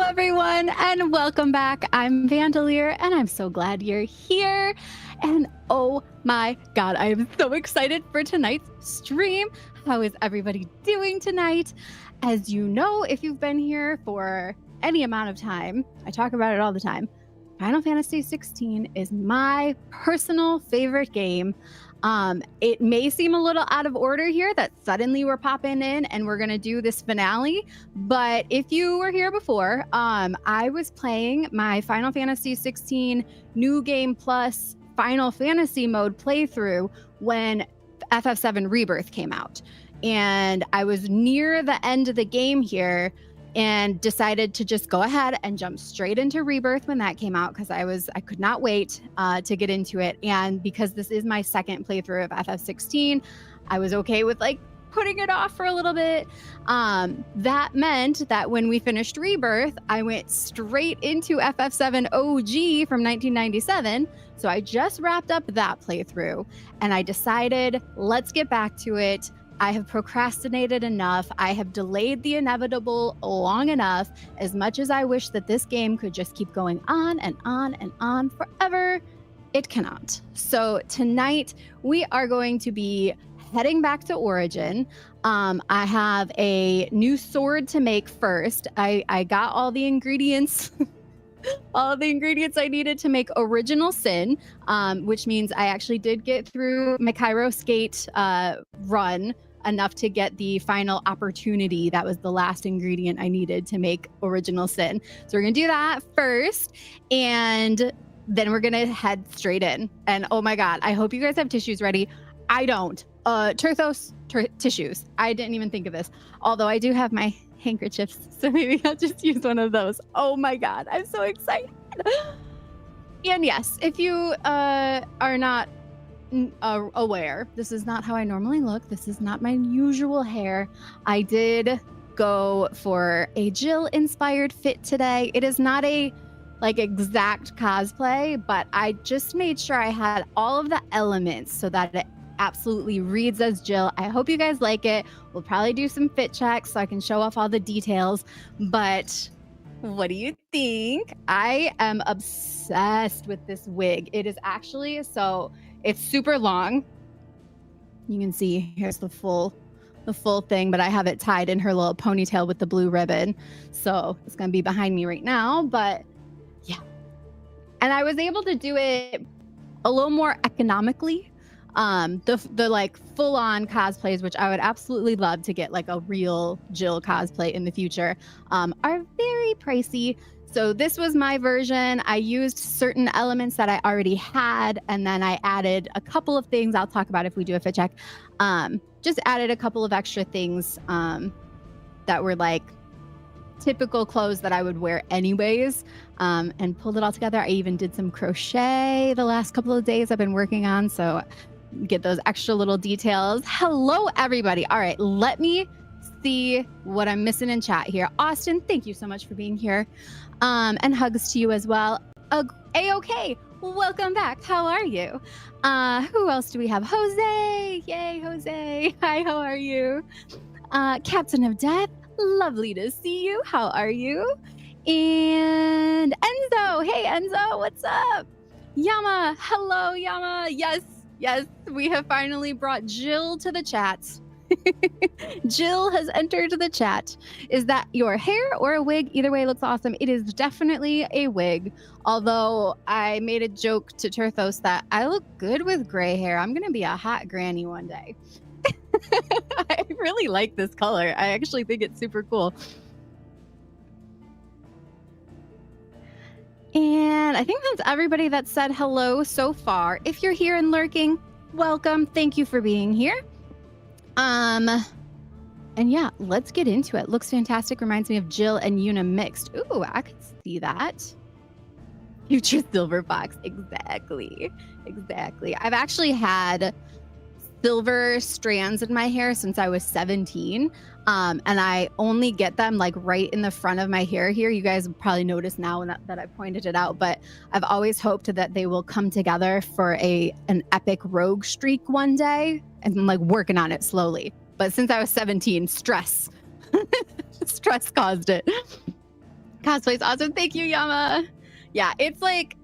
everyone, and welcome back. I'm Vandalier, and I'm so glad you're here. And oh my god, I am so excited for tonight's stream. How is everybody doing tonight? As you know, if you've been here for any amount of time, I talk about it all the time. Final Fantasy XVI is my personal favorite game. It may seem a little out of order here that suddenly we're popping in and we're gonna do this finale, but if you were here before, I was playing my Final Fantasy XVI New Game Plus Final Fantasy mode playthrough when FF7 Rebirth came out. And I was near the end of the game here and decided to just go ahead and jump straight into Rebirth when that came out because I could not wait to get into it. And because this is my second playthrough of FF16, I was okay with like putting it off for a little bit. That meant that when we finished Rebirth, I went straight into FF7 OG from 1997. So I just wrapped up that playthrough and I decided, let's get back to it. I have procrastinated enough. I have delayed the inevitable long enough. As much as I wish that this game could just keep going on and on and on forever, it cannot. So tonight we are going to be heading back to Origin. I have a new sword to make first. I got all the ingredients all the ingredients I needed to make Original Sin, which means I actually did get through my Cairo Skate run enough to get the final opportunity. That was the last ingredient I needed to make Original Sin. So we're gonna do that first, and then we're gonna head straight in. And oh my god, I hope you guys have tissues ready. I don't. Turthos tissues. I didn't even think of this. Although I do have my handkerchiefs, so maybe I'll just use one of those. Oh my god, I'm so excited. And yes, if you are not aware, this is not how I normally look. This is not my usual hair. I did go for a Jill inspired fit today. It is not a like exact cosplay, but I just made sure I had all of the elements so that it absolutely reads as Jill. I hope you guys like it. We'll probably do some fit checks so I can show off all the details, but what do you think? I am obsessed with this wig. It is actually, so it's super long. You can see here's the full thing, but I have it tied in her little ponytail with the blue ribbon. So it's gonna be behind me right now, but yeah. And I was able to do it a little more economically. The like full-on cosplays, which I would absolutely love to get like a real Jill cosplay in the future, are very pricey. So this was my version. I used certain elements that I already had, and then I added a couple of things I'll talk about if we do a fit check. Just added a couple of extra things that were like typical clothes that I would wear anyways, and pulled it all together. I even did some crochet the last couple of days I've been working on, so get those extra little details. Hello, everybody. All right, let me see what I'm missing in chat here. Austin, thank you so much for being here. And hugs to you as well. A-okay, welcome back. How are you? Who else do we have? Jose. Yay, Jose. Hi, how are you? Captain of Death, lovely to see you. How are you? And Enzo. Hey, Enzo, what's up? Yama. Hello, Yama. Yes, we have finally brought Jill to the chat. Jill has entered the chat. Is that your hair or a wig? Either way looks awesome. It is definitely a wig, although I made a joke to Turthos that I look good with gray hair. I'm gonna be a hot granny one day. I really like this color. I actually think it's super cool. And I think that's everybody that said hello so far. If you're here and lurking, welcome. Thank you for being here. And yeah, let's get into it. Looks fantastic. Reminds me of Jill and Yuna mixed. Ooh, I could see that. Future Silver Fox. Exactly. I've actually had silver strands in my hair since I was 17. And I only get them like right in the front of my hair here. You guys probably noticed now that I pointed it out, but I've always hoped that they will come together for an epic rogue streak one day, and I'm like working on it slowly. But since I was 17, stress caused it. Cosplay's awesome. Thank you, Yama. Yeah, it's like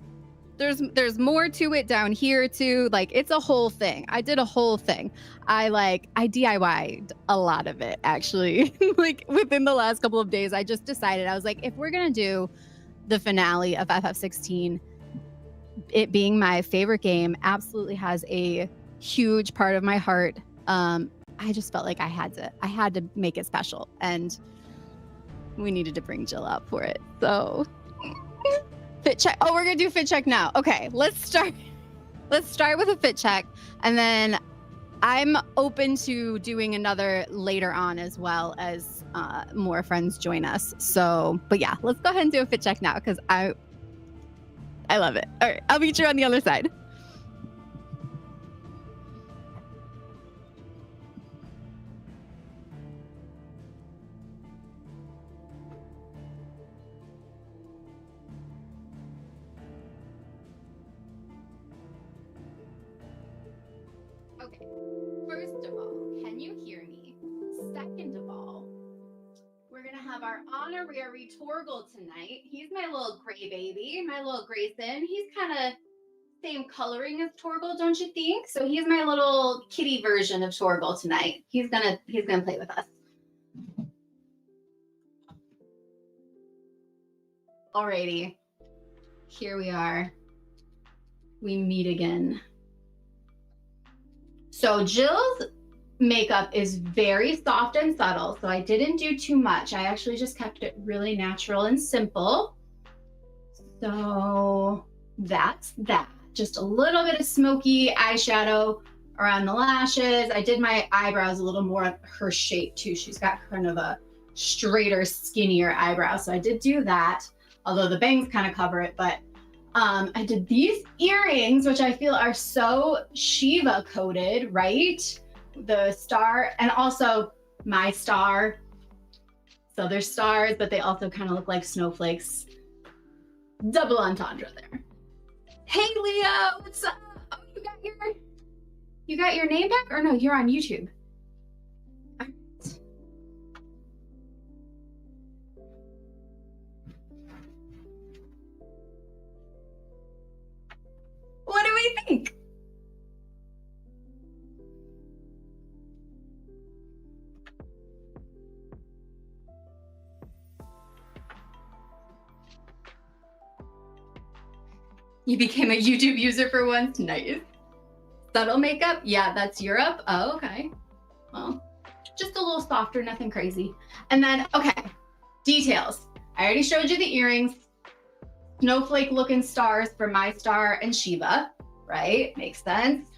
there's more to it down here too. Like it's a whole thing. I did a whole thing. I DIY'd a lot of it actually. Like within the last couple of days, I just decided I was like, if we're gonna do the finale of FF16, it being my favorite game, absolutely has a huge part of my heart. I just felt like I had to make it special, and we needed to bring Jill out for it. So fit check. Oh, we're gonna do fit check now. Okay, let's start with a fit check, and then I'm open to doing another later on as well as more friends join us. So, but yeah, let's go ahead and do a fit check now because I love it. All right, I'll meet you on the other side. Okay, first of all, can you hear me? Second of all, we're gonna have our honorary Torgal tonight. He's my little gray baby, my little Grayson. He's kind of same coloring as Torgal, don't you think? So he's my little kitty version of Torgal tonight. He's gonna play with us. Alrighty, here we are. We meet again. So Jill's makeup is very soft and subtle, so I didn't do too much. I actually just kept it really natural and simple. So that's that. Just a little bit of smoky eyeshadow around the lashes. I did my eyebrows a little more her shape too. She's got kind of a straighter, skinnier eyebrow, so I did do that, although the bangs kind of cover it. But I did these earrings, which I feel are so Shiva coded, right? The star, and also my star. So they're stars, but they also kind of look like snowflakes. Double entendre there. Hey Leah, what's up? Oh, you got your name back? Or no, you're on YouTube. What do we think? You became a YouTube user for once? Nice. Subtle makeup? Yeah, that's Europe. Oh, okay. Well, just a little softer, nothing crazy. And then, okay, details. I already showed you the earrings. Snowflake looking stars for my star and Shiva, right? Makes sense.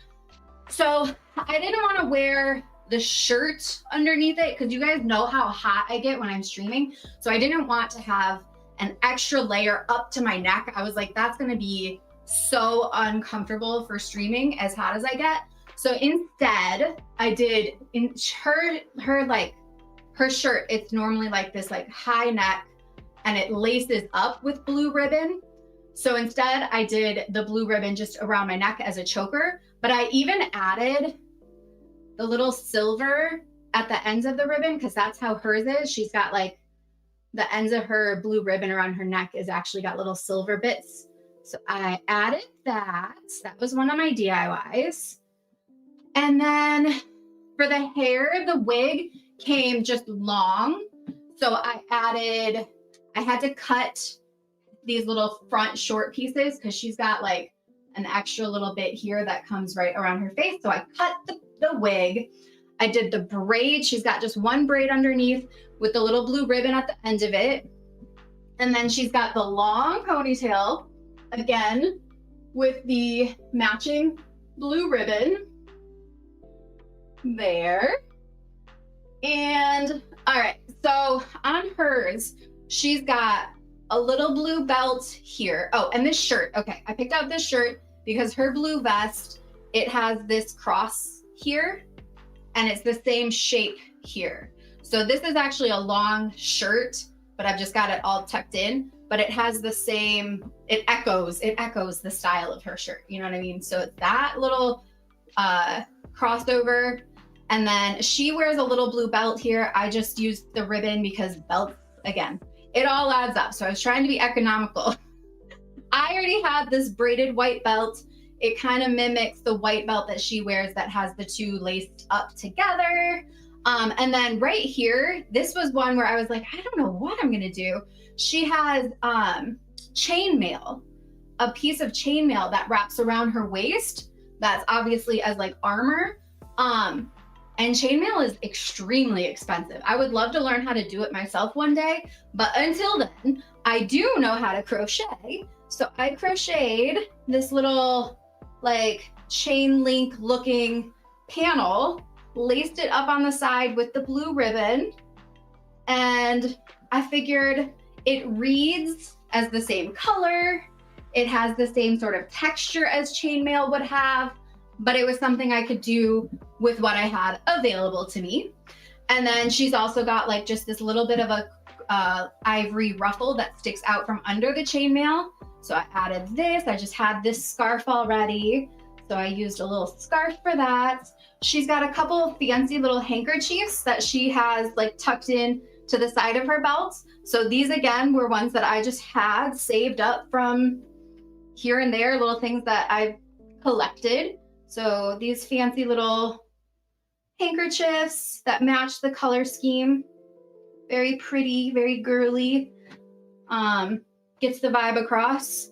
So I didn't want to wear the shirt underneath it because you guys know how hot I get when I'm streaming. So I didn't want to have an extra layer up to my neck. I was like, that's going to be so uncomfortable for streaming as hot as I get. So instead I did in her shirt. It's normally like this like high neck, and it laces up with blue ribbon. So instead I did the blue ribbon just around my neck as a choker, but I even added the little silver at the ends of the ribbon because that's how hers is. She's got like the ends of her blue ribbon around her neck is actually got little silver bits. So I added that. That was one of my DIYs. And then for the hair, the wig came just long. So I had to cut these little front short pieces because she's got like an extra little bit here that comes right around her face. So I cut the wig. I did the braid. She's got just one braid underneath with the little blue ribbon at the end of it. And then she's got the long ponytail again with the matching blue ribbon there. And all right, so on hers, she's got a little blue belt here. Oh, and this shirt. Okay, I picked out this shirt because her blue vest, it has this cross here and it's the same shape here. So this is actually a long shirt, but I've just got it all tucked in, but it has the same, it echoes the style of her shirt. You know what I mean? So it's that little crossover. And then she wears a little blue belt here. I just used the ribbon because belts, again, it all adds up. So I was trying to be economical. I already had this braided white belt. It kind of mimics the white belt that she wears that has the two laced up together. And then right here, this was one where I was like, I don't know what I'm gonna do. She has chainmail, a piece of chainmail that wraps around her waist. That's obviously as like armor. And chainmail is extremely expensive. I would love to learn how to do it myself one day, but until then, I do know how to crochet. So I crocheted this little like chain link looking panel, laced it up on the side with the blue ribbon, and I figured it reads as the same color. It has the same sort of texture as chainmail would have, but it was something I could do with what I had available to me. And then she's also got like just this little bit of a ivory ruffle that sticks out from under the chainmail. So I added this. I just had this scarf already, so I used a little scarf for that. She's got a couple of fancy little handkerchiefs that she has like tucked in to the side of her belt. So these again were ones that I just had saved up from here and there, little things that I've collected. So these fancy little handkerchiefs that match the color scheme. Very pretty, very girly. Gets the vibe across.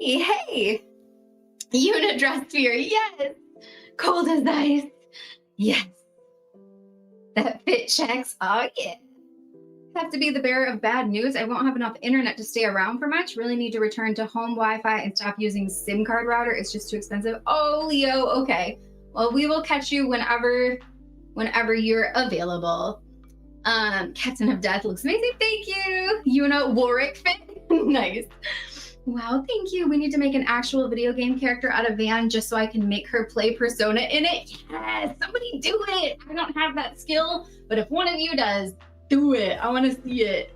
Hey, unit dress fear, yes. Cold as ice, yes. That fit checks, oh yeah. Have to be the bearer of bad news. I won't have enough internet to stay around for much. Really need to return to home Wi-Fi and stop using SIM card router. It's just too expensive. Oh, Leo, okay. Well, we will catch you whenever you're available. Captain of Death looks amazing. Thank you. Yuna Warwick fit. Nice. Wow, thank you. We need to make an actual video game character out of Van just so I can make her play Persona in it. Yes, somebody do it. I don't have that skill, but if one of you does, do it. I want to see it.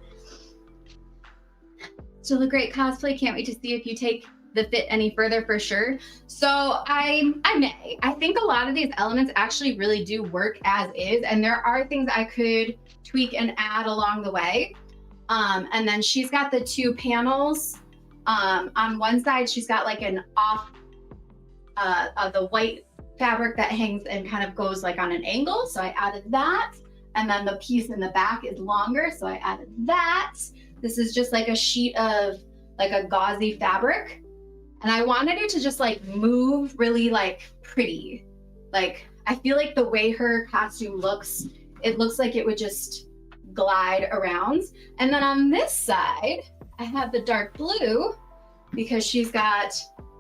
Still a great cosplay. Can't wait to see if you take the fit any further for sure. So I may. I think a lot of these elements actually really do work as is, and there are things I could tweak and add along the way. And then she's got the two panels. On one side, she's got like an off of the white fabric that hangs and kind of goes like on an angle. So I added that. And then the piece in the back is longer. So I added that. This is just like a sheet of like a gauzy fabric. And I wanted it to just like move really like pretty. Like, I feel like the way her costume looks, it looks like it would just glide around. And then on this side, I have the dark blue because she's got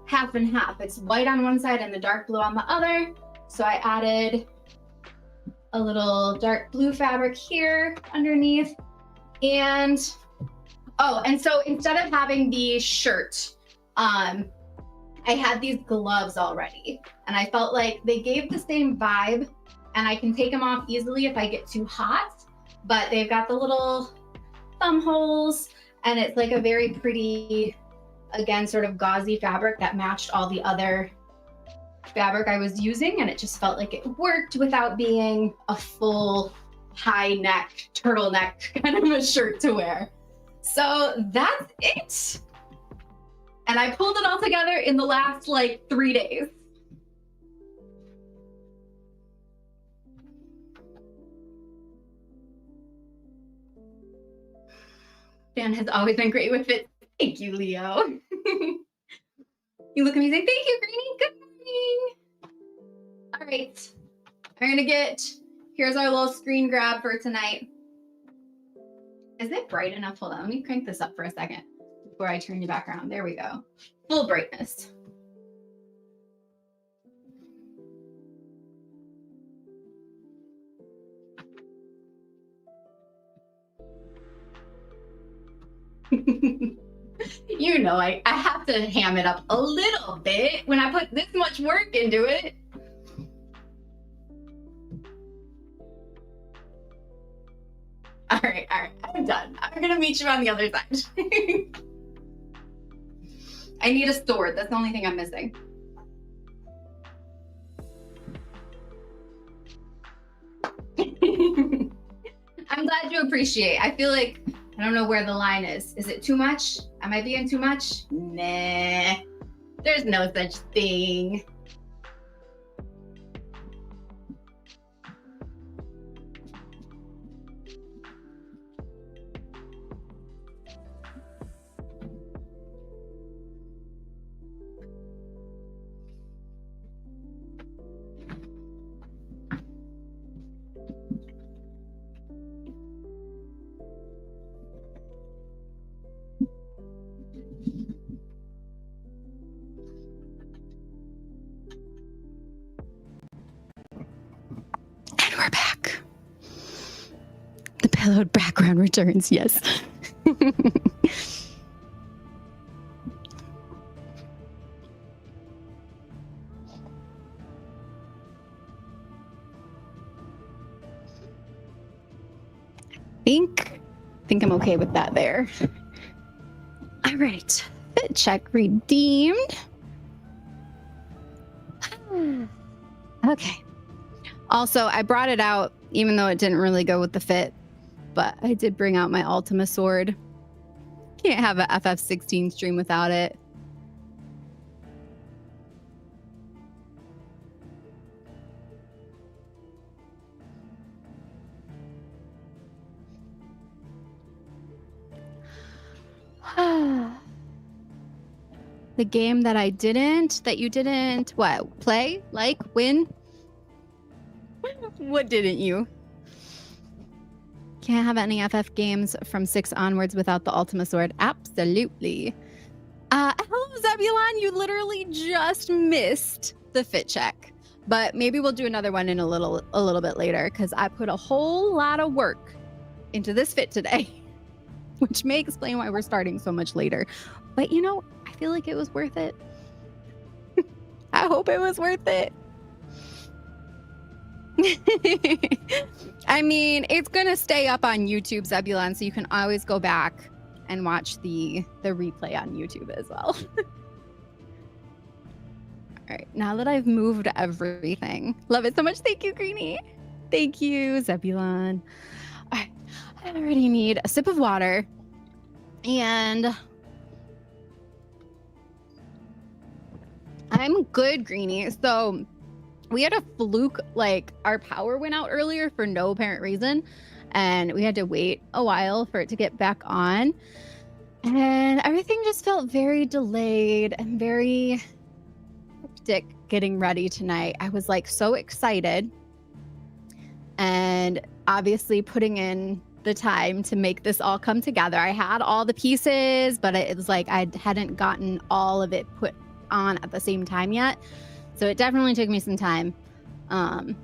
half and half. It's white on one side and the dark blue on the other. So I added a little dark blue fabric here underneath. And, oh, and so instead of having the shirt, I had these gloves already. And I felt like they gave the same vibe and I can take them off easily if I get too hot, but they've got the little thumb holes. And it's like a very pretty, again, sort of gauzy fabric that matched all the other fabric I was using. And it just felt like it worked without being a full high neck, turtleneck kind of a shirt to wear. So that's it. And I pulled it all together in the last like 3 days. Dan has always been great with it. Thank you, Leo. You look amazing. Thank you, Greenie. Good morning. All right. I'm going to here's our little screen grab for tonight. Is it bright enough? Hold on. Let me crank this up for a second before I turn you back around. There we go. Full brightness. You know, I have to ham it up a little bit when I put this much work into it. All right, I'm done. I'm gonna meet you on the other side. I need a sword. That's the only thing I'm missing. I'm glad you appreciate. I feel like I don't know where the line is. Is it too much? Am I being too much? Nah. There's no such thing. And we're back. The pillowed background returns, yes. think I'm okay with that there. All right. Fit check redeemed. Okay. Also, I brought it out, even though it didn't really go with the fit, but I did bring out my Ultima sword. Can't have a FF16 stream without it. The game that you didn't, what, play, like, win? What didn't you? Can't have any FF games from 6 onwards without the Ultima Sword. Absolutely. Hello, Zebulon. You literally just missed the fit check. But maybe we'll do another one in a little bit later, because I put a whole lot of work into this fit today, which may explain why we're starting so much later. But, you know, I feel like it was worth it. I hope it was worth it. I mean, it's going to stay up on YouTube, Zebulon, so you can always go back and watch the replay on YouTube as well. All right, now that I've moved everything. Love it so much. Thank you, Greenie. Thank you, Zebulon. All right, I already need a sip of water. And I'm good, Greenie. So we had a fluke, like our power went out earlier for no apparent reason. And we had to wait a while for it to get back on. And everything just felt very delayed and very hectic getting ready tonight. I was like so excited. And obviously putting in the time to make this all come together. I had all the pieces, but it was like I hadn't gotten all of it put on at the same time yet. So it definitely took me some time. And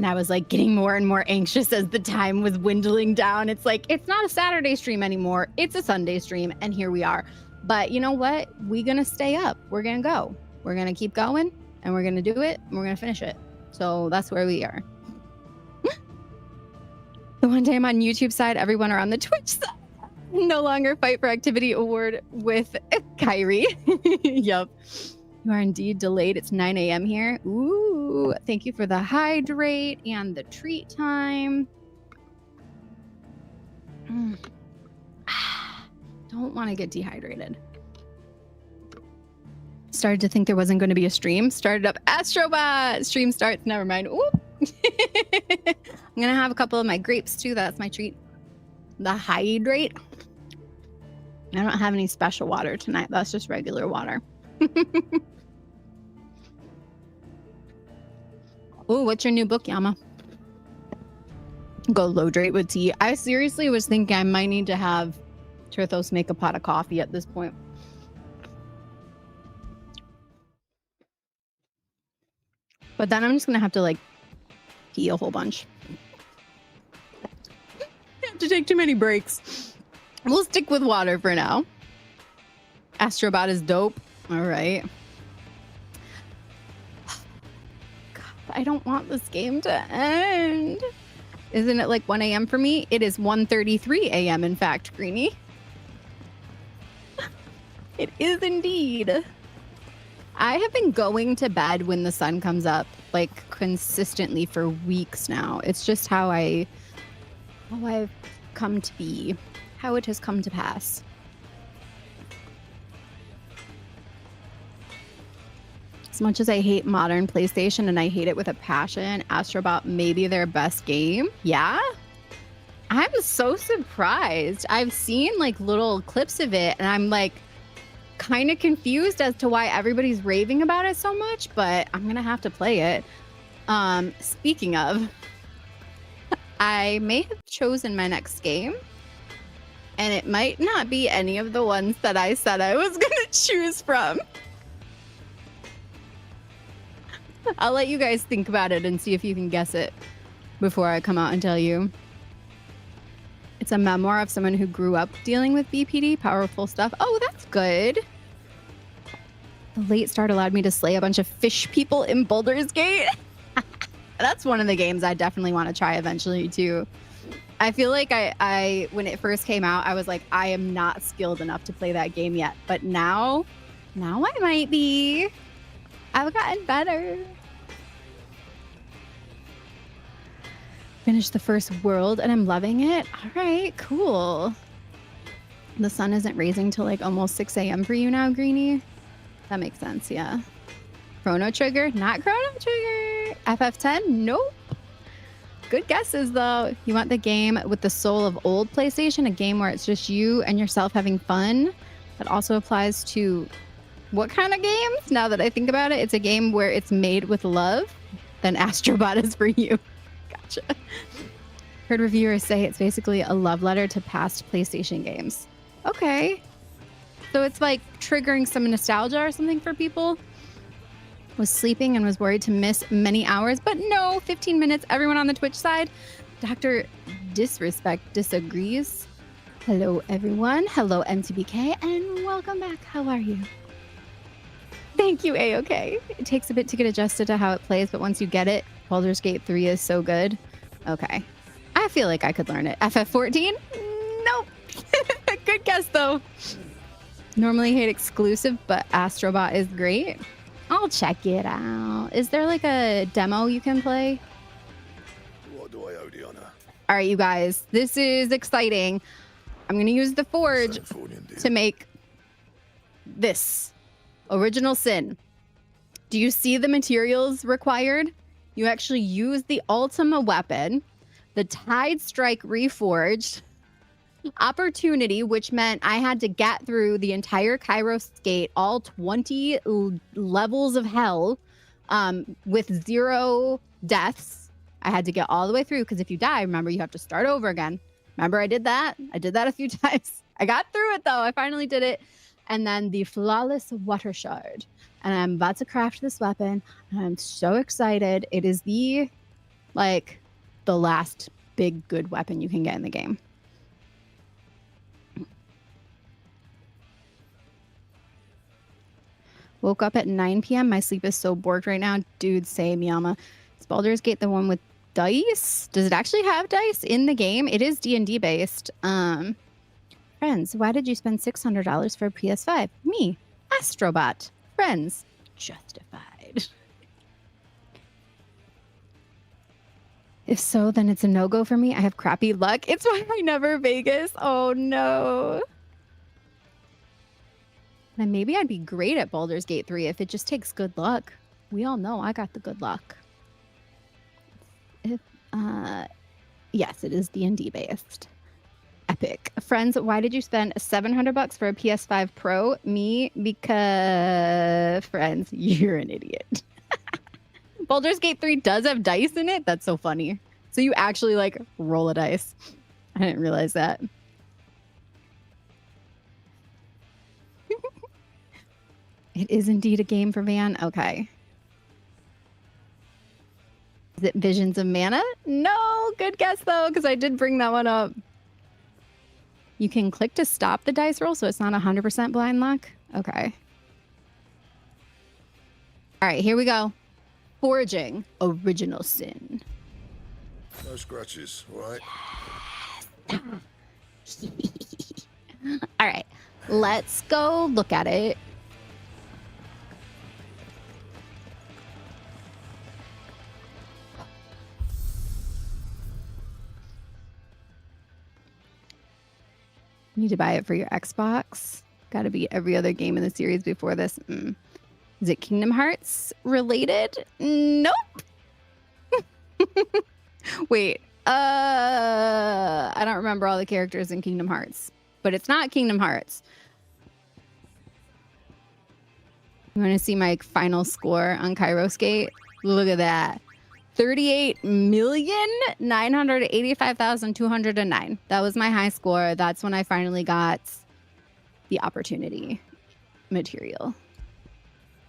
I was like getting more and more anxious as the time was dwindling down. It's like, it's not a Saturday stream anymore. It's a Sunday stream. And here we are. But you know what? We're going to stay up. We're going to go. We're going to keep going and we're going to do it and we're going to finish it. So that's where we are. The one day I'm on YouTube side, everyone are on the Twitch side. No longer fight for activity award with Kyrie. Yup. You are indeed delayed. It's 9 a.m. here. Ooh, thank you for the hydrate and the treat time. Don't want to get dehydrated. Started to think there wasn't going to be a stream. Started up Astrobot. Stream starts. Never mind. Ooh. I'm going to have a couple of my grapes too. That's my treat. The hydrate. I don't have any special water tonight. That's just regular water. Oh, what's your new book, Yama? Go low-drate with tea. I seriously was thinking I might need to have Trithos make a pot of coffee at this point. But then I'm just gonna have to like pee a whole bunch. I have to take too many breaks. We'll stick with water for now. Astrobot is dope. All right. God, I don't want this game to end. Isn't it like 1 a.m. for me? It is 1:33 a.m. in fact, Greenie. It is indeed. I have been going to bed when the sun comes up like consistently for weeks now. It's just how I how I've come to be, how it has come to pass. As much as I hate modern PlayStation and I hate it with a passion, Astrobot may be their best game. Yeah? I'm so surprised. I've seen like little clips of it and I'm like kind of confused as to why everybody's raving about it so much, but I'm going to have to play it. Speaking of, I may have chosen my next game and it might not be any of the ones that I said I was going to choose from. I'll let you guys think about it and see if you can guess it before I come out and tell you. It's a memoir of someone who grew up dealing with BPD, powerful stuff. Oh, that's good. The late start allowed me to slay a bunch of fish people in Baldur's Gate. That's one of the games I definitely want to try eventually too. I feel like I when it first came out, I was like, I am not skilled enough to play that game yet. But now I might be. I've gotten better. Finished the first world and I'm loving it. All right, cool. The sun isn't raising till like almost 6 a.m. for you now, Greenie. That makes sense, yeah. Chrono Trigger, not Chrono Trigger. FF10, nope. Good guesses though. You want the game with the soul of old PlayStation, a game where it's just you and yourself having fun. That also applies to what kind of games? Now that I think about it, it's a game where it's made with love. Then Astrobot is for you. Gotcha. Heard reviewers say it's basically a love letter to past PlayStation games. Okay. So it's like triggering some nostalgia or something for people. Was sleeping and was worried to miss many hours, but no, 15 minutes. Everyone on the Twitch side. Dr. Disrespect disagrees. Hello, everyone. Hello, MTBK, and welcome back. How are you? Thank you, A-OK. It takes a bit to get adjusted to how it plays, but once you get it, Baldur's Gate 3 is so good. Okay. I feel like I could learn it. FF14? Nope. Good guess, though. Normally hate exclusive, but Astrobot is great. I'll check it out. Is there like a demo you can play? What do I owe the honor? All right, you guys. This is exciting. I'm going to use the Forge to make this. Original Sin. Do you see the materials required? You actually use the Ultima weapon, the Tide Strike Reforged, Opportunity, which meant I had to get through the entire Kairos Gate, all 20 levels of hell, with 0 deaths. I had to get all the way through because if you die, remember, you have to start over again. Remember, I did that. I did that a few times. I got through it, though. I finally did it. And then the Flawless Water Shard. And I'm about to craft this weapon. And I'm so excited. It is the last big good weapon you can get in the game. Woke up at 9 p.m. My sleep is so borked right now. Dude, same, Yama. Is Baldur's Gate the one with dice? Does it actually have dice in the game? It is D&D based. Friends, why did you spend $600 for a PS5? Me, Astrobot. Friends, justified. If so, then it's a no-go for me. I have crappy luck. It's why I never Vegas. Oh, no. Then maybe I'd be great at Baldur's Gate 3 if it just takes good luck. We all know I got the good luck. Yes, it is D&D based. Epic. Friends, why did you spend $700 for a PS5 Pro? Me, because friends, you're an idiot. Baldur's Gate 3 does have dice in it. That's so funny. So you actually roll a dice. I didn't realize that. It is indeed a game for Van. Okay. Is it Visions of Mana? No, good guess though, because I did bring that one up. You can click to stop the dice roll, so it's not 100% blind luck. Okay. All right, here we go. Foraging Original Sin. No scratches, right? Yes. All right, let's go look at it. Need to buy it for your Xbox. Got to beat every other game in the series before this. Is it Kingdom Hearts related? Nope. Wait. I don't remember all the characters in Kingdom Hearts, but it's not Kingdom Hearts. You want to see my final score on Kairos Gate? Look at that. 38,985,209. That was my high score. That's when I finally got the opportunity material.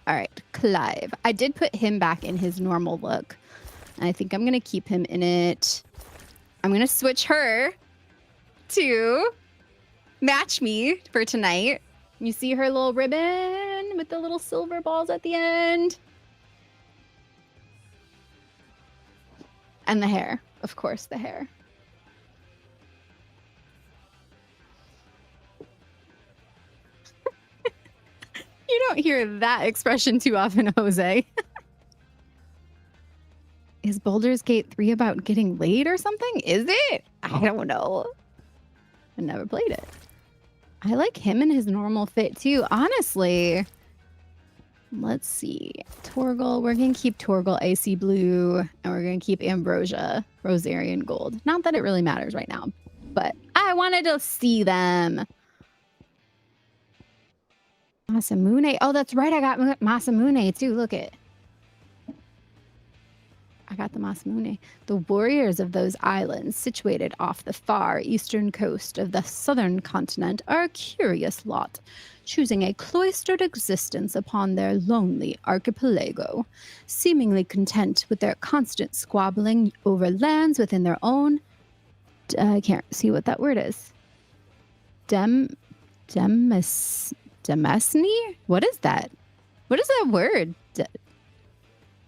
All right, Clive. I did put him back in his normal look. I think I'm going to keep him in it. I'm going to switch her to match me for tonight. You see her little ribbon with the little silver balls at the end? And the hair. Of course, the hair. You don't hear that expression too often, Jose. Is Baldur's Gate 3 about getting laid or something? Is it? I don't know. I never played it. I like him in his normal fit too, honestly. Let's see. Torgal. We're going to keep Torgal AC Blue, and we're going to keep Ambrosia Rosarian Gold. Not that it really matters right now, but I wanted to see them. Masamune. Oh, that's right. I got Masamune too. Look it. I got the Masamune. The warriors of those islands, situated off the far eastern coast of the southern continent, are a curious lot, choosing a cloistered existence upon their lonely archipelago, seemingly content with their constant squabbling over lands within their own... I can't see what that word is. Demesne? What is that? What is that word?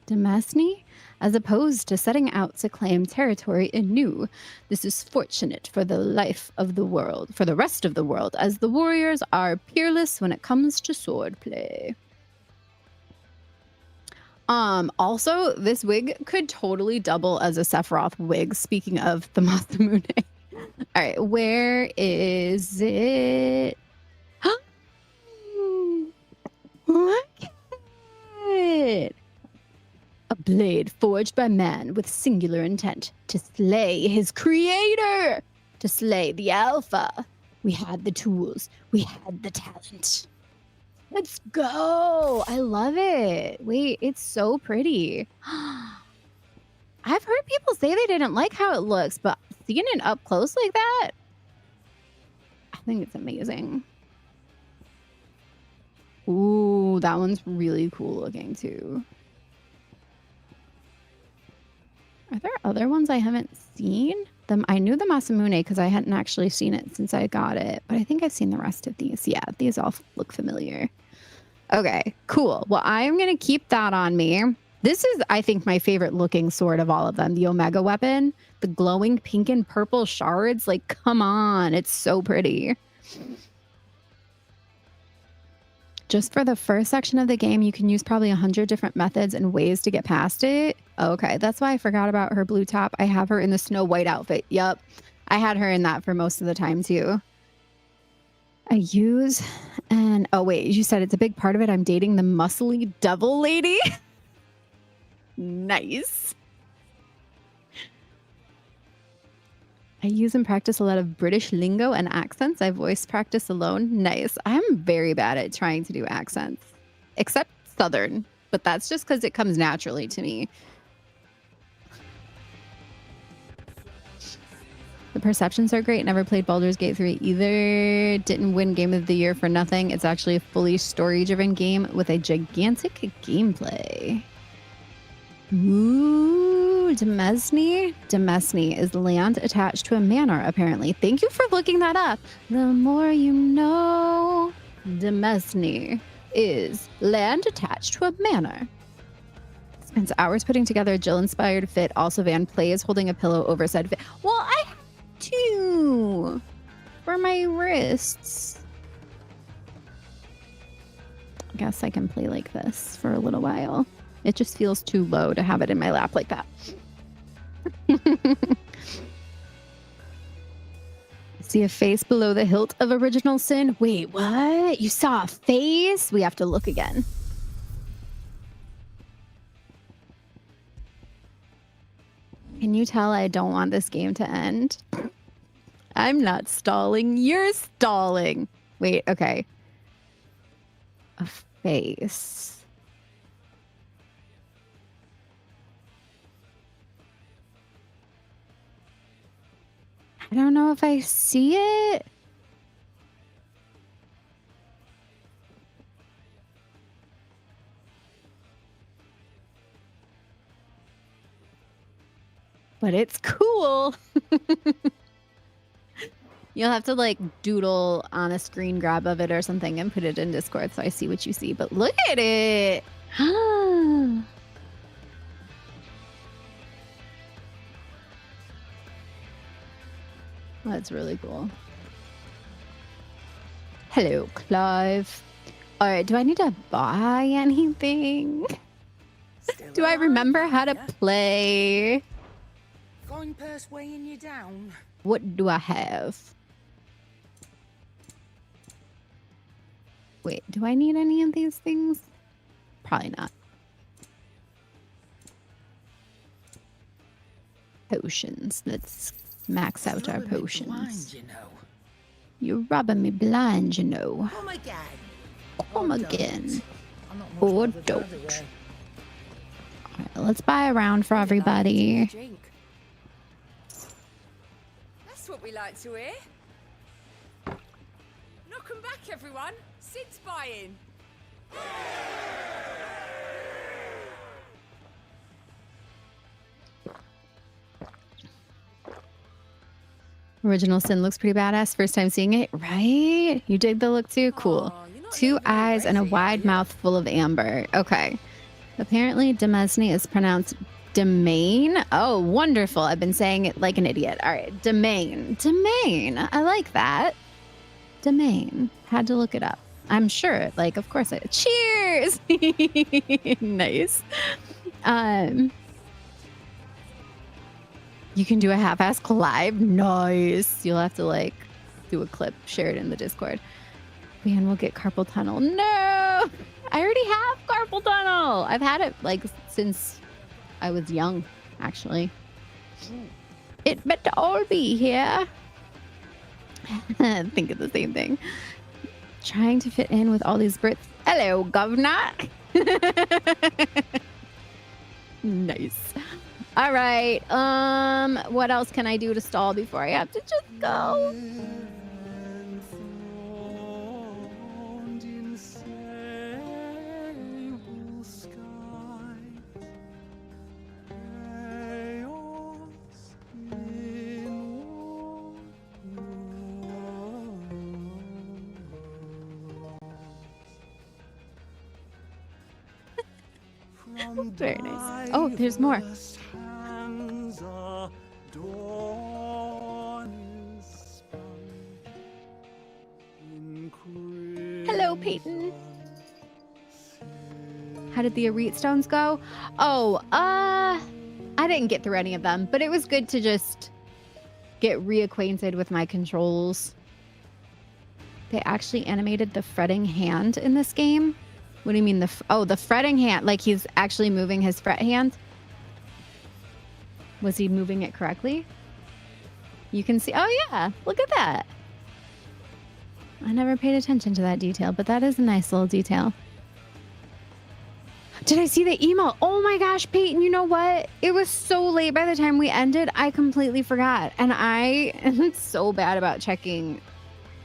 Demesne? As opposed to setting out to claim territory anew. This is fortunate for the life of the world, for the rest of the world, as the warriors are peerless when it comes to swordplay. Also, this wig could totally double as a Sephiroth wig, speaking of the Masamune. All right, where is it? Look at it. A blade forged by man with singular intent to slay his creator, to slay the Alpha. We had the tools. We had the talent. Let's go. I love it. Wait, it's so pretty. I've heard people say they didn't like how it looks, but seeing it up close like that, I think it's amazing. Ooh, that one's really cool looking too. Are there other ones I haven't seen? I knew the Masamune because I hadn't actually seen it since I got it, but I think I've seen the rest of these. Yeah, these all look familiar. Okay, cool. Well, I'm going to keep that on me. This is, I think, my favorite looking sword of all of them. The Omega weapon, the glowing pink and purple shards. Like, come on. It's so pretty. Just for the first section of the game, you can use probably 100 different methods and ways to get past it. Okay, that's why I forgot about her blue top. I have her in the Snow White outfit. Yup, I had her in that for most of the time too. I use, and oh wait, you said it's a big part of it. I'm dating the muscly devil lady. Nice. I use and practice a lot of British lingo and accents. I voice practice alone. Nice. I'm very bad at trying to do accents, except Southern, but that's just because it comes naturally to me. The perceptions are great. Never played Baldur's Gate 3 either. Didn't win Game of the Year for nothing. It's actually a fully story-driven game with a gigantic gameplay. Ooh, Demesne? Demesne is land attached to a manor, apparently. Thank you for looking that up. The more you know. Demesne is land attached to a manor. Spends hours putting together a Jill-inspired fit. Also, Van plays holding a pillow over said fit. Well, I have two for my wrists. I guess I can play like this for a little while. It just feels too low to have it in my lap like that. See a face below the hilt of original sin? Wait, what? You saw a face? We have to look again. Can you tell I don't want this game to end? I'm not stalling. You're stalling. Wait, okay. A face. I don't know if I see it. But it's cool. You'll have to like doodle on a screen grab of it or something and put it in Discord so I see what you see. But look at it. That's really cool. Hello, Clive. All right, do I need to buy anything? Do I remember how to play? Fine purse weighing you down. What do I have? Wait, do I need any of these things? Probably not. Potions. Let's max out our potions. Blind, you know. You're rubbing me blind, you know. Come again. Come Or again. I'm not much Or bothered don't. either way. All right, let's buy a round for everybody. Drink. That's what we like to hear. Knock 'em back, everyone. Sid's buying. Original Sin looks pretty badass. First time seeing it, right? You dig the look too? Cool. Aw, you're not 2 living very eyes and a resi, are wide you? mouth full of amber. Okay. Apparently, Demesne is pronounced domain. Oh, wonderful. I've been saying it like an idiot. All right. Domain. Domain. I like that. Domain. Had to look it up. I'm sure. Like, of course. Cheers. Nice. You can do a half-ass Clive. Nice. You'll have to like do a clip, share it in the Discord. Man, we'll get carpal tunnel. No, I already have carpal tunnel. I've had it like since I was young, actually. It better all be here. Think of the same thing. Trying to fit in with all these Brits. Hello, governor. Nice. All right. What else can I do to stall before I have to just go? Very nice. Oh, there's more. Hello, Peyton. How did the Arete Stones go? Oh, I didn't get through any of them, but it was good to just get reacquainted with my controls. They actually animated the fretting hand in this game. What do you mean the fretting hand? Like he's actually moving his fret hand? Was he moving it correctly? You can see, oh yeah, look at that. I never paid attention to that detail, but that is a nice little detail. Did I see the email? Oh my gosh, Peyton, you know what? It was so late by the time we ended, I completely forgot. And I am so bad about checking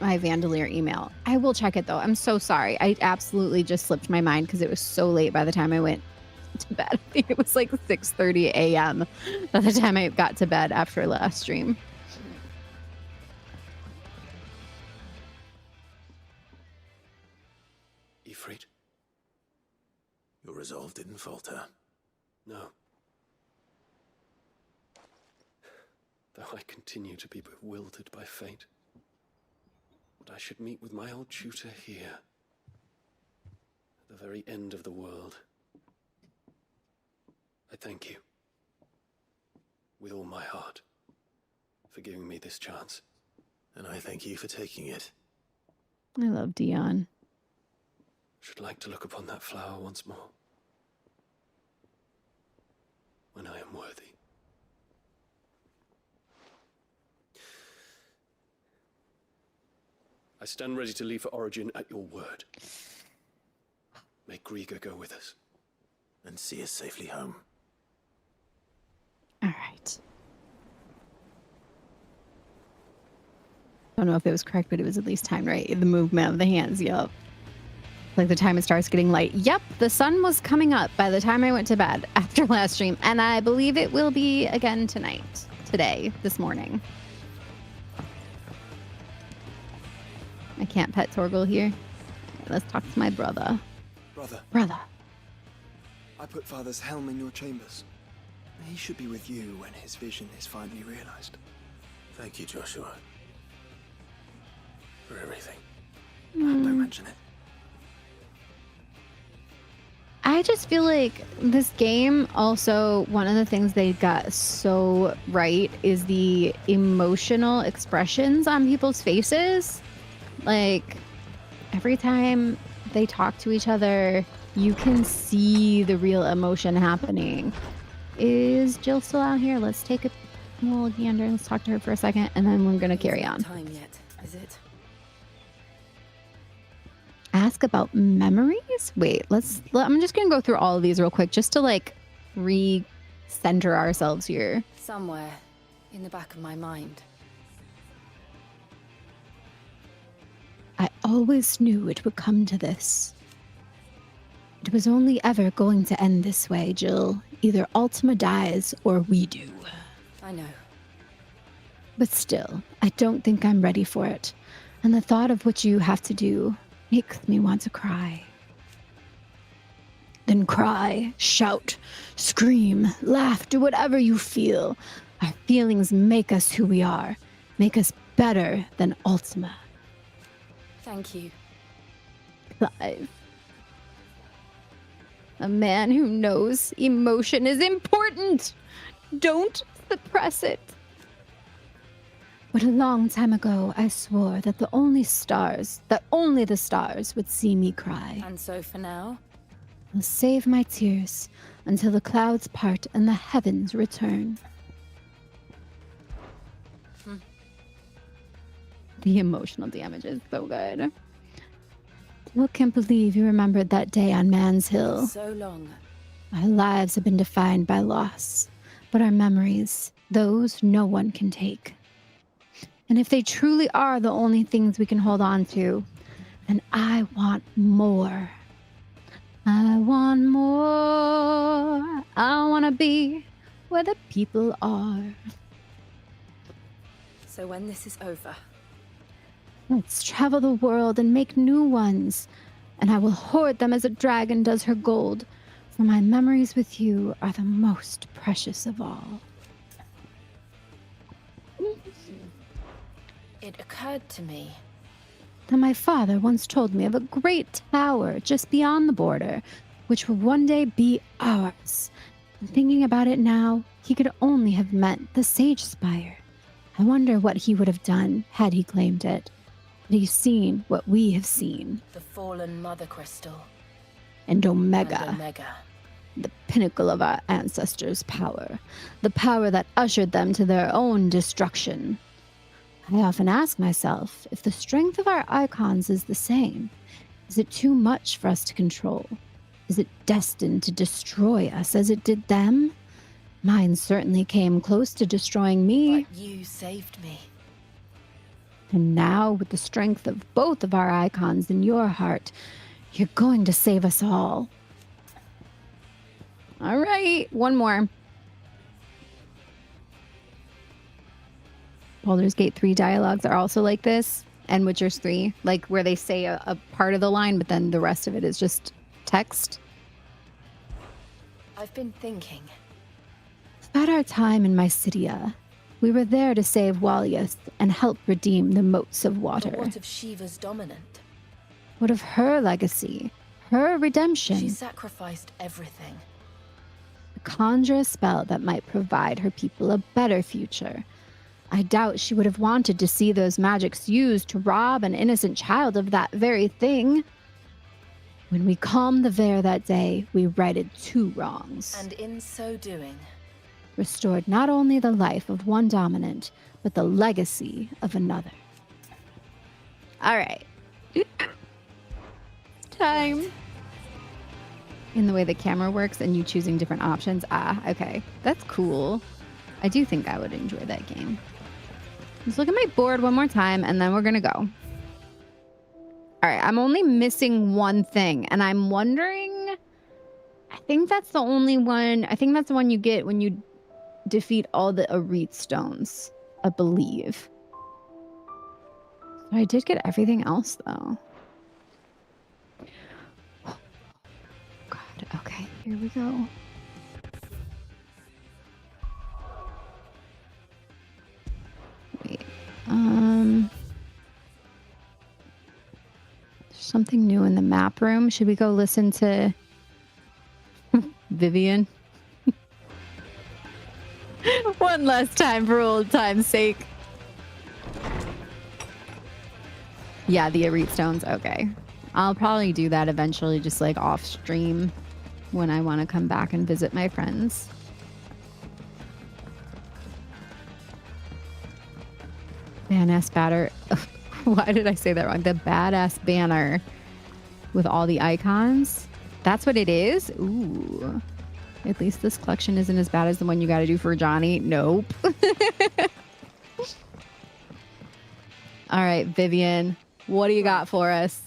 my Vandalier email. I will check it though. I'm so sorry. I absolutely just slipped my mind because it was so late by the time I went to bed. I think it was like 6:30 a.m. by the time I got to bed after last stream. Ifrit, your resolve didn't falter. No. Though I continue to be bewildered by fate, what I should meet with my old tutor here, at the very end of the world. I thank you, with all my heart, for giving me this chance. And I thank you for taking it. I love Dion. Should like to look upon that flower once more. When I am worthy. I stand ready to leave for Origin at your word. May Grieger go with us. And see us safely home. All right. Don't know if it was correct, but it was at least timed right. The movement of the hands, yup. Like the time it starts getting light. Yep, the sun was coming up by the time I went to bed after last stream. And I believe it will be again tonight. Today, this morning. I can't pet Torgal here. Let's talk to my brother. Brother, I put Father's helm in your chambers. He should be with you when his vision is finally realized. Thank you, Joshua. For everything. Don't mention it. I just feel like this game also, one of the things they got so right is the emotional expressions on people's faces. Like, every time they talk to each other, you can see the real emotion happening. Is Jill still out here? Let's take a little gander. Let's talk to her for a second, and then we're going to carry on. Time yet, is it? Ask about memories? Wait, I'm just going to go through all of these real quick just to, like, re-center ourselves here. Somewhere in the back of my mind. I always knew it would come to this. It was only ever going to end this way, Jill. Either Ultima dies or we do. I know. But still, I don't think I'm ready for it. And the thought of what you have to do makes me want to cry. Then cry, shout, scream, laugh, do whatever you feel. Our feelings make us who we are, make us better than Ultima. Thank you. Clive. A man who knows emotion is important. Don't suppress it. But a long time ago, I swore that only the stars would see me cry. And so for now? I'll save my tears until the clouds part and the heavens return. The emotional damage is so good. Still can't believe you remembered that day on Man's Hill. So long. Our lives have been defined by loss, but our memories, those no one can take. And if they truly are the only things we can hold on to, then I want more. I want more. I want to be where the people are. So when this is over, let's travel the world and make new ones, and I will hoard them as a dragon does her gold, for my memories with you are the most precious of all. it occurred to me. That my father once told me of a great tower just beyond the border, which will one day be ours. And thinking about it now, he could only have meant the Sage Spire. I wonder what he would have done had he claimed it. Had he seen what we have seen. The fallen Mother Crystal. And Omega. And Omega. The pinnacle of our ancestors' power. The power that ushered them to their own destruction. I often ask myself if the strength of our icons is the same. Is it too much for us to control? Is it destined to destroy us as it did them? Mine certainly came close to destroying me. But you saved me. And now, with the strength of both of our icons in your heart, you're going to save us all. All right, one more. Baldur's Gate 3 dialogues are also like this, and Witcher's 3, like where they say a part of the line, but then the rest of it is just text. I've been thinking. About our time in Mysidia, we were there to save Walius and help redeem the moats of water. But what of Shiva's dominant? What of her legacy? Her redemption? She sacrificed everything. To conjure a spell that might provide her people a better future. I doubt she would have wanted to see those magics used to rob an innocent child of that very thing. When we calmed the Vare that day, we righted 2 wrongs. And in so doing, Restored not only the life of one dominant, but the legacy of another. All right. Time. In the way the camera works and you choosing different options. Ah, okay. That's cool. I do think I would enjoy that game. Let's look at my board one more time and then we're going to go. All right. I'm only missing one thing and I'm wondering, I think that's the only one. I think that's the one you get when you defeat all the Arete stones, I believe. I did get everything else though. God, okay, here we go. Wait, there's something new in the map room. Should we go listen to Vivian? One last time for old time's sake. Yeah, the Arete stones. Okay. I'll probably do that eventually, just like off stream when I want to come back and visit my friends. Badass banner. Why did I say that wrong? The badass banner with all the icons. That's what it is? Ooh. At least this collection isn't as bad as the one you got to do for Johnny. Nope. All right, Vivian, what do you got for us?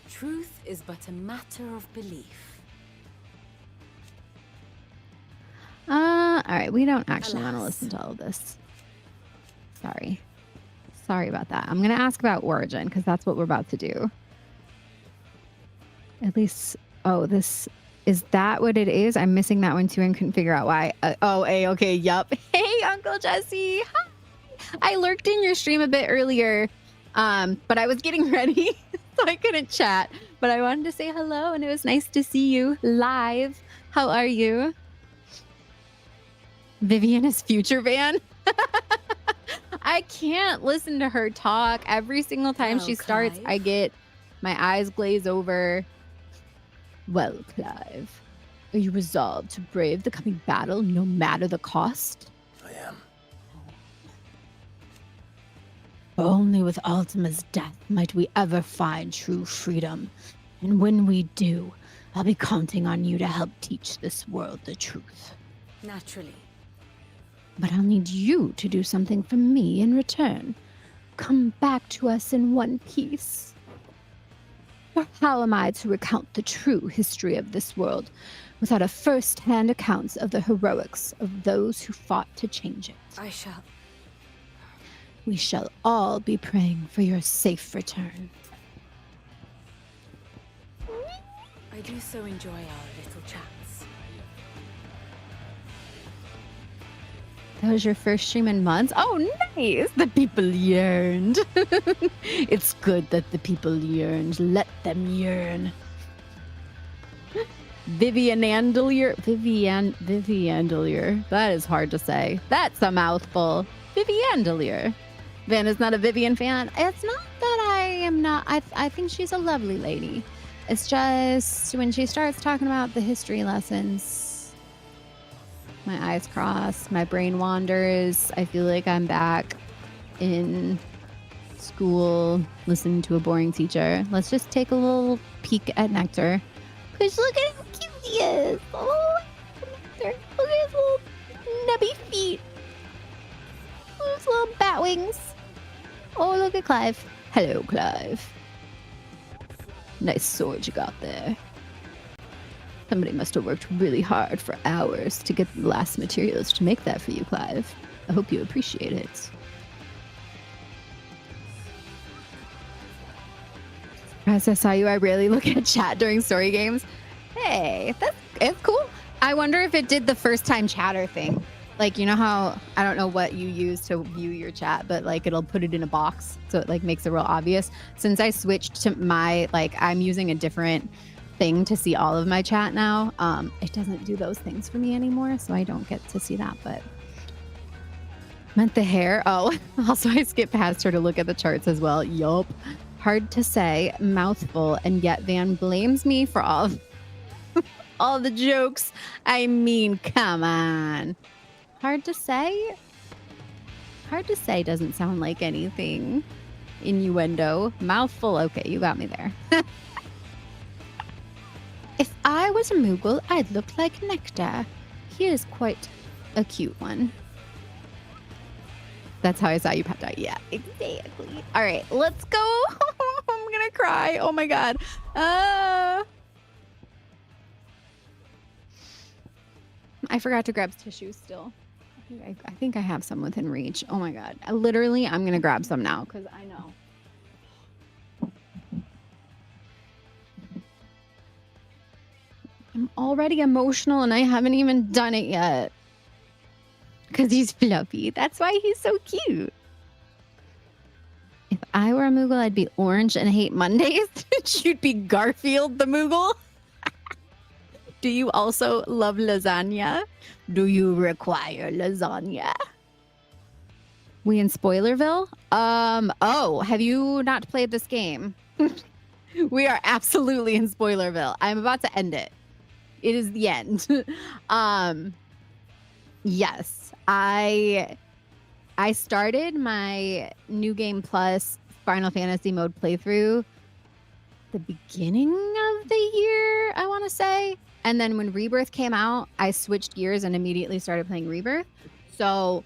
Truth is but a matter of belief. All right, we don't actually want to Alas. listen to all of this. Sorry about that. I'm going to ask about Origin because that's what we're about to do. At least, oh, this, is that what it is? I'm missing that one too and couldn't figure out why. Okay, yup. Hey, Uncle Jesse. Hi. I lurked in your stream a bit earlier, but I was getting ready, so I couldn't chat. But I wanted to say hello, and it was nice to see you live. How are you? Vivian is future Van. I can't listen to her talk. Every single time she starts, Clive. I get my eyes glaze over. Well, Clive, are you resolved to brave the coming battle no matter the cost? I am. Only with Ultima's death might we ever find true freedom. And when we do, I'll be counting on you to help teach this world the truth. Naturally. But I'll need you to do something for me in return. Come back to us in one piece. For how am I to recount the true history of this world without a first-hand account of the heroics of those who fought to change it? I shall. We shall all be praying for your safe return. I do so enjoy our little chats. That was your first stream in months? Oh, nice! The people yearned. It's good that the people yearned. Let them yearn. Vivian Andelier. That is hard to say. That's a mouthful. Vivian Andelier. Van is not a Vivian fan. It's not that I am not. I think she's a lovely lady. It's just when she starts talking about the history lessons, my eyes cross, my brain wanders. I feel like I'm back in school listening to a boring teacher. Let's just take a little peek at Nectar. Because look at how cute he is. Oh, Nectar. Look at his little nubby feet. Those little bat wings. Oh, look at Clive. Hello, Clive. Nice sword you got there. Somebody must have worked really hard for hours to get the last materials to make that for you, Clive. I hope you appreciate it. As I saw you, I rarely look at chat during story games. Hey, it's cool. I wonder if it did the first time chatter thing. Like, you know how, I don't know what you use to view your chat, but like it'll put it in a box so it like makes it real obvious. Since I switched to my, like I'm using a different thing to see all of my chat now. It doesn't do those things for me anymore, so I don't get to see that, but meant the hair. Oh, also I skipped past her to look at the charts as well. Yup. Hard to say, mouthful, and yet Van blames me for all the jokes. I mean, come on. Hard to say? Hard to say doesn't sound like anything. Innuendo. Mouthful. Okay, you got me there. If I was a Moogle, I'd look like Nectar. He is quite a cute one. That's how I saw you popped out. Yeah, exactly. All right, let's go. I'm gonna cry. Oh my god. I forgot to grab tissues still. I think I have some within reach. Oh my god. I'm gonna grab some now because I know. I'm already emotional and I haven't even done it yet. Because he's fluffy. That's why he's so cute. If I were a Moogle, I'd be orange and hate Mondays. You'd be Garfield the Moogle. Do you also love lasagna? Do you require lasagna? We in Spoilerville? Oh, have you not played this game? We are absolutely in Spoilerville. I'm about to end it. It is the end. Yes. I started my New Game Plus Final Fantasy mode playthrough the beginning of the year, I want to say. And then when Rebirth came out, I switched gears and immediately started playing Rebirth. So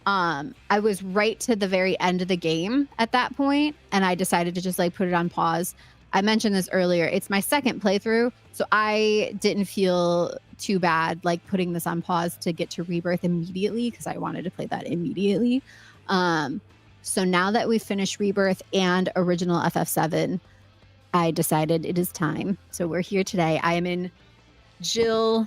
I was right to the very end of the game at that point, and I decided to just like put it on pause. I mentioned this earlier. It's my second playthrough, so I didn't feel too bad like putting this on pause to get to Rebirth immediately because I wanted to play that immediately. So now that we've finished Rebirth and original FF7, I decided it is time. So we're here today. I am in Jill,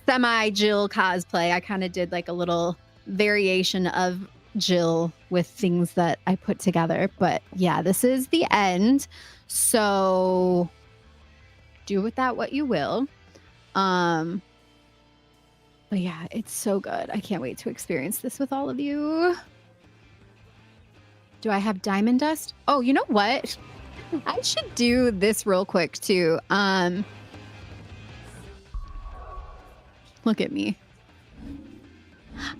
semi-Jill cosplay. I kind of did like a little variation of Jill with things that I put together. But yeah, this is the end. So do with that what you will. But yeah, it's so good. I can't wait to experience this with all of you. Do I have diamond dust? Oh, you know what? I should do this real quick too. Look at me.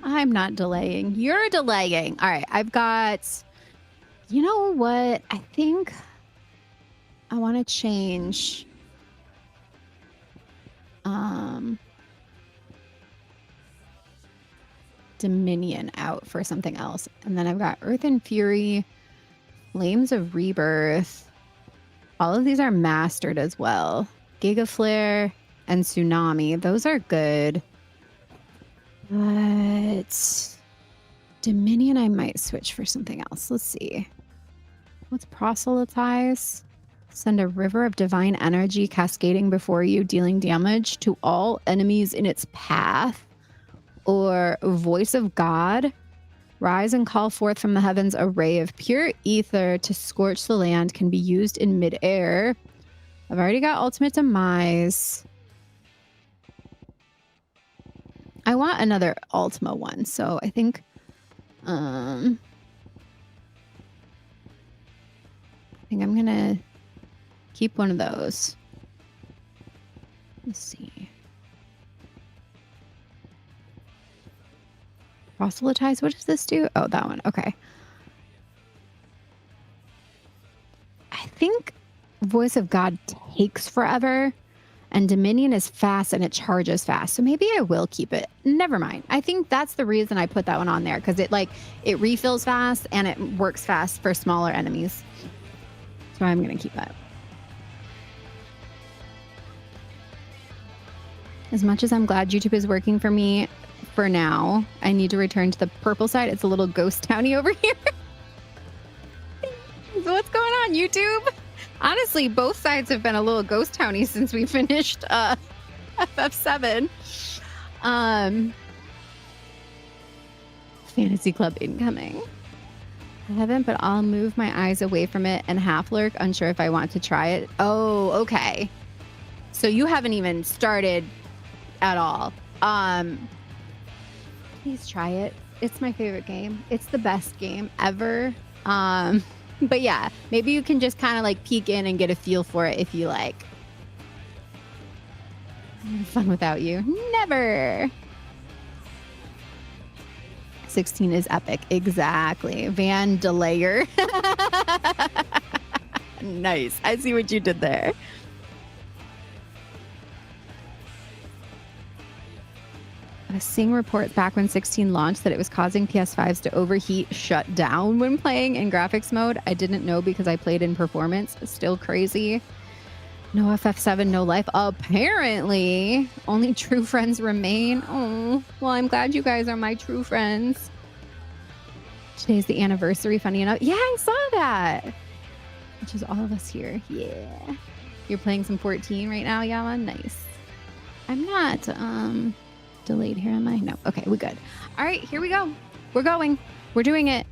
I'm not delaying. You're delaying. All right, I've got, you know what? I think I want to change Dominion out for something else. And then I've got Earth and Fury, Flames of Rebirth. All of these are mastered as well. Giga Flare and Tsunami. Those are good. But Dominion, I might switch for something else. Let's see. What's Proselytize? Send a river of divine energy cascading before you, dealing damage to all enemies in its path. Or Voice of God. Rise and call forth from the heavens a ray of pure ether to scorch the land, can be used in midair. I've already got Ultimate Demise. I want another Ultima one, so I think I'm gonna keep one of those. Let's see. Proselytize, what does this do? Oh, that one. Okay. I think Voice of God takes forever, and Dominion is fast and it charges fast. So maybe I will keep it. Never mind. I think that's the reason I put that one on there, because it refills fast and it works fast for smaller enemies. So I'm going to keep that. As much as I'm glad YouTube is working for me for now, I need to return to the purple side. It's a little ghost towny over here. So what's going on, YouTube? Honestly, both sides have been a little ghost towny since we finished FF7. Fantasy Club incoming. I haven't, but I'll move my eyes away from it and half lurk, unsure if I want to try it. Oh, okay. So you haven't even started at all. Please try it. It's my favorite game. It's the best game ever. But yeah, maybe you can just kind of like peek in and get a feel for it if you like. I'm having fun without you. Never. 16 is epic. Exactly. Vandalayer. Nice. I see what you did there. Seeing reports back when 16 launched that it was causing PS5s to overheat, shut down when playing in graphics mode. I didn't know because I played in performance. Still crazy. No FF7, no life. Apparently, only true friends remain. Oh, well, I'm glad you guys are my true friends. Today's the anniversary, funny enough. Yeah, I saw that. Which is all of us here. Yeah. You're playing some 14 right now, Yama? Nice. I'm not delayed here, am I? No. Okay, we good. All right, here we go. We're going. We're doing it.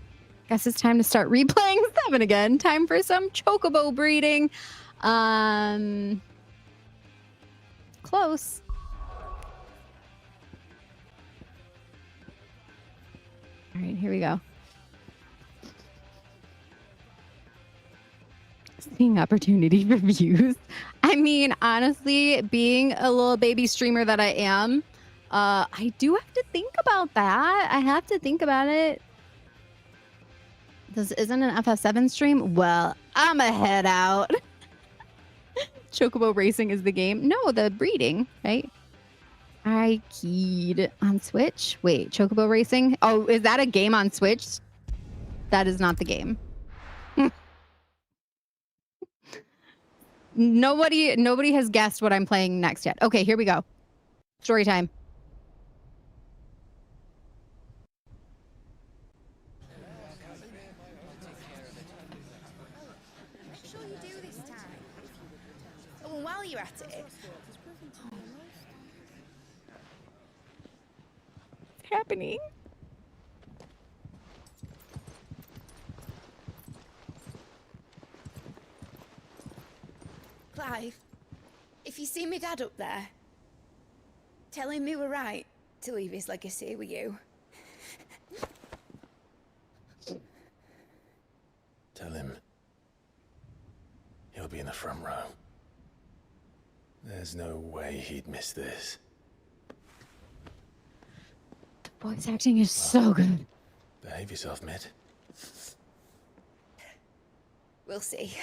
Guess it's time to start replaying 7 again. Time for some chocobo breeding. Close. All right, here we go. Seeing opportunity for views. I mean, honestly, being a little baby streamer that I am, I do have to think about that. I have to think about it. This isn't an FF7 stream? Well, I'ma head out. Chocobo racing is the game. No, the breeding, right? I keyed on Switch. Wait, Chocobo racing? Oh, is that a game on Switch? That is not the game. Nobody has guessed what I'm playing next yet. Okay, here we go. Story time. Make sure you do this time. Oh, and while you're at it, What's happening? Clive, if you see me dad up there, tell him we were right to leave his legacy with you. Tell him he'll be in the front row. There's no way he'd miss this. The voice acting is so good. Behave yourself, Mitt. We'll see.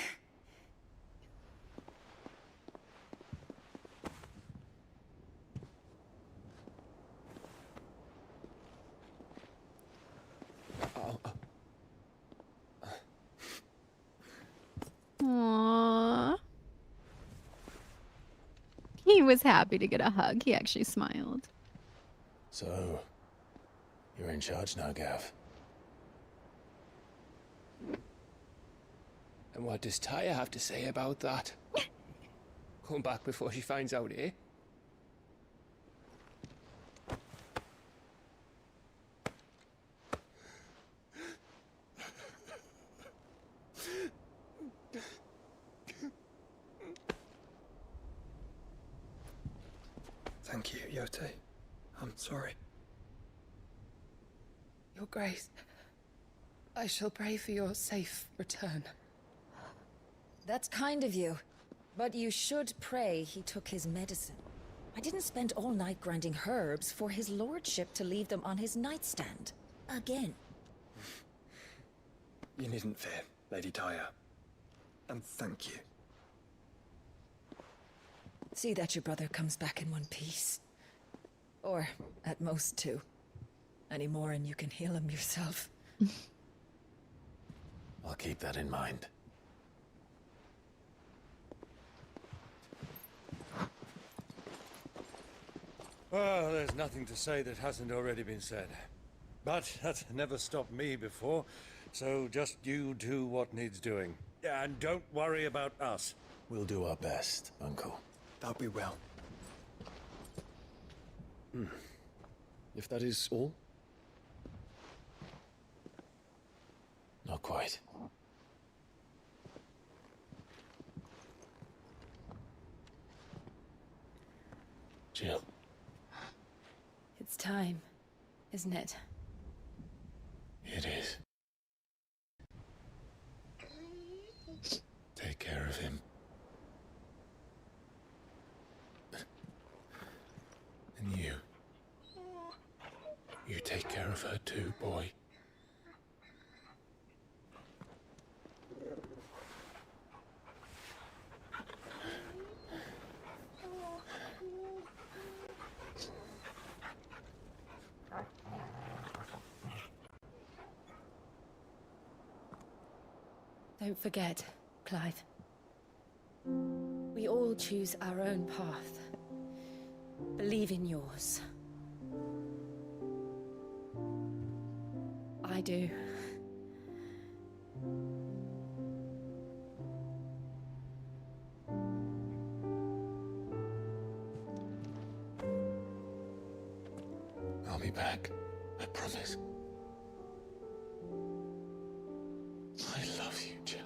Aww. He was happy to get a hug. He actually smiled. So, you're in charge now, Gav. And what does Taya have to say about that? Come back before she finds out, eh? Thank you, Yote. I'm sorry. Your Grace, I shall pray for your safe return. That's kind of you. But you should pray he took his medicine. I didn't spend all night grinding herbs for his lordship to leave them on his nightstand. Again. You needn't fear, Lady Taya. And thank you. See that your brother comes back in one piece. Or, at most, two. Any more and you can heal him yourself. I'll keep that in mind. Well, there's nothing to say that hasn't already been said. But that's never stopped me before, so just you do what needs doing. And don't worry about us. We'll do our best, Uncle. That'll be well. If that is all? Not quite. Jill. It's time, isn't it? It is. Take care of him. And you. You take care of her too, boy. Don't forget, Clive. We all choose our own path. Believe in yours. I do. I'll be back. I promise. I love you, Jill.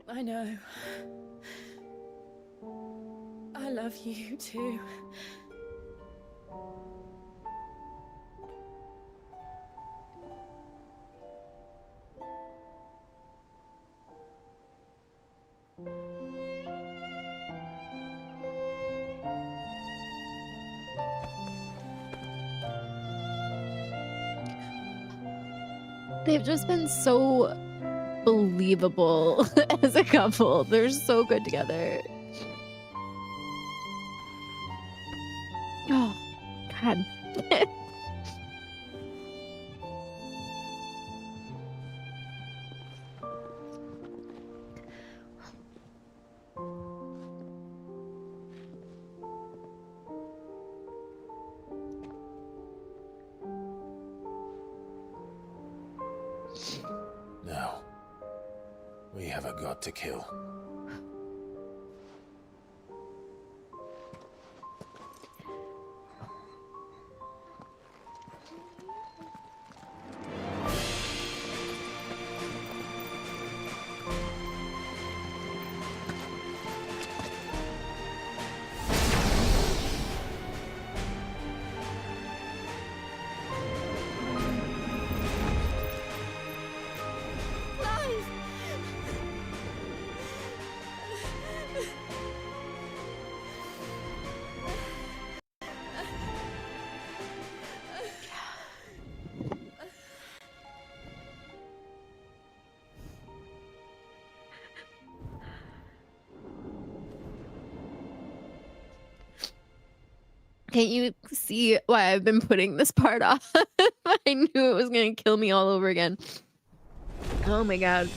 I know. I love you too. They've just been so believable as a couple. They're so good together. Oh, God. Now, we have a god to kill. Can't you see why I've been putting this part off? I knew it was going to kill me all over again. Oh my God.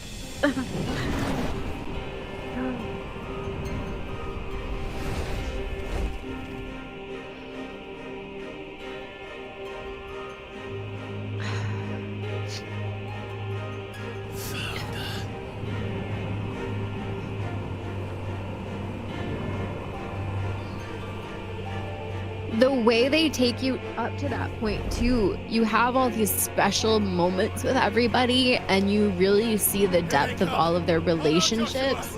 The way they take you up to that point too, you have all these special moments with everybody and you really see the depth of all of their relationships.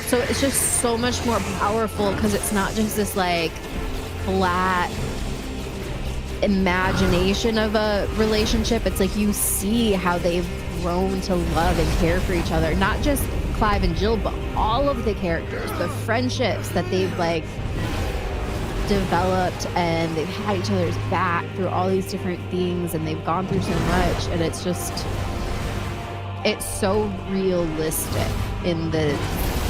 So it's just so much more powerful because it's not just this like flat imagination of a relationship. It's like you see how they've grown to love and care for each other. Not just Clive and Jill, but all of the characters, the friendships that they've like developed, and they've had each other's back through all these different things, and they've gone through so much, and it's so realistic in the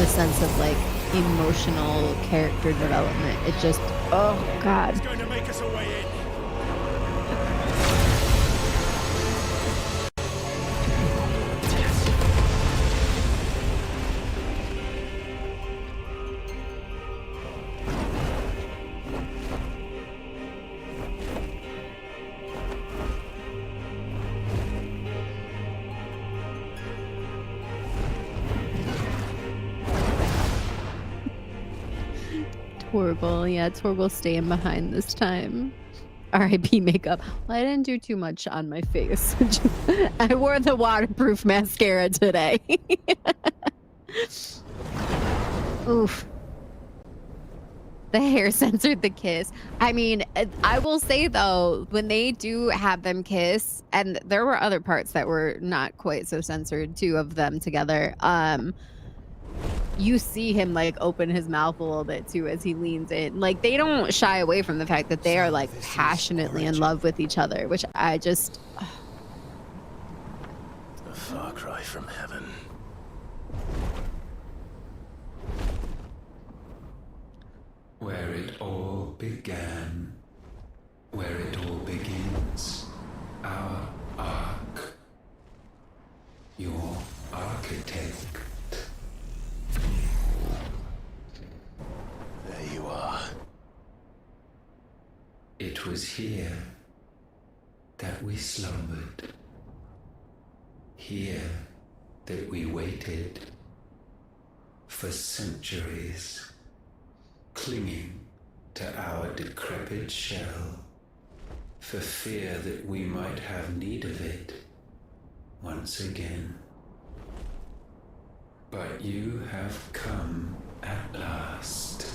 sense of like emotional character development. It just, oh God. It's going to make us a way in. Torgal. Yeah, Torgal's staying behind this time. R.I.P. makeup. Well, I didn't do too much on my face. I wore the waterproof mascara today. Oof. The hair censored the kiss. I mean, I will say though, when they do have them kiss, and there were other parts that were not quite so censored, two of them together. You see him like open his mouth a little bit too as he leans in. Like they don't shy away from the fact that they are like passionately in love with each other, which I just. A far cry from heaven. Where it all began, where it all begins, our ark, your architect. There you are. It was here that we slumbered, here that we waited for centuries, clinging to our decrepit shell, for fear that we might have need of it once again. But you have come at last.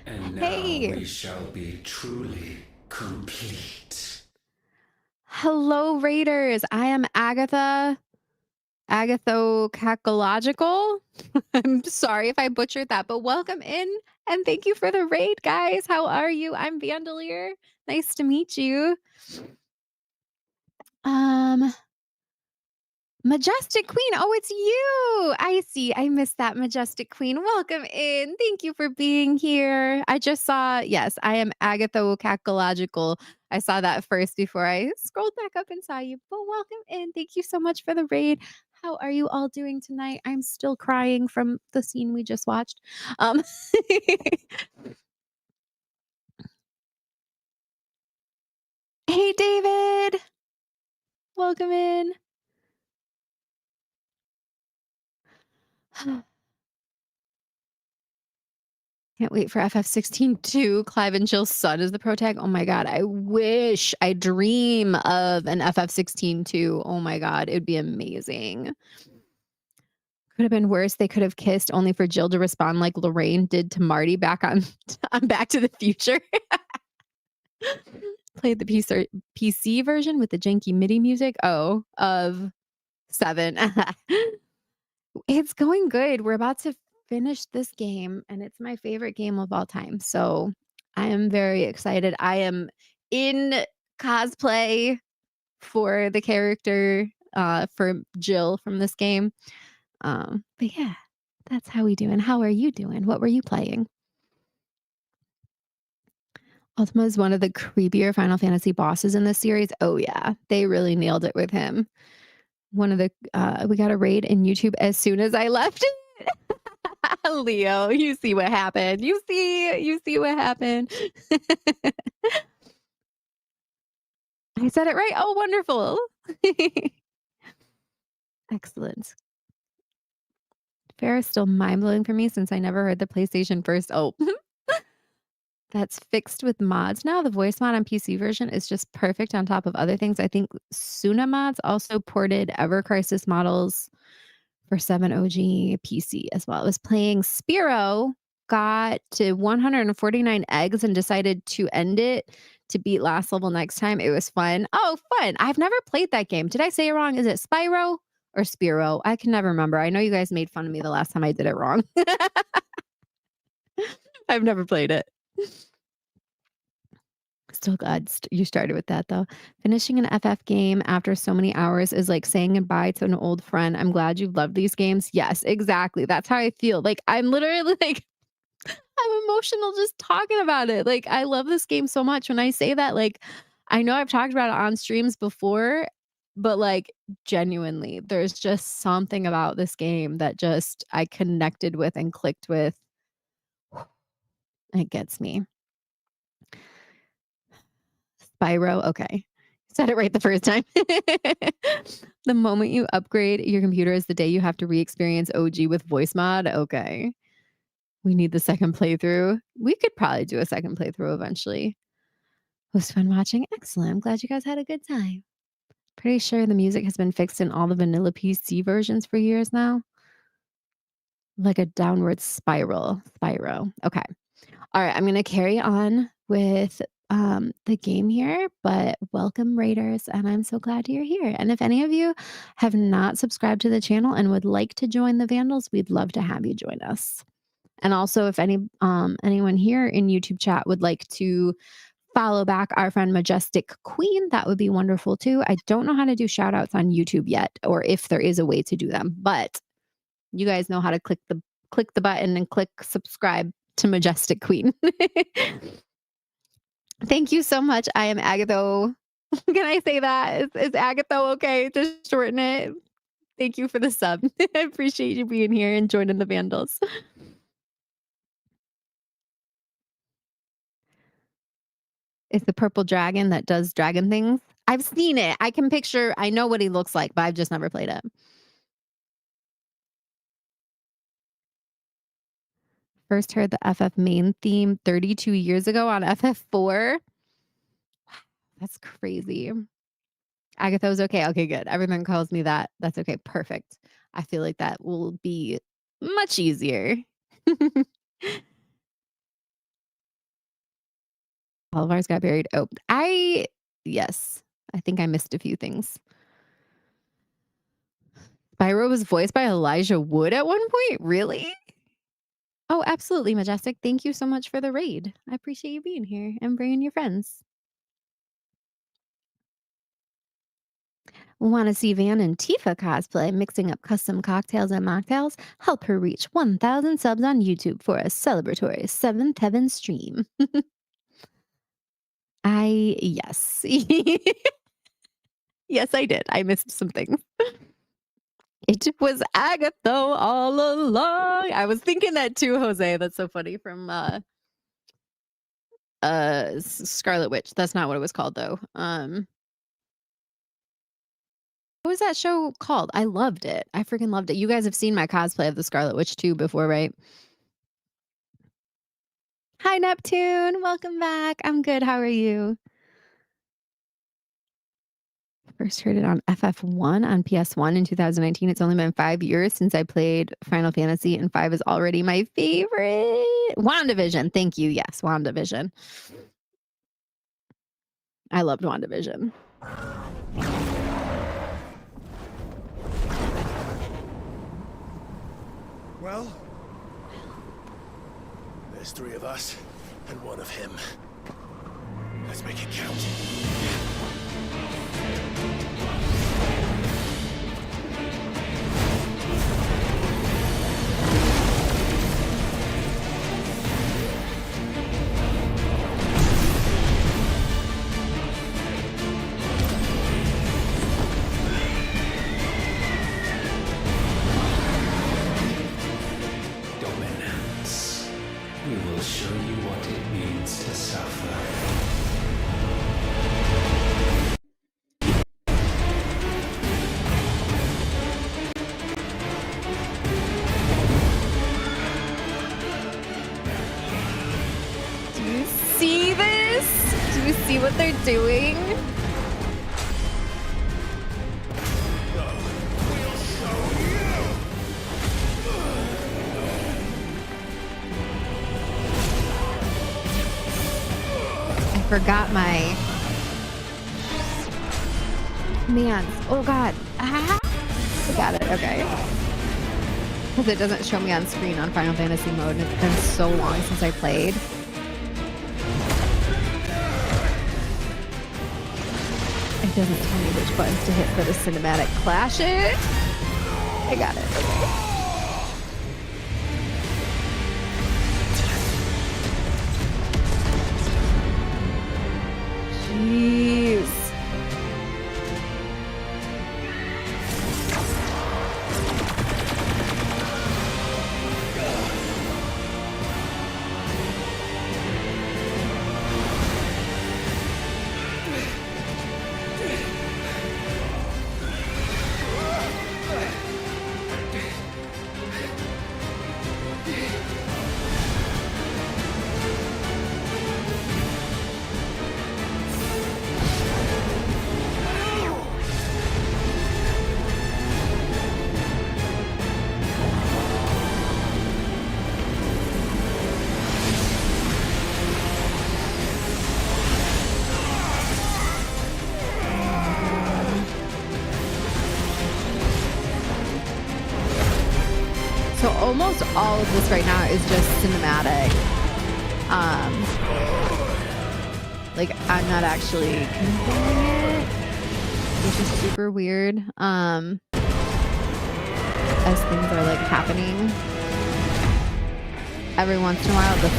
And now we shall be truly complete. Hello, Raiders. I am Agatha. Agathocacological. I'm sorry if I butchered that, but welcome in and thank you for the raid, guys. How are you? I'm Vandalier. Nice to meet you. Majestic Queen. Oh, it's you. I see. I missed that, Majestic Queen. Welcome in. Thank you for being here. I just saw, yes, I am agathocacological. I saw that first before I scrolled back up and saw you. But welcome in. Thank you so much for the raid. How are you all doing tonight? I'm still crying from the scene we just watched. Hey, David. Welcome in. Can't wait for FF16 2. Clive and Jill's son is the pro tag. Oh my god, I dream of an FF16 2. Oh my god, it'd be amazing. Could have been worse. They could have kissed only for Jill to respond like Lorraine did to Marty back on Back to the Future. Played the PC version with the janky MIDI music. Oh, of 7. It's going good. We're about to finish this game, and it's my favorite game of all time. So I am very excited. I am in cosplay for the character for Jill from this game. But yeah, that's how we doing. How are you doing? What were you playing? Ultima is one of the creepier Final Fantasy bosses in this series. Oh yeah, they really nailed it with him. One of the we got a raid in YouTube as soon as I left it. Leo, you see what happened. You see what happened. I said it right. Oh, wonderful. Excellent. Fair is still mind-blowing for me since I never heard the PlayStation first. Oh, that's fixed with mods now. The voice mod on PC version is just perfect on top of other things. I think Suna mods also ported Ever Crisis models for 7 OG PC as well. I was playing Spiro, got to 149 eggs and decided to end it to beat last level next time. It was fun. Oh, fun. I've never played that game. Did I say it wrong? Is it Spyro or Spiro? I can never remember. I know you guys made fun of me the last time I did it wrong. I've never played it. Still glad you started with that though. Finishing an FF game after so many hours is like saying goodbye to an old friend. I'm glad you love these games. Yes, exactly. That's how I feel. Like I'm literally like I'm emotional just talking about it. Like I love this game so much. When I say that, like I know I've talked about it on streams before, but like genuinely, there's just something about this game that just I connected with and clicked with. It gets me. Spyro. Okay. Said it right the first time. The moment you upgrade your computer is the day you have to re-experience OG with voice mod. Okay. We need the second playthrough. We could probably do a second playthrough eventually. It was fun watching. Excellent. I'm glad you guys had a good time. Pretty sure the music has been fixed in all the vanilla PC versions for years now. Like a downward spiral. Okay. All right. I'm going to carry on with the game here, but welcome Raiders. And I'm so glad you're here. And if any of you have not subscribed to the channel and would like to join the Vandals, we'd love to have you join us. And also if anyone here in YouTube chat would like to follow back our friend Majestic Queen, that would be wonderful too. I don't know how to do shout outs on YouTube yet, or if there is a way to do them, but you guys know how to click the button and click subscribe to Majestic Queen. Thank you so much. I am Agatho. Can I say that? Is Agatho okay to shorten it? Thank you for the sub. I appreciate you being here and joining the Vandals. It's the purple dragon that does dragon things. I've seen it. I know what he looks like, but I've just never played it. First heard the FF main theme 32 years ago on FF4. That's crazy. Agatha's okay. Okay, good. Everyone calls me that. That's okay. Perfect. I feel like that will be much easier. All of ours got buried. Oh, yes. I think I missed a few things. Spyro was voiced by Elijah Wood at one point? Really? Oh, absolutely, Majestic. Thank you so much for the raid. I appreciate you being here and bringing your friends. Want to see Van and Tifa cosplay, mixing up custom cocktails and mocktails? Help her reach 1,000 subs on YouTube for a celebratory 7th Heaven stream. Yes. Yes, I did. I missed some things. It was Agatha all along. I was thinking that too, Jose. That's so funny from Scarlet Witch. That's not what it was called though. What was that show called? I loved it. I freaking loved it. You guys have seen my cosplay of the Scarlet Witch too before, right? Hi, Neptune. Welcome back. I'm good. How are you? First heard it on FF1 on PS1 in 2019. It's only been 5 years since I played Final Fantasy, and 5 is already my favorite. WandaVision. Thank you. Yes, WandaVision. I loved WandaVision. Well, there's 3 of us and 1 of him. Let's make it count. Dominance. We will show you what it means to suffer. Do you see this? Do you see what they're doing? I forgot my man. Oh God. Ah! I got it. Okay. Because it doesn't show me on screen on Final Fantasy mode, and it's been so long since I played. It doesn't tell me which buttons to hit for the cinematic clashes. I got it. Okay. Jeez. almost all of this right now is just cinematic. Like I'm not actually controlling it, which is super weird. As things are like happening. Every once in a while the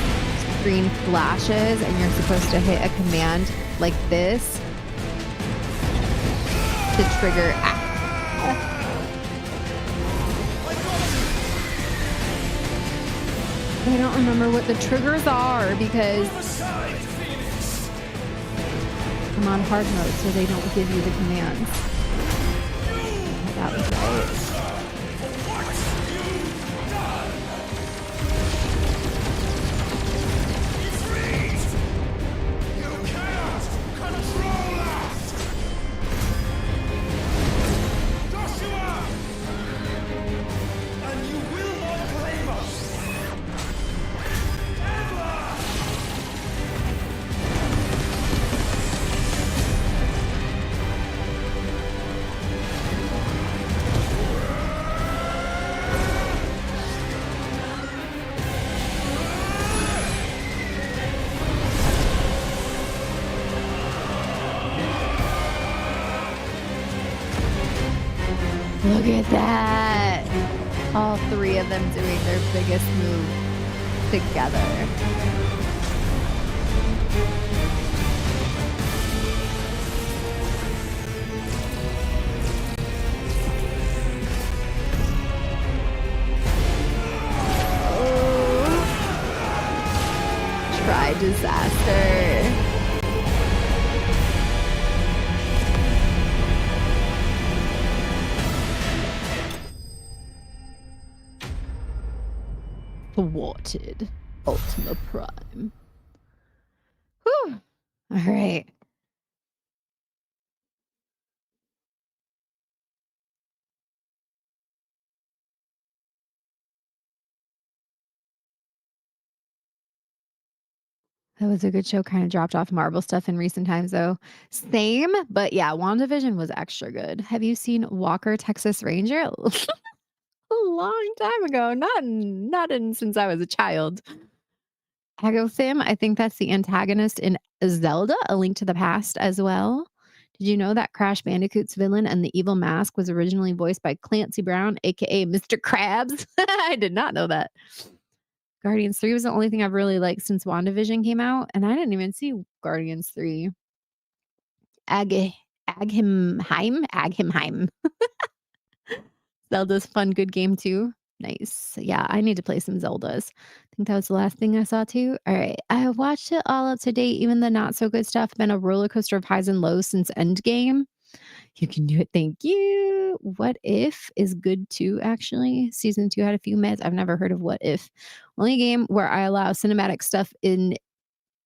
screen flashes and you're supposed to hit a command like this to trigger. I don't remember what the triggers are because I'm on hard mode, so they don't give you the commands. That was right. Look at that. All three of them doing their biggest move together. Oh. Try disaster. Thwarted. Ultima Prime. Whew. All right. That was a good show. Kind of dropped off Marvel stuff in recent times, though. Same, but yeah, WandaVision was extra good. Have you seen Walker, Texas Ranger? A long time ago. Not in since I was a child. Agothim, I think that's the antagonist in Zelda, A Link to the Past as well. Did you know that Crash Bandicoot's villain and the evil mask was originally voiced by Clancy Brown, aka Mr. Krabs? I did not know that. Guardians 3 was the only thing I've really liked since WandaVision came out, and I didn't even see Guardians 3. Agheimheim. Zelda's fun, good game too. Nice. Yeah, I need to play some Zeldas. I think that was the last thing I saw too. All right. I have watched it all up to date, even the not so good stuff. Been a roller coaster of highs and lows since Endgame. You can do it. Thank you. What If is good too, actually. Season 2 had a few meds. I've never heard of What If. Only game where I allow cinematic stuff in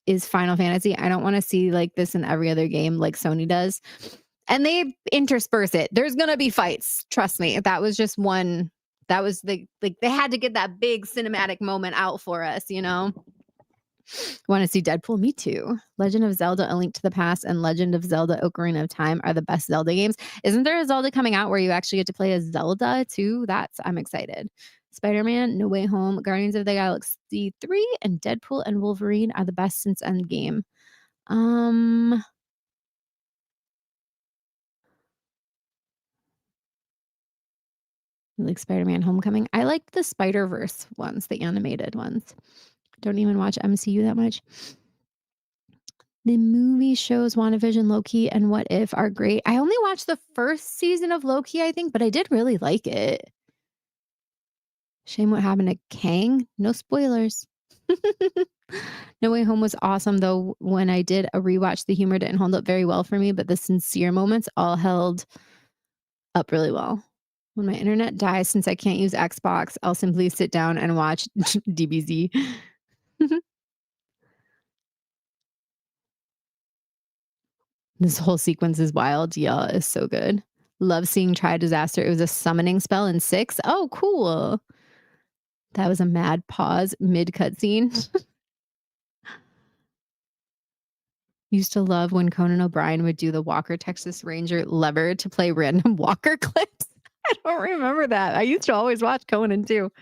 is Final Fantasy. I don't want to see like this in every other game like Sony does. And they intersperse it. There's going to be fights. Trust me. That was just one. That was they had to get that big cinematic moment out for us, you know? Want to see Deadpool? Me too. Legend of Zelda: A Link to the Past and Legend of Zelda: Ocarina of Time are the best Zelda games. Isn't there a Zelda coming out where you actually get to play as Zelda too? I'm excited. Spider-Man: No Way Home, Guardians of the Galaxy 3, and Deadpool and Wolverine are the best since Endgame. Like Spider-Man Homecoming. I liked the Spider-Verse ones, the animated ones. Don't even watch MCU that much. The movie shows WandaVision, Loki, and What If are great. I only watched the first season of Loki, I think, but I did really like it. Shame what happened to Kang. No spoilers. No Way Home was awesome, though. When I did a rewatch, the humor didn't hold up very well for me, but the sincere moments all held up really well. When my internet dies, since I can't use Xbox, I'll simply sit down and watch DBZ. This whole sequence is wild. Yeah, it's so good. Love seeing Try Disaster. It was a summoning spell in 6. Oh, cool. That was a mad pause mid cutscene. Used to love when Conan O'Brien would do the Walker Texas Ranger lever to play random Walker clips. I don't remember that. I used to always watch Conan too.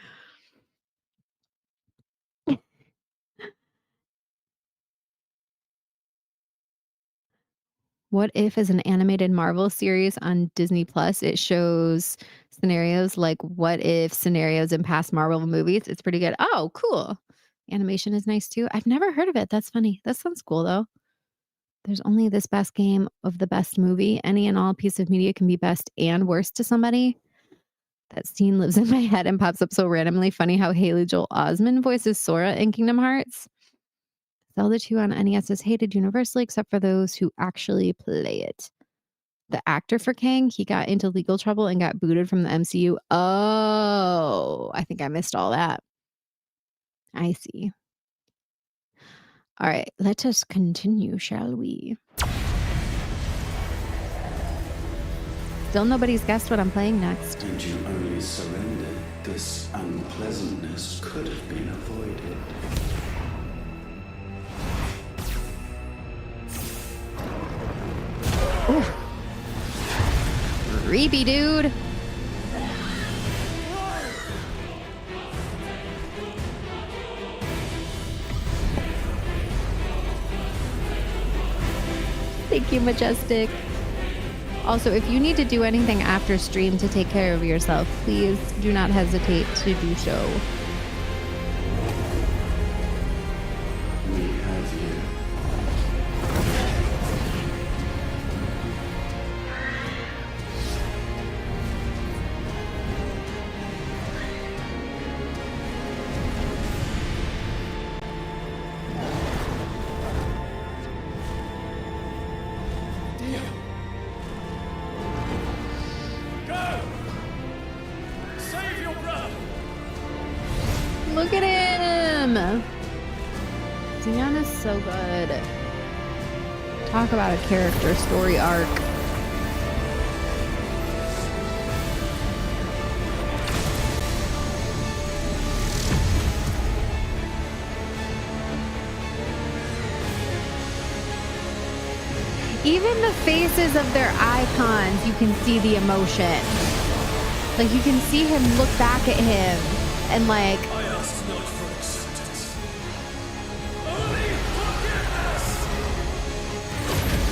What If is an animated Marvel series on Disney Plus. It shows scenarios like what if scenarios in past Marvel movies. It's pretty good. Oh, cool. Animation is nice too. I've never heard of it. That's funny. That sounds cool though. There's only this best game of the best movie. Any and all piece of media can be best and worst to somebody. That scene lives in my head and pops up so randomly. Funny how Haley Joel Osment voices Sora in Kingdom Hearts. Zelda 2 on NES is hated universally except for those who actually play it. The actor for Kang, he got into legal trouble and got booted from the MCU. Oh, I think I missed all that. I see. All right, let us continue, shall we? Still nobody's guessed what I'm playing next. And you only surrendered. This unpleasantness could have been avoided. Ooh. Creepy, dude. Thank you, Majestic. Also, if you need to do anything after stream to take care of yourself, please do not hesitate to do so. We have you. Look at him! Dion is so good. Talk about a character story arc. Even the faces of their icons, you can see the emotion. Like, you can see him look back at him and like, I ask not for acceptance. Only forgiveness!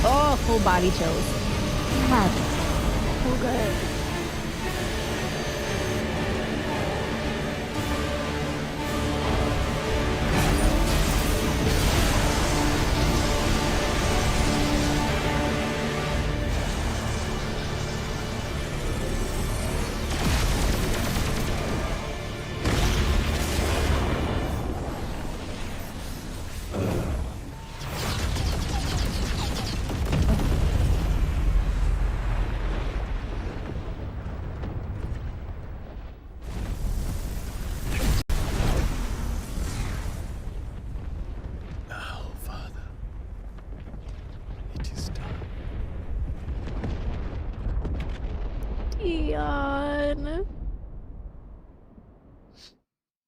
oh, full body chills. God, so good. Now, Father, it is done. Dion.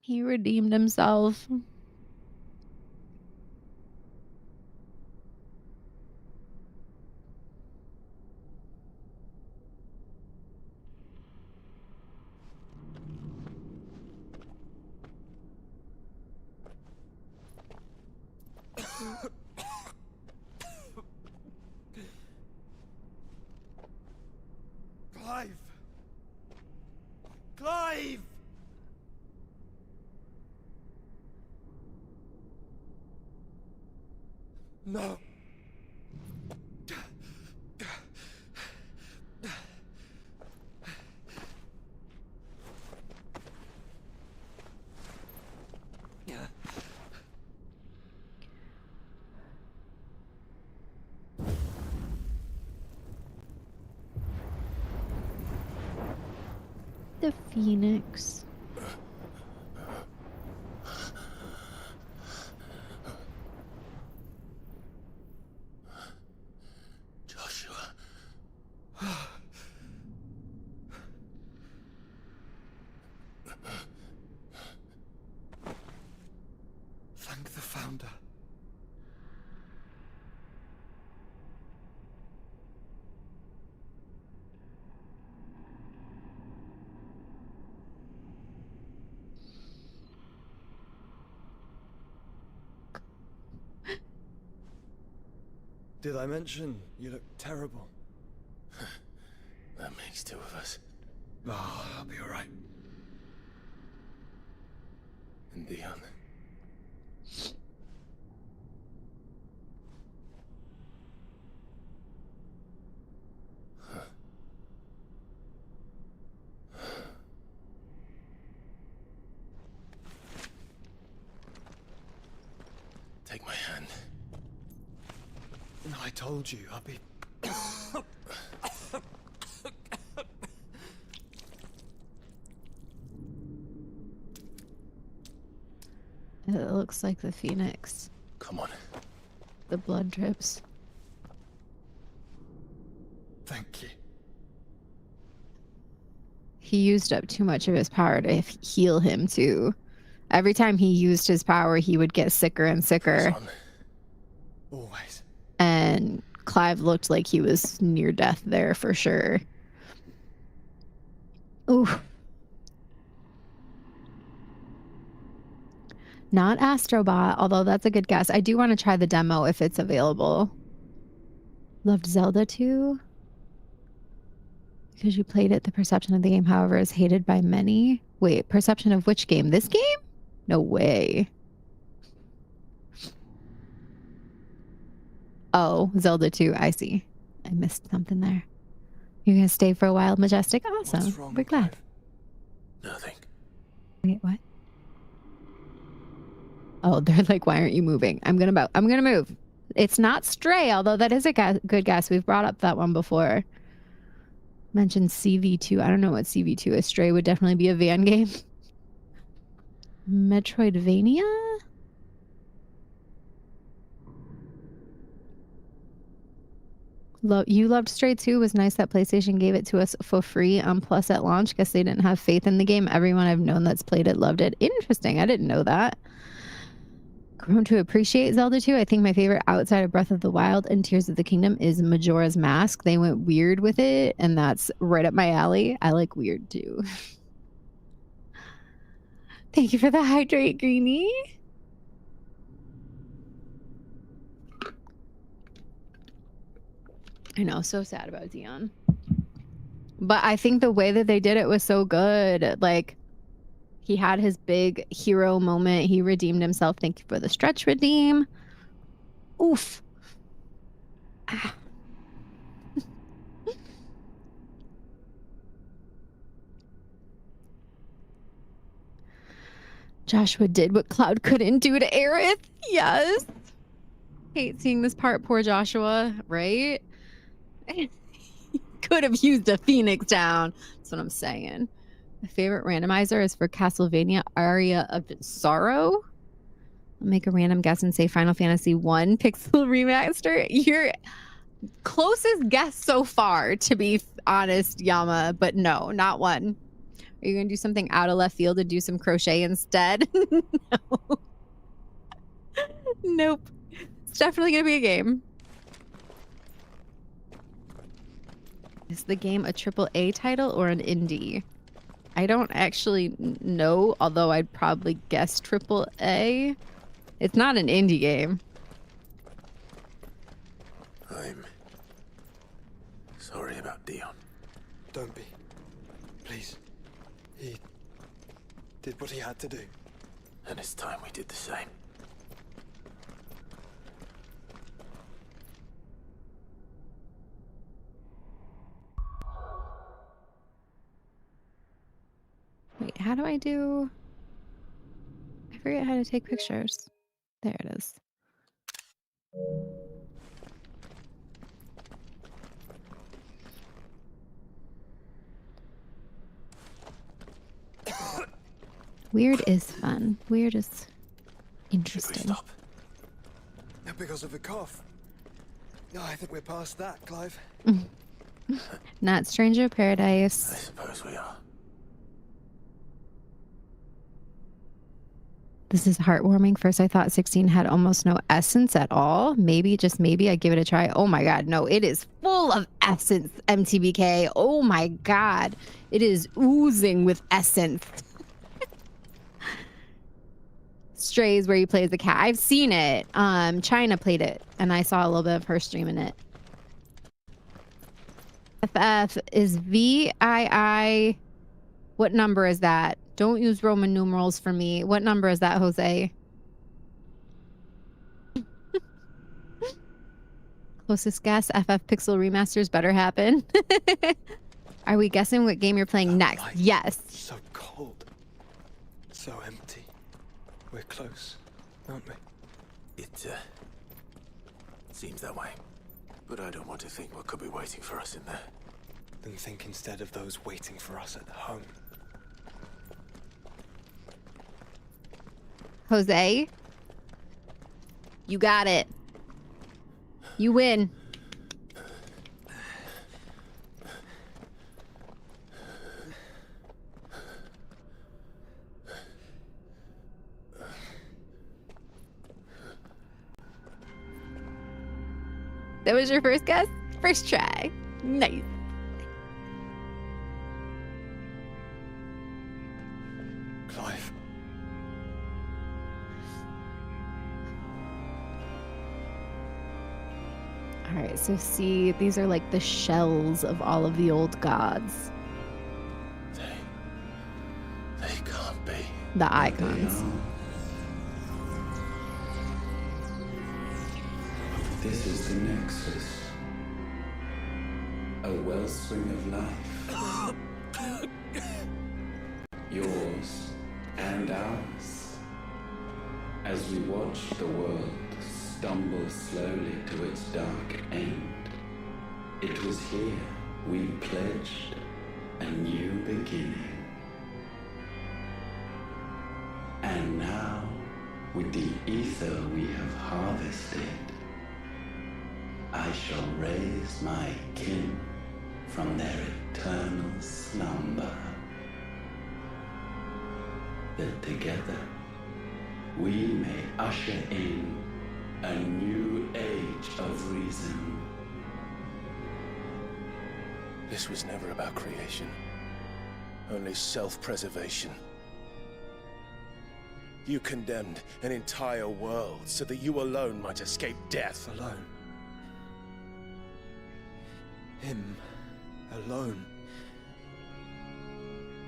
He redeemed himself. Clive! Clive! No. The Phoenix. Joshua. Thank the Founder. Did I mention you look terrible? That makes two of us. Oh, I'll be all right. And Dion. Take my hand. I told you, I'll be... It looks like the Phoenix. Come on. The blood drips. Thank you. He used up too much of his power to heal him, too. Every time he used his power, he would get sicker and sicker. Always. And Clive looked like he was near death there for sure. Ooh. Not Astrobot, although that's a good guess. I do want to try the demo if it's available. Loved Zelda 2. Because you played it, the perception of the game, however, is hated by many. Wait, perception of which game? This game? No way. Oh, Zelda 2. I see. I missed something there. You're going to stay for a while, Majestic? Awesome. What's wrong, We're glad. Nothing. Wait, what? Oh, they're like, why aren't you moving? I'm going to move. It's not Stray, although that is a good guess. We've brought up that one before. Mentioned CV2. I don't know what CV2 is. Stray would definitely be a van game. Metroidvania? You loved Stray 2. It was nice that PlayStation gave it to us for free on Plus at launch because they didn't have faith in the game. Everyone I've known that's played it loved it. Interesting. I didn't know that. Grown to appreciate Zelda 2. I think my favorite outside of Breath of the Wild and Tears of the Kingdom is Majora's Mask. They went weird with it, and that's right up my alley. I like weird too. Thank you for the hydrate, Greenie. I know, so sad about Dion. But I think the way that they did it was so good. Like, he had his big hero moment. He redeemed himself. Thank you for the stretch redeem. Oof. Ah. Joshua did what Cloud couldn't do to Aerith. Yes. Hate seeing this part. Poor Joshua, right? Could have used a Phoenix down. That's what I'm saying. My favorite randomizer is for Castlevania Aria of Sorrow. I'll make a random guess and say Final Fantasy 1 Pixel Remaster. Your closest guess so far, to be honest, Yama, but no, not 1. Are you going to do something out of left field and do some crochet instead? No. Nope. It's definitely going to be a game. Is the game a AAA title or an indie? I don't actually know, although I'd probably guess AAA. It's not an indie game. I'm sorry about Dion. Don't be. Please. He did what he had to do. And it's time we did the same. Wait, how do I do... I forget how to take pictures. There it is. Weird is fun. Weird is interesting. Stop. Because of the cough. No, I think we're past that, Clive. Not Stranger Paradise. I suppose we are. This is heartwarming. First, I thought 16 had almost no essence at all. Maybe, just maybe, I give it a try. Oh my god, no, it is full of essence, MTBK. Oh my god. It is oozing with essence. Strays where you play as the cat. I've seen it. China played it, and I saw a little bit of her streaming it. FF is VII. What number is that? Don't use Roman numerals for me. What number is that, Jose? Closest guess, FF Pixel Remasters better happen. Are we guessing what game you're playing next? Light. Yes. So cold. So empty. We're close, aren't we? It seems that way. But I don't want to think what could be waiting for us in there. Then think instead of those waiting for us at home. Jose, you got it. You win. That was your first guess? First try. Nice. Clive. All right, so see, these are like the shells of all of the old gods. They can't be. The icons. This is the Nexus. A wellspring of life. Yours and ours. As we watch the world stumble slowly to its dark end, it was here we pledged a new beginning. And now, with the ether we have harvested, I shall raise my kin from their eternal slumber. That together we may usher in a new age of reason. This was never about creation. Only self-preservation. You condemned an entire world so that you alone might escape death. Alone. Him. Alone.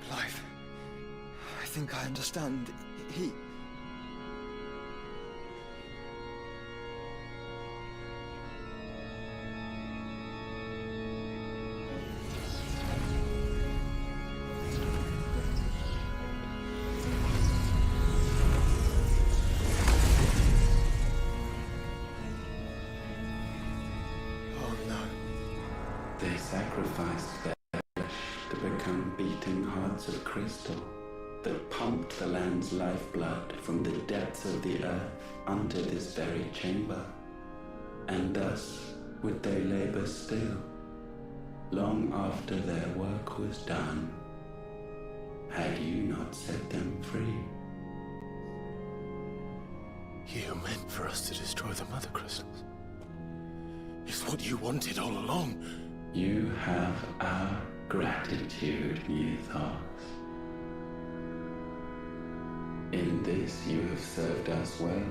Clive. I think I understand. He... They sacrificed their flesh to become beating hearts of crystal that pumped the land's lifeblood from the depths of the earth unto this very chamber. And thus would they labor still, long after their work was done, had you not set them free. You meant for us to destroy the Mother Crystals. It's what you wanted all along. You have our gratitude, Mythos. In this you have served us well.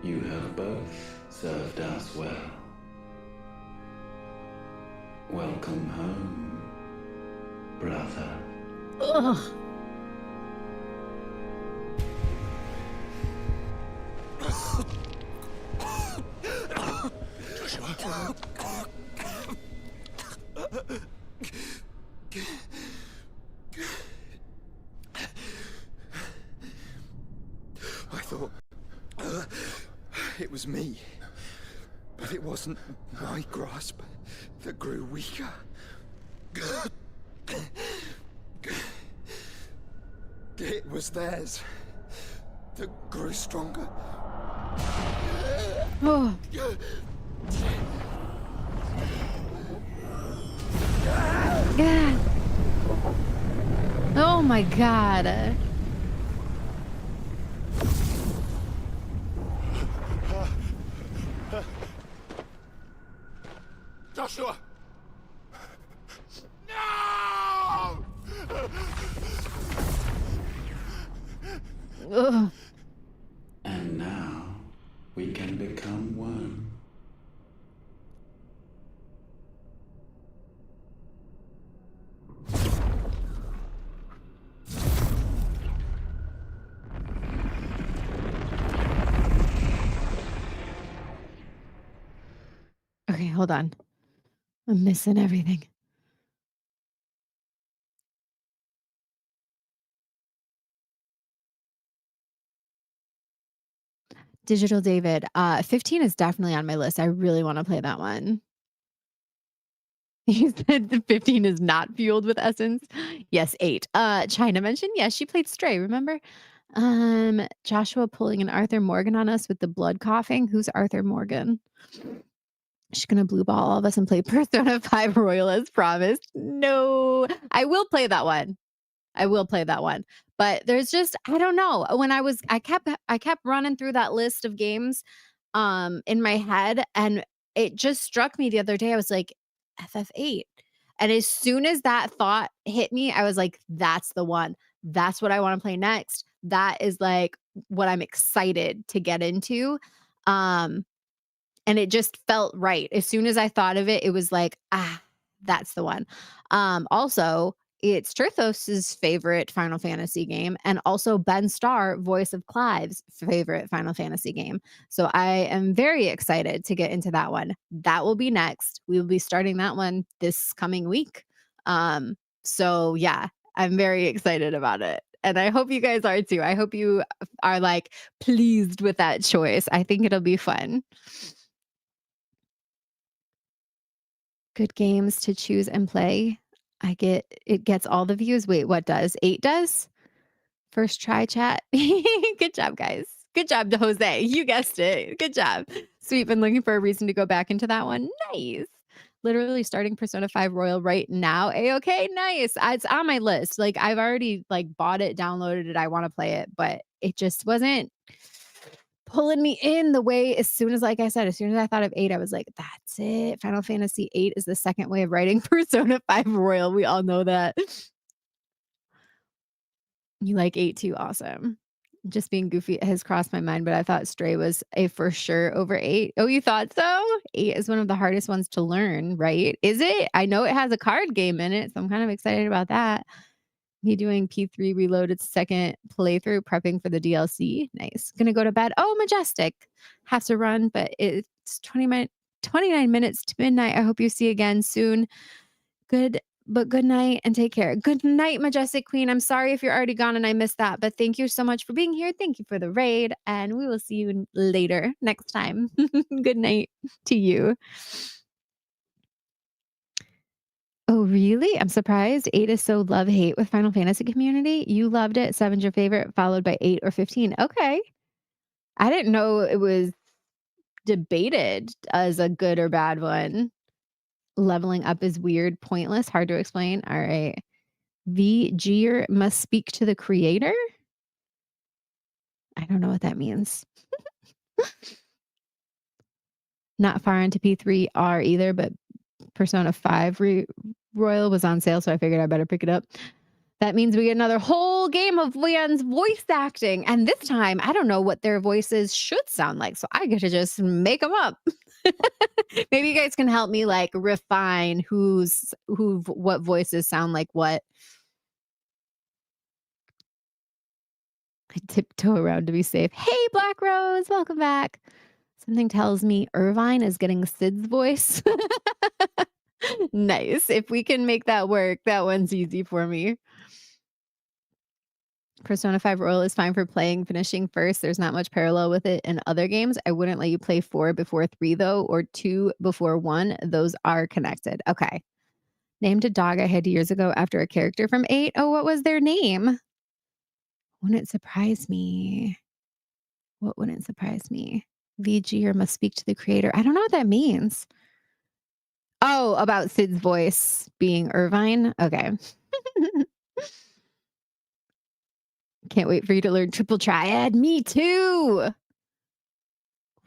You have both served us well. Welcome home, brother. Ugh. Joshua. I thought it was me, but it wasn't my grasp that grew weaker. It was theirs that grew stronger. Oh. God. Oh my God. Joshua! No! Ugh. Okay, hold on. I'm missing everything. Digital David. 15 is definitely on my list. I really want to play that one. He said the 15 is not fueled with essence. Yes, 8. China mentioned, yes, she played Stray, remember? Joshua pulling an Arthur Morgan on us with the blood coughing. Who's Arthur Morgan? She's gonna blue ball all of us and play Persona 5 Royal as promised. No, I will play that one. I will play that one. But there's just I don't know. When I kept running through that list of games in my head, and it just struck me the other day. I was like, FF8. And as soon as that thought hit me, I was like, that's the one. That's what I want to play next. That is like what I'm excited to get into. Um and it just felt right. As soon as I thought of it, it was like, that's the one. Also, it's Trithos's favorite Final Fantasy game, and also Ben Starr, voice of Clive's favorite Final Fantasy game. So I am very excited to get into that one. That will be next. We will be starting that one this coming week. So yeah, I'm very excited about it. And I hope you guys are too. I hope you are like pleased with that choice. I think it'll be fun. Good games to choose and play. It gets all the views. Wait, what does? 8 does? First try chat. Good job, guys. Good job to Jose. You guessed it. Good job. Sweet. Been looking for a reason to go back into that one. Nice. Literally starting Persona 5 Royal right now. A-okay, nice. It's on my list. Like I've already like bought it, downloaded it. I want to play it, but it just wasn't pulling me in the way as soon as, like I said, as soon as I thought of 8, I was like, that's it. Final Fantasy 8 is the second way of writing Persona 5 Royal. We all know that. You like 8 too. Awesome. Just being goofy has crossed my mind, but I thought Stray was a for sure over 8. Oh, you thought so? 8 is one of the hardest ones to learn, right? Is it? I know it has a card game in it, so I'm kind of excited about that. Me doing P3 Reloaded second playthrough, prepping for the DLC. Nice. Gonna go to bed. Oh, Majestic. Have to run, but it's 29 minutes to midnight. I hope you see again soon. Good night and take care. Good night, Majestic Queen. I'm sorry if you're already gone and I missed that, but thank you so much for being here. Thank you for the raid, and we will see you later next time. Good night to you. Oh, really? I'm surprised. 8 is so love-hate with Final Fantasy community. You loved it. 7's your favorite, followed by 8 or 15. Okay. I didn't know it was debated as a good or bad one. Leveling up is weird, pointless, hard to explain. All right. VGer must speak to the creator? I don't know what that means. Not far into P3R either, but Persona 5 Royal was on sale, so I figured I better pick it up. That means we get another whole game of Leon's voice acting. And this time, I don't know what their voices should sound like. So I get to just make them up. Maybe you guys can help me like refine what voices sound like what. I tiptoe around to be safe. Hey, Black Rose, welcome back. Something tells me Irvine is getting Sid's voice. Nice. If we can make that work, that one's easy for me. Persona 5 Royal is fine for playing, finishing first. There's not much parallel with it in other games. I wouldn't let you play 4 before 3, though, or 2 before 1. Those are connected. Okay. Named a dog I had years ago after a character from 8. Oh, what was their name? Wouldn't surprise me. What wouldn't surprise me? VG or must speak to the creator. I don't know what that means. Oh, about Sid's voice being Irvine. Okay. Can't wait for you to learn triple triad. Me too.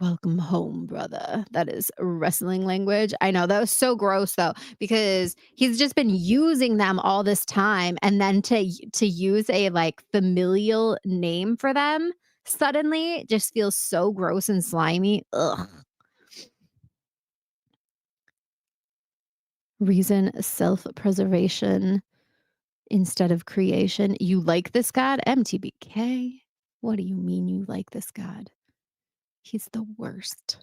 Welcome home, brother. That is wrestling language. I know that was so gross though, because he's just been using them all this time, and then to use a like familial name for them suddenly just feels so gross and slimy. Ugh. Reason self-preservation instead of creation. You like this god? MTBK. What do you mean you like this god? He's the worst.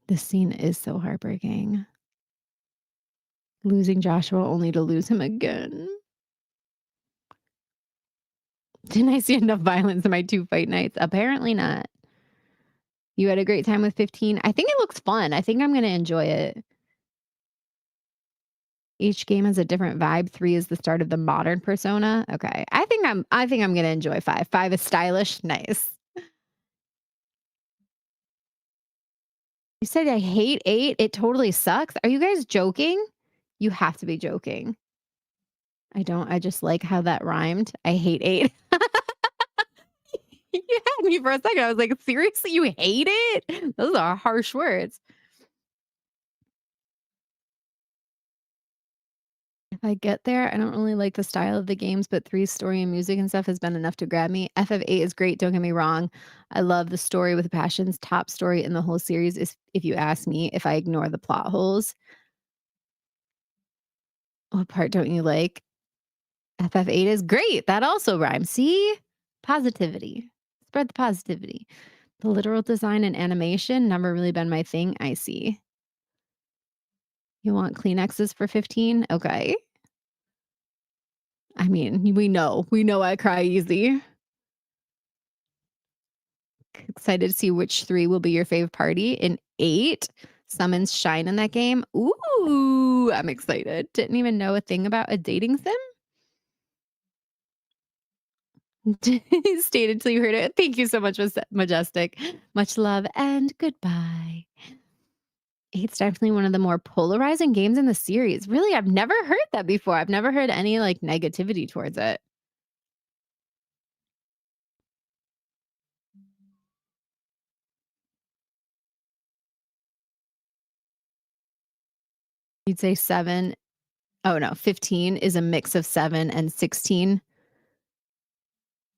This scene is so heartbreaking. Losing Joshua only to lose him again. Didn't I see enough violence in my 2 fight nights? Apparently not. You had a great time with 15? I think it looks fun. I think I'm gonna enjoy it. Each game has a different vibe. 3 is the start of the modern persona. Okay. I think I'm gonna enjoy 5. 5 is stylish. Nice. You said I hate 8? It totally sucks. Are you guys joking? You have to be joking. I don't. I just like how that rhymed. I hate 8. You had me for a second. I was like, seriously, you hate it? Those are harsh words. If I get there, I don't really like the style of the games, but 3's story and music and stuff has been enough to grab me. FF8 is great, don't get me wrong. I love the story with passions. Top story in the whole series is, if you ask me, if I ignore the plot holes. What part don't you like? FF8 is great. That also rhymes. See? Positivity. Spread the positivity. The literal design and animation never really been my thing. I see. You want Kleenexes for 15? Okay. I mean, we know. We know I cry easy. Excited to see which 3 will be your fave party. In 8, Summons shine in that game. Ooh, I'm excited. Didn't even know a thing about a dating sim. Stayed until you heard it. Thank you so much, Majestic. Much love and goodbye. 8's definitely one of the more polarizing games in the series. Really, I've never heard that before. I've never heard any like negativity towards it. You'd say 7. Oh no, 15 is a mix of 7 and 16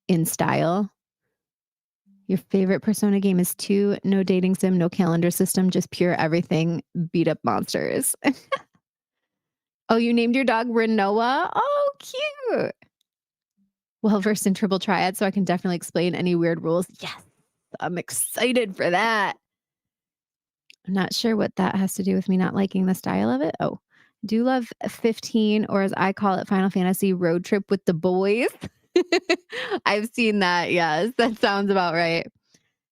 in style. Your favorite Persona game is 2. No dating sim, no calendar system, just pure everything. Beat up monsters. Oh, you named your dog Renoa? Oh, cute. Well versed in triple triad, so I can definitely explain any weird rules. Yes, I'm excited for that. I'm not sure what that has to do with me not liking the style of it. Oh, do love 15, or as I call it, Final Fantasy Road Trip with the Boys. I've seen that. Yes, that sounds about right.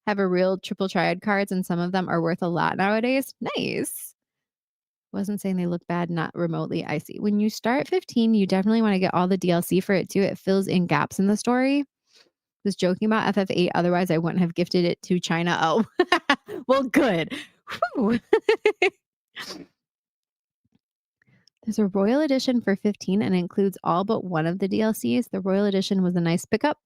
Have a real triple triad cards, and some of them are worth a lot nowadays. Nice. Wasn't saying they look bad, not remotely. I see. When you start 15, you definitely want to get all the DLC for it too. It fills in gaps in the story. Was joking about FF8. Otherwise, I wouldn't have gifted it to China. Oh, well, good. There's a Royal Edition for 15 and it includes all but one of the DLCs. The Royal Edition was a nice pickup.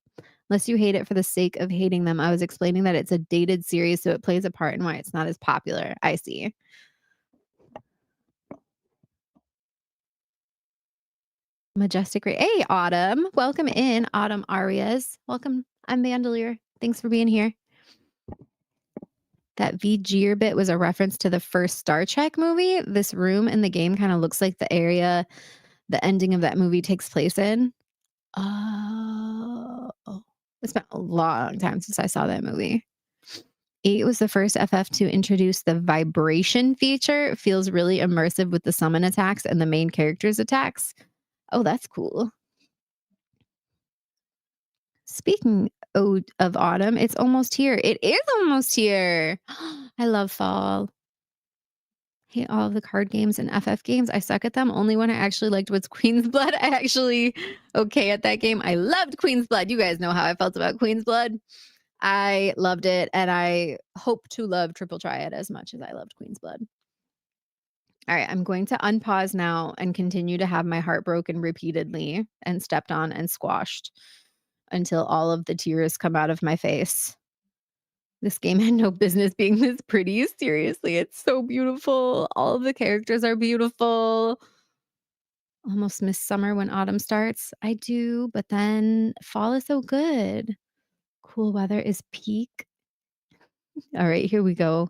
Unless you hate it for the sake of hating them. I was explaining that it's a dated series, so it plays a part in why it's not as popular. I see. Majestic. Hey, Autumn. Welcome in, Autumn Arias. Welcome. I'm Vandalier. Thanks for being here. That VGer bit was a reference to the first Star Trek movie. This room in the game kind of looks like the area the ending of that movie takes place in. Oh, it's been a long time since I saw that movie. 8 was the first FF to introduce the vibration feature. It feels really immersive with the summon attacks and the main character's attacks. Oh, that's cool. Speaking of autumn, it's almost here. It is almost here. I love fall. Hate all of the card games and FF games. I suck at them. Only one I actually liked was Queen's Blood. I actually okay at that game. I loved Queen's Blood. You guys know how I felt about Queen's Blood. I loved it, and I hope to love Triple Triad as much as I loved Queen's Blood. All right, I'm going to unpause now and continue to have my heart broken repeatedly and stepped on and squashed until all of the tears come out of my face. This game had no business being this pretty. Seriously, it's so beautiful. All of the characters are beautiful. Almost miss summer when autumn starts. I do, but then fall is so good. Cool weather is peak. All right, here we go.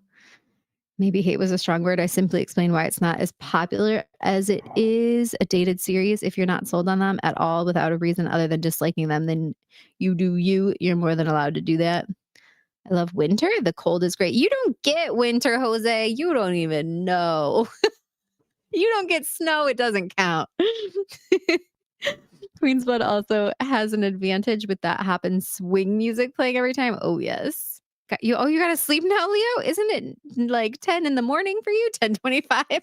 Maybe hate was a strong word. I simply explained why it's not as popular as it is a dated series. If you're not sold on them at all without a reason other than disliking them, then you do you. You're more than allowed to do that. I love winter. The cold is great. You don't get winter, Jose. You don't even know. You don't get snow. It doesn't count. Queen's Blood also has an advantage with that hop and swing music playing every time. Oh, yes. You got to sleep now, Leo? Isn't it like 10 in the morning for you? 10:25?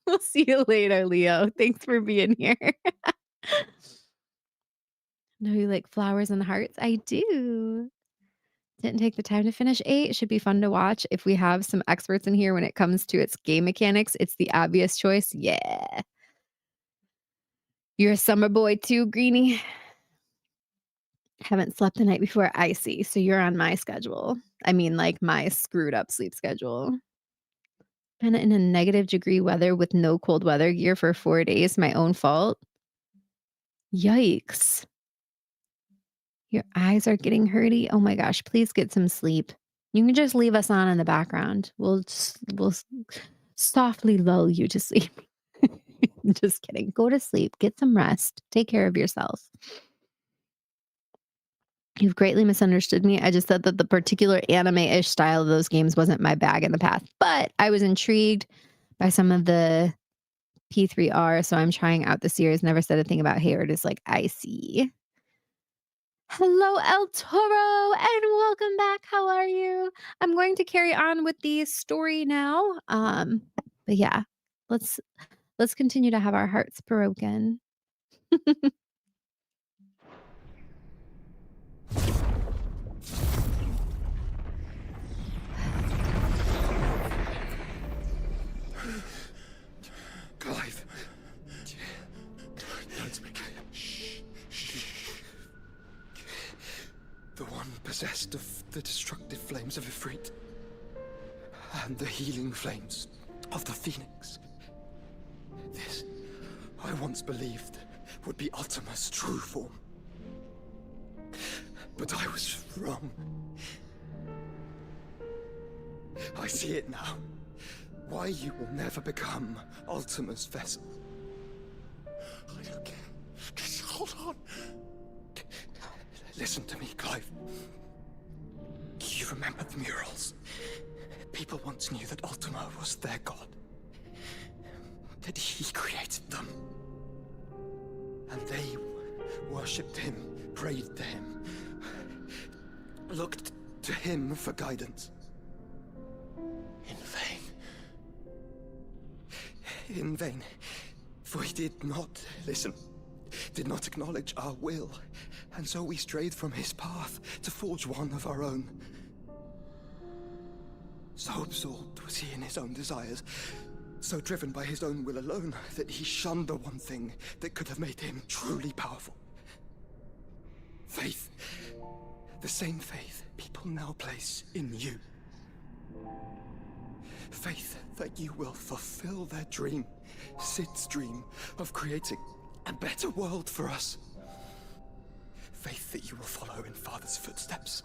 We'll see you later, Leo. Thanks for being here. Know you like flowers and hearts? I do. Didn't take the time to finish 8. Should be fun to watch. If we have some experts in here when it comes to its game mechanics, it's the obvious choice. Yeah. You're a summer boy too, Greenie. Haven't slept the night before. I see. So you're on my schedule. I mean, like my screwed up sleep schedule. Been in a negative degree weather with no cold weather gear for 4 days. My own fault. Yikes. Your eyes are getting hurty. Oh my gosh. Please get some sleep. You can just leave us on in the background. We'll softly lull you to sleep. Just kidding. Go to sleep. Get some rest. Take care of yourself. You've greatly misunderstood me. I just said that the particular anime-ish style of those games wasn't my bag in the past, but I was intrigued by some of the P3R, so I'm trying out the series. Never said a thing about hair. It is like, I see. Hello, El Toro, and welcome back. How are you? I'm going to carry on with the story now. But yeah, let's continue to have our hearts broken. Clive. Don't speak. Shh. The one possessed of the destructive flames of Ifrit and the healing flames of the Phoenix. This, I once believed, would be Ultima's true form. But I was wrong. I see it now. Why you will never become Ultima's vessel. I don't care. Just hold on. Listen to me, Clive. You remember the murals? People once knew that Ultima was their god. That he created them. And they worshipped him, prayed to him, looked to him for guidance. In vain. In vain, for he did not listen, did not acknowledge our will, and so we strayed from his path to forge one of our own. So absorbed was he in his own desires, so driven by his own will alone, that he shunned the one thing that could have made him truly powerful. Faith. The same faith people now place in you. Faith that you will fulfill their dream, Sid's dream, of creating a better world for us. Faith that you will follow in Father's footsteps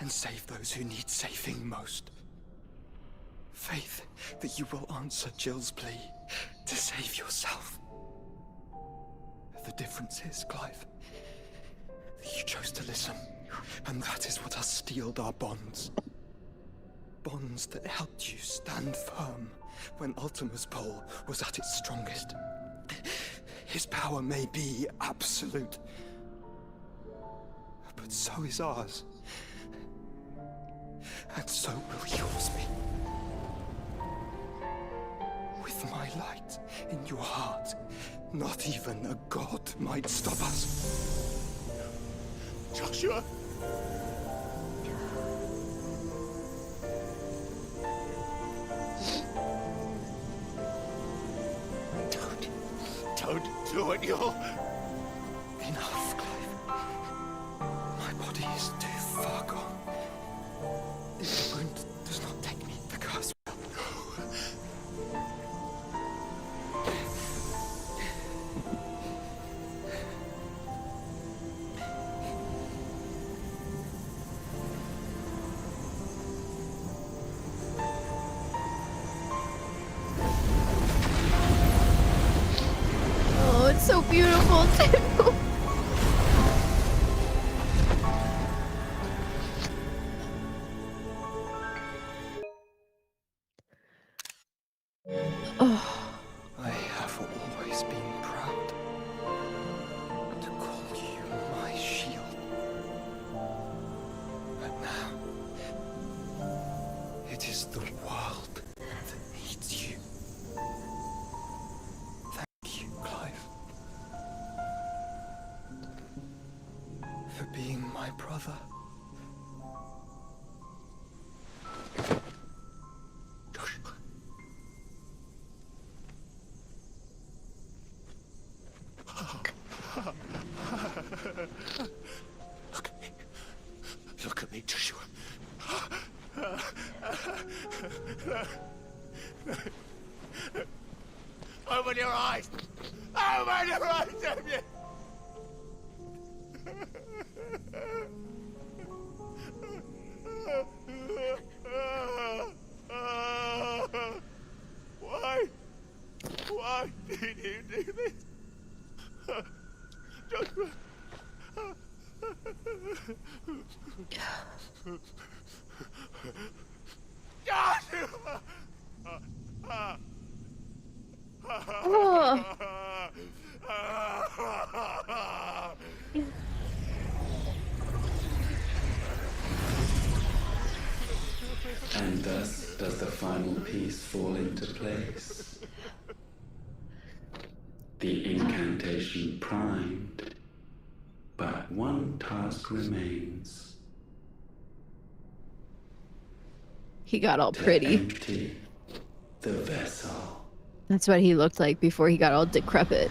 and save those who need saving most. Faith that you will answer Jill's plea to save yourself. The difference is, Clive, that you chose to listen, and that is what has steeled our bonds. Bonds that helped you stand firm when Ultima's pull was at its strongest. His power may be absolute, but so is ours. And so will yours be. With my light in your heart, not even a god might stop us. Joshua! Don't do it, you'll... Enough, Clive. My body is too far gone. This wound does not take me the curse well. beautiful too. Oh. I have always been proud to call you my shield. But now, it is the world that needs you. Thank you, Clive, for being my brother. Look at me, Joshua. Open your eyes! Open your eyes, damn you! Why? Why did you do this? Joshua! Joshua! Oh. And thus does the final piece fall into place. The incantation primed, but one task remains. He got all To pretty. empty the vessel. That's what he looked like before he got all decrepit.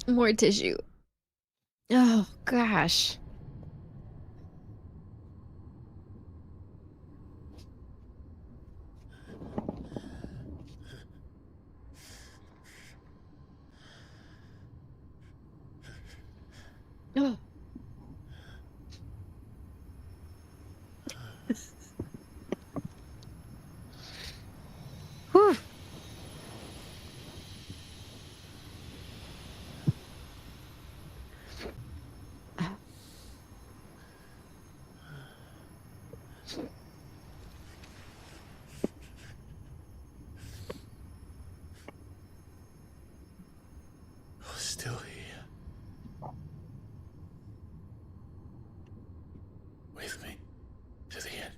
More tissue. Oh, gosh. Oh. Whew. Still here. With me to the end.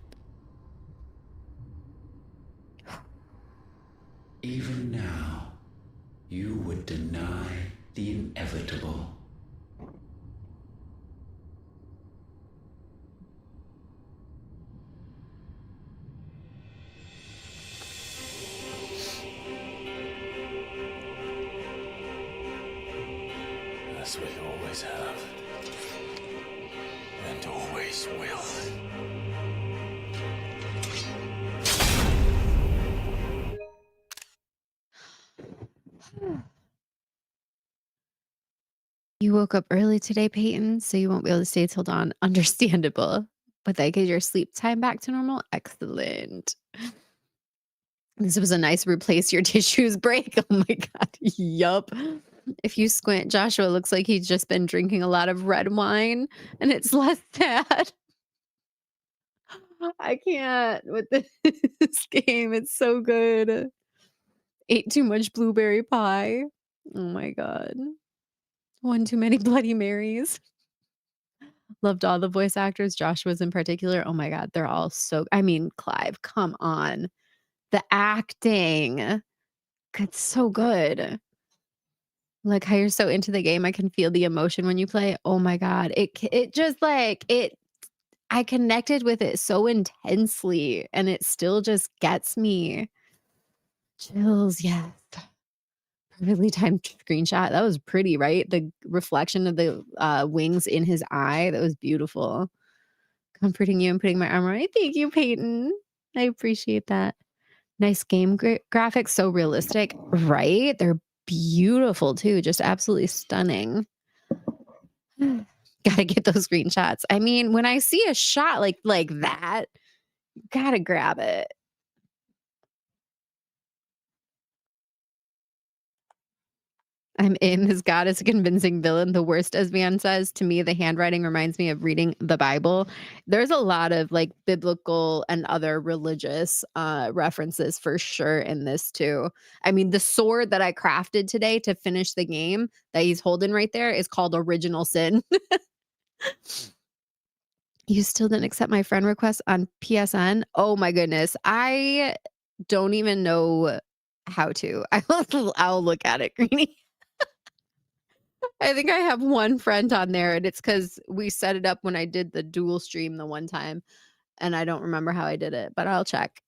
Even now, you would deny the inevitable. As we always have. And always will. You woke up early today, Peyton, so you won't be able to stay till dawn. Understandable. But that gives your sleep time back to normal. Excellent. This was a nice replace your tissues break. Oh my God. Yup. If you squint, Joshua looks like he's just been drinking a lot of red wine and it's less sad. I can't with this game. It's so good. Ate too much blueberry pie. Oh my God. One too many Bloody Marys. Loved all the voice actors, Joshua's in particular. Oh my God, they're all so. I mean, Clive, come on. The acting, it's so good. Like how you're so into the game, I can feel the emotion when you play. Oh my God, it just like it. I connected with it so intensely, and it still just gets me. Chills, yes. Perfectly timed screenshot. That was pretty, right? The reflection of the wings in his eye. That was beautiful. Comforting you and putting my arm around you. Thank you, Peyton. I appreciate that. Nice game graphics. So realistic, right? They're beautiful too. Just absolutely stunning. Gotta get those screenshots. I mean, when I see a shot like that, gotta grab it. I'm in. This god is a convincing villain. The worst, as Van says. To me, the handwriting reminds me of reading the Bible. There's a lot of like biblical and other religious references for sure in this too. I mean, the sword that I crafted today to finish the game that he's holding right there is called Original Sin. You still didn't accept my friend request on PSN? Oh my goodness. I don't even know how to. I'll look at it, Greenie. I think I have one friend on there, and it's because we set it up when I did the dual stream the one time, and I don't remember how I did it, but I'll check.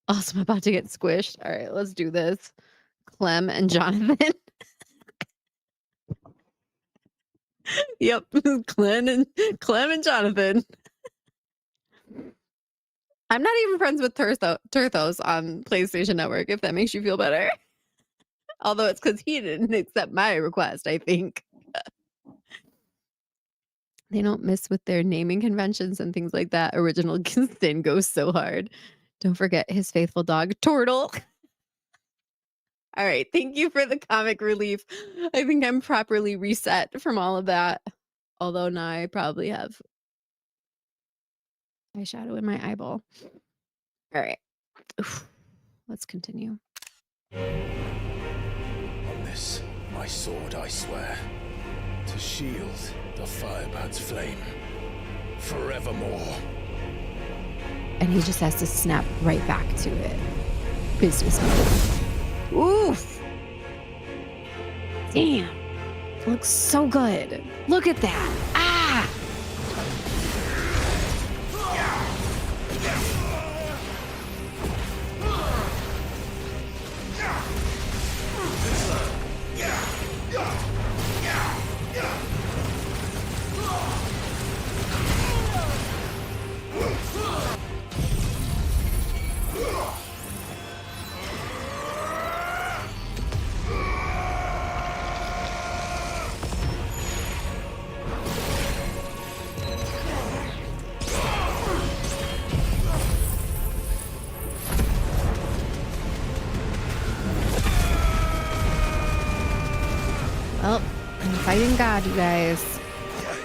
Also, I'm about to get squished. All right, let's do this. Clem and Jonathan. Yep, Clem and Jonathan. I'm not even friends with Turthos on PlayStation Network, if that makes you feel better. Although it's because he didn't accept my request, I think. They don't miss with their naming conventions and things like that. Original Sin goes so hard. Don't forget his faithful dog, Turtle. All right. Thank you for the comic relief. I think I'm properly reset from all of that. Although now I probably have eyeshadow in my eyeball. All right. Oof. Let's continue. On this, my sword, I swear, to shield the firebird's flame forevermore. And he just has to snap right back to it. Business mode. Oof. Damn. Looks so good. Look at that. Ah. Well, I'm fighting God, you guys.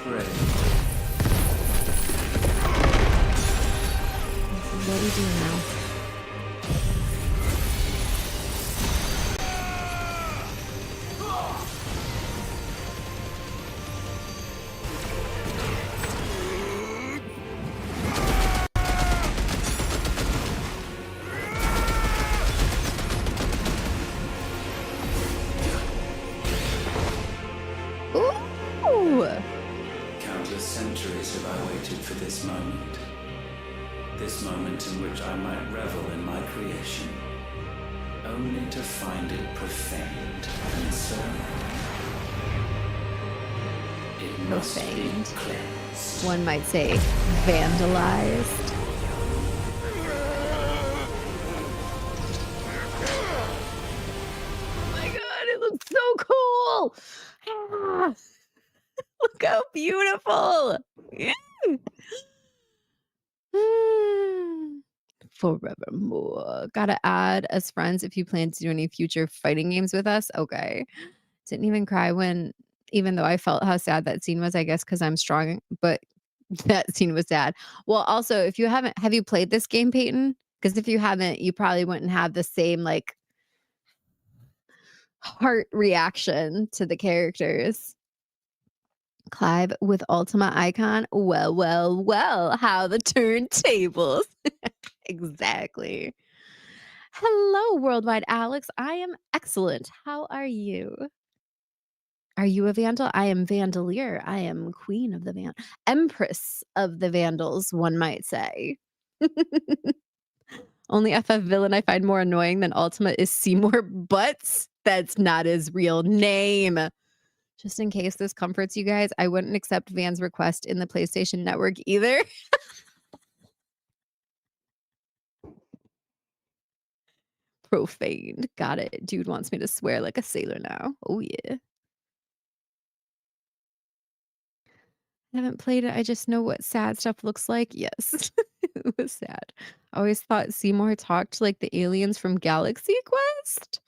Right. This is what we do now. Ooh! Countless centuries have I waited for this moment. This moment in which I might revel in my creation, only to find it profaned and so it must Profaned. be cleansed. One might say vandalized. Oh my god, it looks so cool! Ah, look how beautiful! Yeah. Forevermore. Gotta add as friends if you plan to do any future fighting games with us. Okay. Didn't even cry even though I felt how sad that scene was, I guess, because I'm strong, but that scene was sad. Well, also, if you have you played this game, Peyton? Because if you haven't, you probably wouldn't have the same like heart reaction to the characters. Clive with Ultima Icon. Well, well, well, how the turntables. Exactly. Hello, Worldwide Alex. I am excellent. How are you? Are you a Vandal? I am Vandalier. I am Queen of the Empress of the Vandals, one might say. Only FF villain I find more annoying than Ultima is Seymour Butts. That's not his real name. Just in case this comforts you guys, I wouldn't accept Van's request in the PlayStation Network either. Profaned. Got it. Dude wants me to swear like a sailor now. Oh, yeah. I haven't played it. I just know what sad stuff looks like. Yes, it was sad. Always thought Seymour talked like the aliens from Galaxy Quest.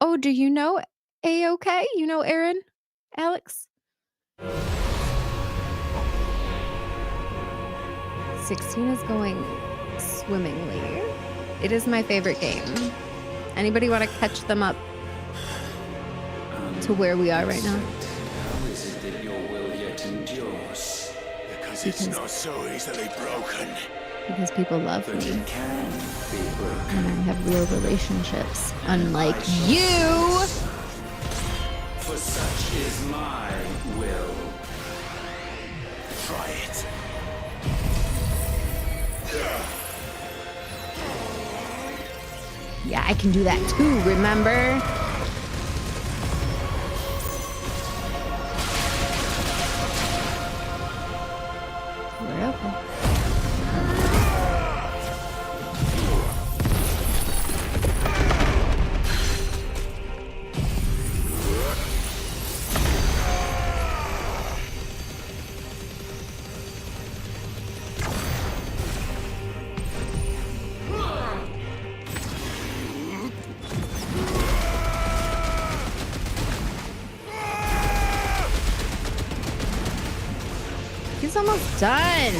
Oh, do you know A-OK? You know Aaron? Alex? 16 is going swimmingly. It is my favorite game. Anybody want to catch them up to where we are right now? How is it that your will yet endures? Because it's not so easily broken. Because people love But me. it can be broken. And I have real relationships. Unlike you! For such is my will. Try it. Yeah, I can do that too, remember? We're okay. He's almost done.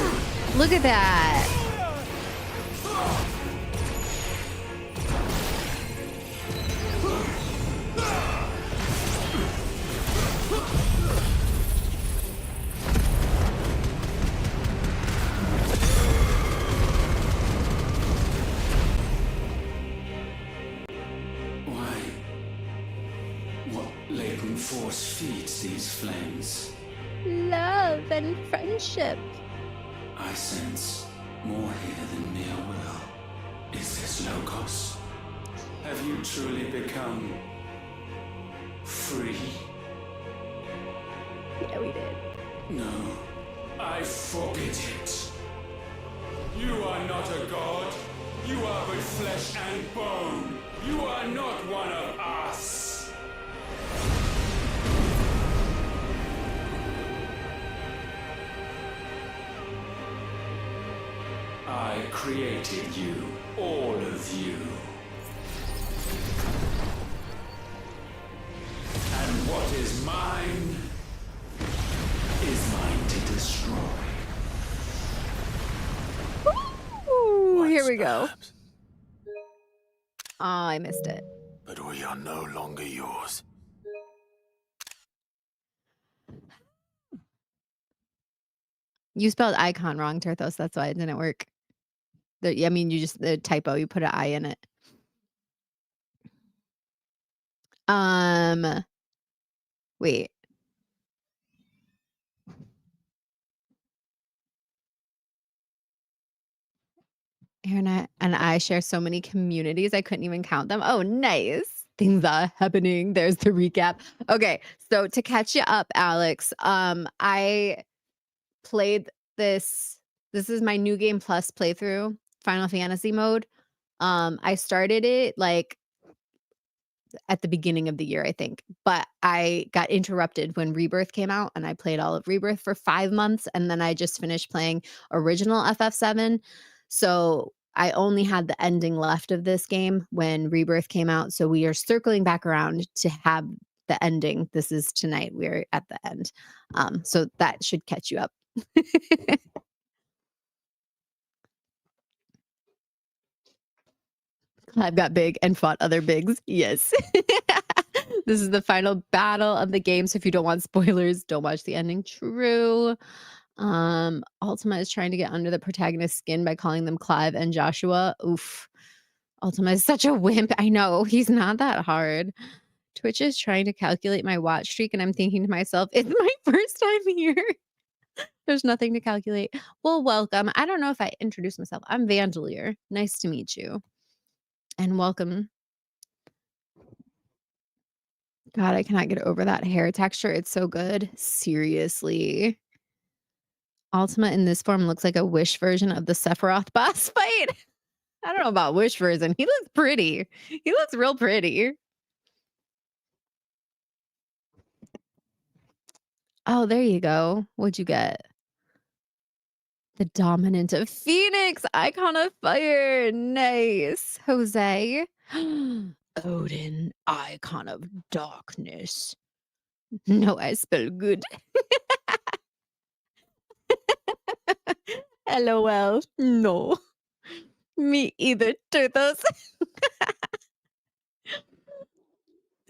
Look at that. Why? What latent force feeds these flames? Love and friendship. I sense more here than mere will. Is this Logos? Have you truly become free? Yeah, we did. No, I forbid it. You are not a god. You are but flesh and bone. You are not one of us. I created you, all of you. And what is mine is mine to destroy. Ooh, here we go. Oh, I missed it. But we are no longer yours. You spelled icon wrong, Turthos. That's why it didn't work. I mean, you just, the typo, you put an I in it. Wait. Aaron and I share so many communities, I couldn't even count them. Oh, nice. Things are happening. There's the recap. Okay, so to catch you up, Alex, I played this. This is my New Game Plus playthrough, Final Fantasy mode. I started it like at the beginning of the year, I think, but I got interrupted when Rebirth came out, and I played all of Rebirth for 5 months, and then I just finished playing original FF7. So I only had the ending left of this game when Rebirth came out. So we are circling back around to have the ending. This is tonight. We're at the end. So that should catch you up. I've got big and fought other bigs. Yes. This is the final battle of the game. So if you don't want spoilers, don't watch the ending. True. Ultima is trying to get under the protagonist's skin by calling them Clive and Joshua. Oof. Ultima is such a wimp. I know. He's not that hard. Twitch is trying to calculate my watch streak, and I'm thinking to myself, it's my first time here. There's nothing to calculate. Well, welcome. I don't know if I introduced myself. I'm Vandalier. Nice to meet you. And welcome. God, I cannot get over that hair texture. It's so good. Seriously. Ultima in this form looks like a Wish version of the Sephiroth boss fight. I don't know about Wish version. He looks pretty. He looks real pretty. Oh, there you go. What'd you get? The dominant of Phoenix, icon of fire. Nice. Jose. Odin, icon of darkness. No, I spell good. LOL. No. Me either, Turtles.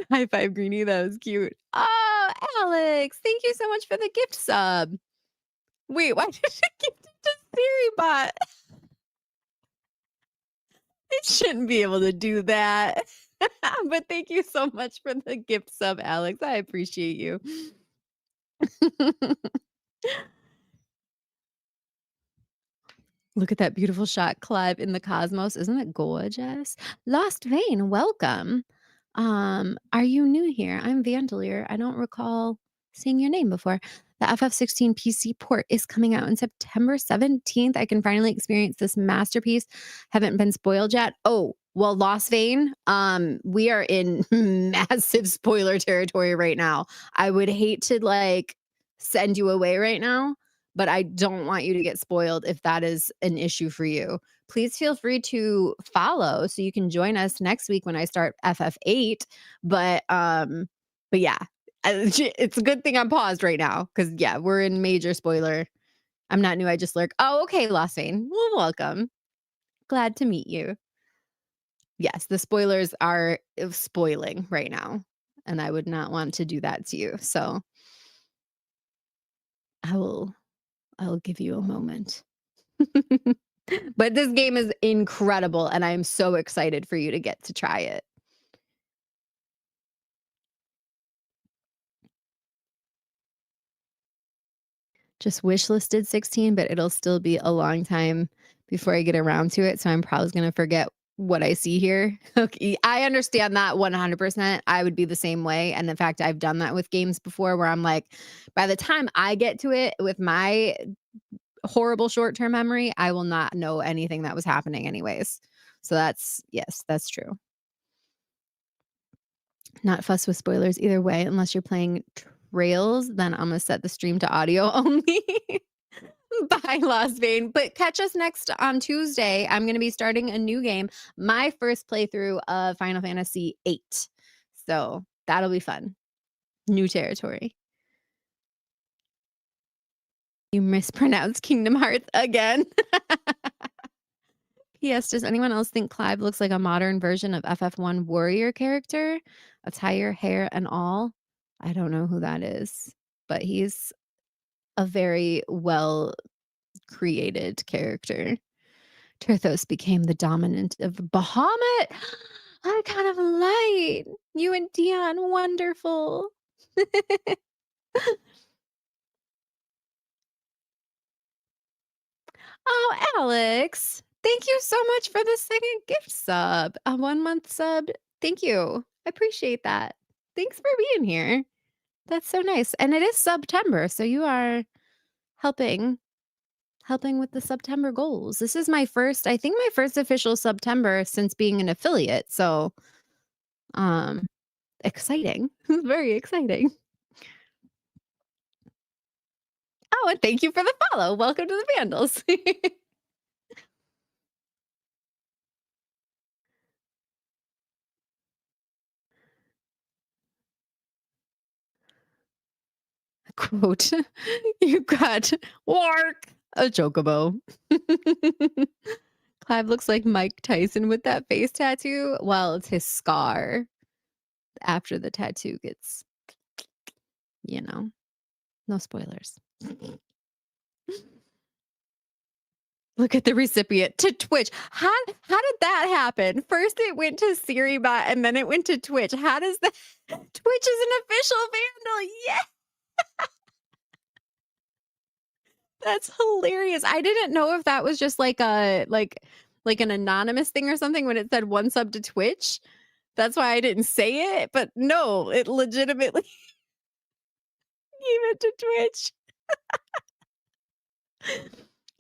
High five, Greenie. That was cute. Oh, Alex. Thank you so much for the gift sub. Wait, why did you gift it to SiriBot? It shouldn't be able to do that. But thank you so much for the gift sub, Alex. I appreciate you. Look at that beautiful shot, Clive in the cosmos. Isn't it gorgeous? Lost Vein, welcome. Are you new here? I'm Vandalier. I don't recall seeing your name before. The FF16 PC port is coming out on September 17th. I can finally experience this masterpiece. Haven't been spoiled yet. Oh, well, Lost Vein, we are in massive spoiler territory right now. I would hate to like send you away right now, but I don't want you to get spoiled if that is an issue for you. Please feel free to follow so you can join us next week when I start FF8. But yeah, it's a good thing I'm paused right now because yeah, we're in major spoiler. I'm not new. I just lurk. Oh, okay, Lost Vein. Well, welcome. Glad to meet you. Yes, the spoilers are spoiling right now, and I would not want to do that to you. So I'll give you a moment. But this game is incredible, and I'm so excited for you to get to try it. Just wishlisted 16, but it'll still be a long time before I get around to it, so I'm probably gonna forget what I see here. Okay, I understand that 100%. I would be the same way, and in fact, I've done that with games before where I'm like, by the time I get to it with my horrible short-term memory, I will not know anything that was happening anyways. So yes, that's true. Not fussed with spoilers either way, unless you're playing Trails, then I'm gonna set the stream to audio only. Bye, Lost Vein. But catch us next on Tuesday. I'm gonna be starting a new game, my first playthrough of Final Fantasy VIII. So that'll be fun. New territory. You mispronounced Kingdom Hearts again. P.S. Does anyone else think Clive looks like a modern version of FF1 warrior character? Attire, hair, and all? I don't know who that is, but he's a very well created character. Turthos became the dominant of Bahamut. I kind of light. You and Dion, wonderful. Oh, Alex, thank you so much for the second gift sub. A 1-month sub. Thank you. I appreciate that. Thanks for being here. That's so nice. And it is September, so you are helping with the September goals. This is my first official September since being an affiliate. So exciting. Very exciting. Oh, and thank you for the follow. Welcome to the Vandals. Quote, you got work a chocobo. Clive looks like Mike Tyson with that face tattoo. Well, it's his scar after the tattoo gets, no spoilers. Look at the recipient to Twitch. How did that happen? First it went to SiriBot and then it went to Twitch. How does that? Twitch is an official Vandal. Yeah. That's hilarious. I didn't know if that was just like an anonymous thing or something when it said 1 sub to Twitch. That's why I didn't say it, but no, it legitimately gave it to Twitch.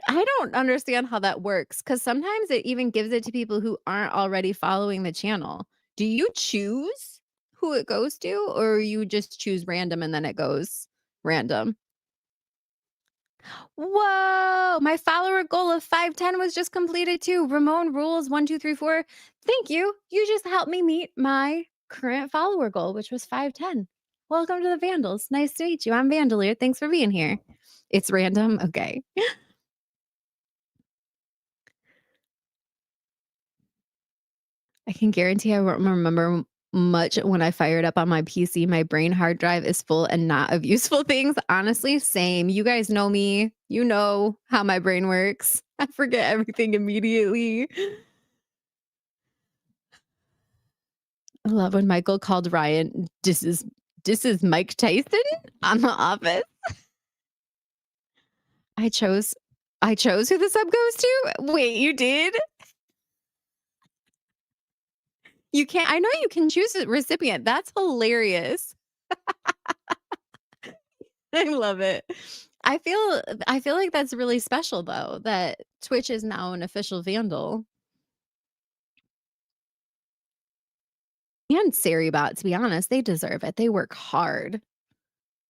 I don't understand how that works because sometimes it even gives it to people who aren't already following the channel. Do you choose who it goes to, or you just choose random and then it goes random? Whoa! My follower goal of 510 was just completed too. Ramon rules 1234. Thank you. You just helped me meet my current follower goal, which was 510. Welcome to the Vandals. Nice to meet you. I'm Vandalier. Thanks for being here. It's random. Okay. I can guarantee I won't remember much when I fire it up on my PC. My brain hard drive is full and not of useful things. Honestly, same. You guys know me. You know how my brain works. I forget everything immediately. I love when Michael called Ryan, this is Mike Tyson on The Office. I chose who the sub goes to? Wait, you did? You can't I know you can choose a recipient. That's hilarious. I love it. I feel like that's really special though, that Twitch is now an official Vandal. And Sarybot, to be honest, they deserve it. They work hard.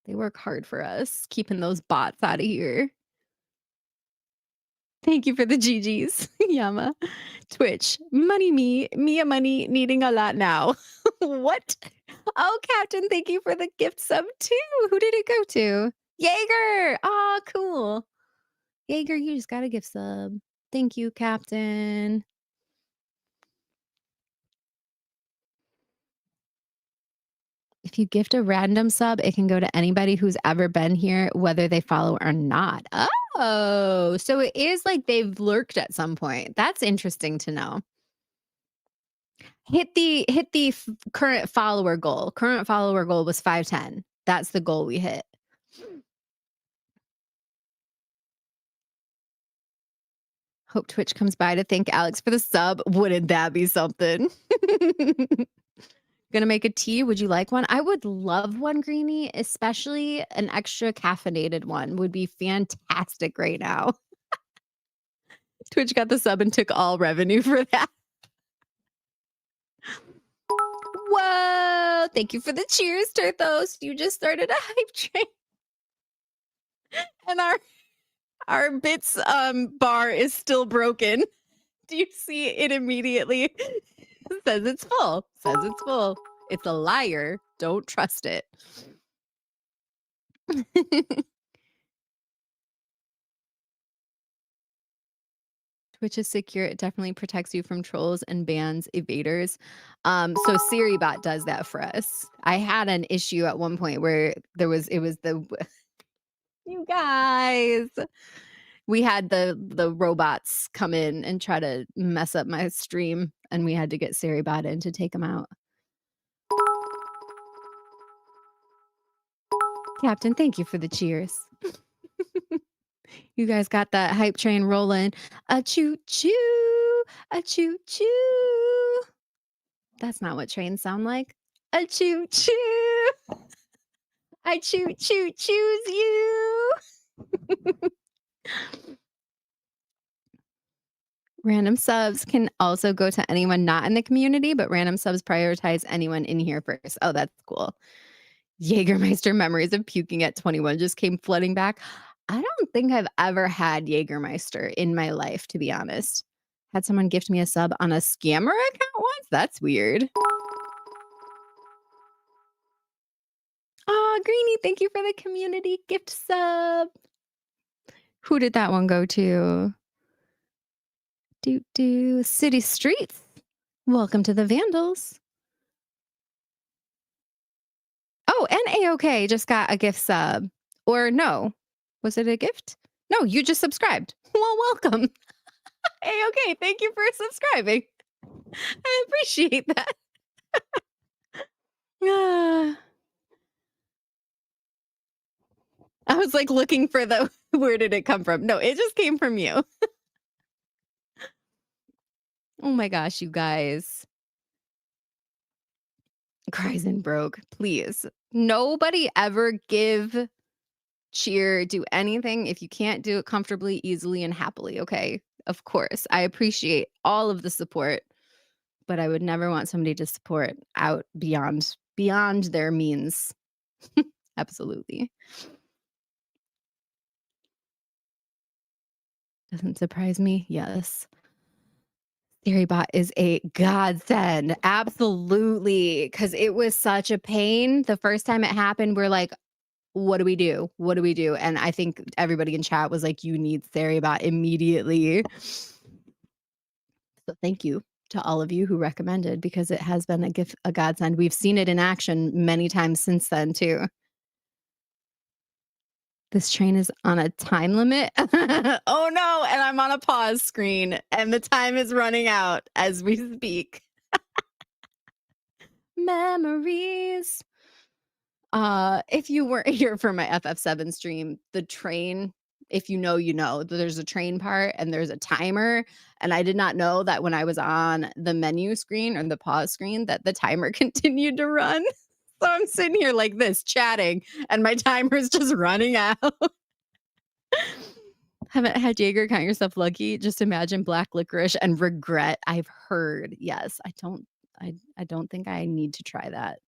They work hard for us, keeping those bots out of here. Thank you for the GGs, Yama. Twitch, Mia money, needing a lot now. What? Oh, Captain, thank you for the gift sub too. Who did it go to? Jaeger. Oh, cool. Jaeger, you just got a gift sub. Thank you, Captain. If you gift a random sub, it can go to anybody who's ever been here, whether they follow or not. Oh, so it is like they've lurked at some point. That's interesting to know. Hit the current follower goal. Current follower goal was 510. That's the goal we hit. Hope Twitch comes by to thank Alex for the sub. Wouldn't that be something? Gonna make a tea. Would you like one? I would love one, Greenie, especially an extra caffeinated one would be fantastic right now. Twitch got the sub and took all revenue for that. Whoa! Thank you for the cheers, Turthos. You just started a hype train. And our bits bar is still broken. Do you see it immediately? Says it's full. Says it's full. It's a liar. Don't trust it. Twitch is secure. It definitely protects you from trolls and bans evaders. So SiriBot does that for us. I had an issue at one point where it was the you guys. We had the robots come in and try to mess up my stream, and we had to get SiriBot in to take them out. Captain, thank you for the cheers. You guys got that hype train rolling. A choo choo, a choo choo. That's not what trains sound like. A choo choo. I choo choo choose you. Random subs can also go to anyone not in the community, but random subs prioritize anyone in here first. Oh, that's cool. Jägermeister memories of puking at 21 just came flooding back. I don't think I've ever had Jägermeister in my life, to be honest. Had someone gift me a sub on a scammer account once? That's weird. Oh, Greenie, thank you for the community gift sub. Who did that one go to? City Streets. Welcome to the Vandals. Oh, and AOK just got a gift sub. Or no, was it a gift? No, you just subscribed. Well, welcome. AOK, thank you for subscribing. I appreciate that. I was like looking for the where did it come from? No, it just came from you. Oh my gosh, you guys. Kryzen broke, please. Nobody ever give, cheer, do anything if you can't do it comfortably, easily, and happily, okay? Of course. I appreciate all of the support, but I would never want somebody to support out beyond their means. Absolutely. Doesn't surprise me. Yes. SiriBot is a godsend. Absolutely. Because it was such a pain. The first time it happened, we're like, what do we do? What do we do? And I think everybody in chat was like, you need SiriBot immediately. So thank you to all of you who recommended, because it has been a godsend. We've seen it in action many times since then, too. This train is on a time limit. Oh no, and I'm on a pause screen and the time is running out as we speak. Memories. If you weren't here for my FF7 stream, the train, if you know, there's a train part and there's a timer. And I did not know that when I was on the menu screen or the pause screen that the timer continued to run. So I'm sitting here like this chatting and my timer is just running out. Haven't had Jaeger. Count yourself lucky. Just imagine black licorice and regret. I've heard. Yes, I don't think I need to try that.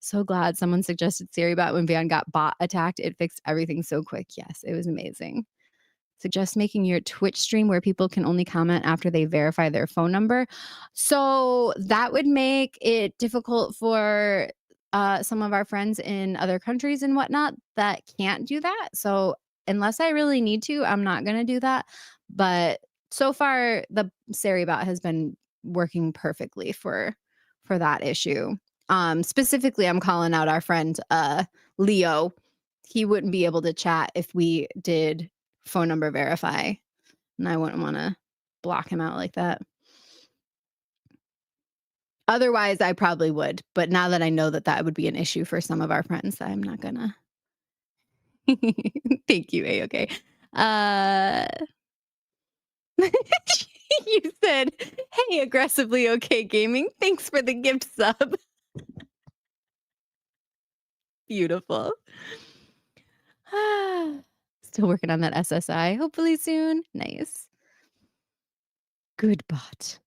So glad someone suggested SiriBot when Van got bot attacked. It fixed everything so quick. Yes, it was amazing. Suggest making your Twitch stream where people can only comment after they verify their phone number. So that would make it difficult for some of our friends in other countries and whatnot that can't do that. So unless I really need to, I'm not going to do that. But so far, the SiriBot has been working perfectly for that issue. Specifically, I'm calling out our friend Leo. He wouldn't be able to chat if we did phone number verify, and I wouldn't want to block him out like that. Otherwise, I probably would, but now that I know that that would be an issue for some of our friends, I'm not gonna. Thank you, A-OK. You said, hey, aggressively okay gaming. Thanks for the gift sub. Beautiful. Still working on that SSI. Hopefully soon. Nice. Good bot.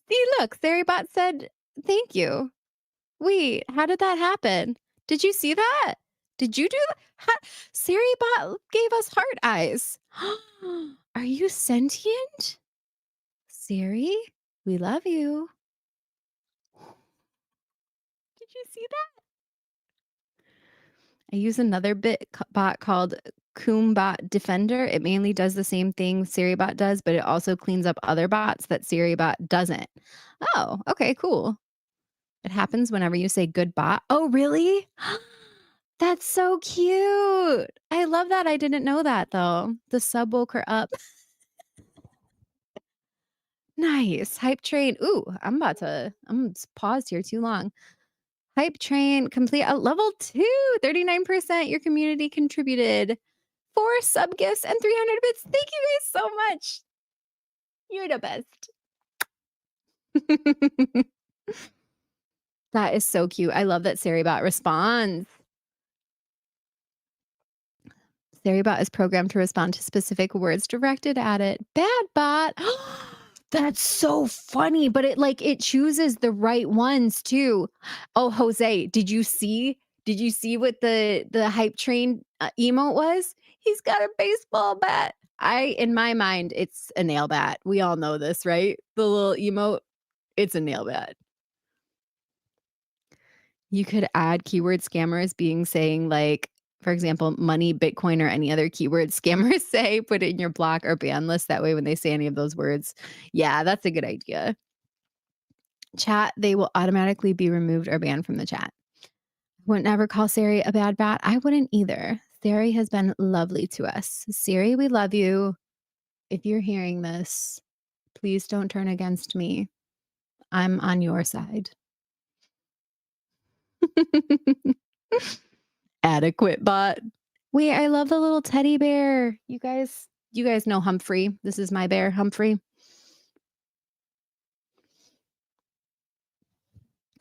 See, look, SiriBot said thank you. Wait, how did that happen? Did you see that? Did you do that? SiriBot gave us heart eyes. Are you sentient? Siri, we love you. Did you see that? I use another bot called Coombot Defender. It mainly does the same thing SiriBot does, but it also cleans up other bots that SiriBot doesn't. Oh, okay, cool. It happens whenever you say good bot. Oh, really? That's so cute. I love that. I didn't know that though. The sub woke her up. Nice. Hype train. Ooh, I'm paused here too long. Hype train complete at level 2. 39%. Your community contributed 4 sub gifts and 300 bits. Thank you guys so much. You're the best. That is so cute. I love that SiriBot responds. SiriBot is programmed to respond to specific words directed at it. Bad bot. That's so funny, but it chooses the right ones too. Oh, Jose, did you see what the hype train emote was? He's got a baseball bat. In my mind, it's a nail bat. We all know this, right? The little emote, it's a nail bat. You could add keyword scammers saying like, for example, money, Bitcoin, or any other keyword scammers say, put it in your block or ban list. That way, when they say any of those words, yeah, that's a good idea. Chat, they will automatically be removed or banned from the chat. Wouldn't ever call Siri a bad bat. I wouldn't either. Siri has been lovely to us. Siri, we love you. If you're hearing this, please don't turn against me. I'm on your side. Adequate bot. Wait, I love the little teddy bear. You guys know Humphrey. This is my bear, Humphrey.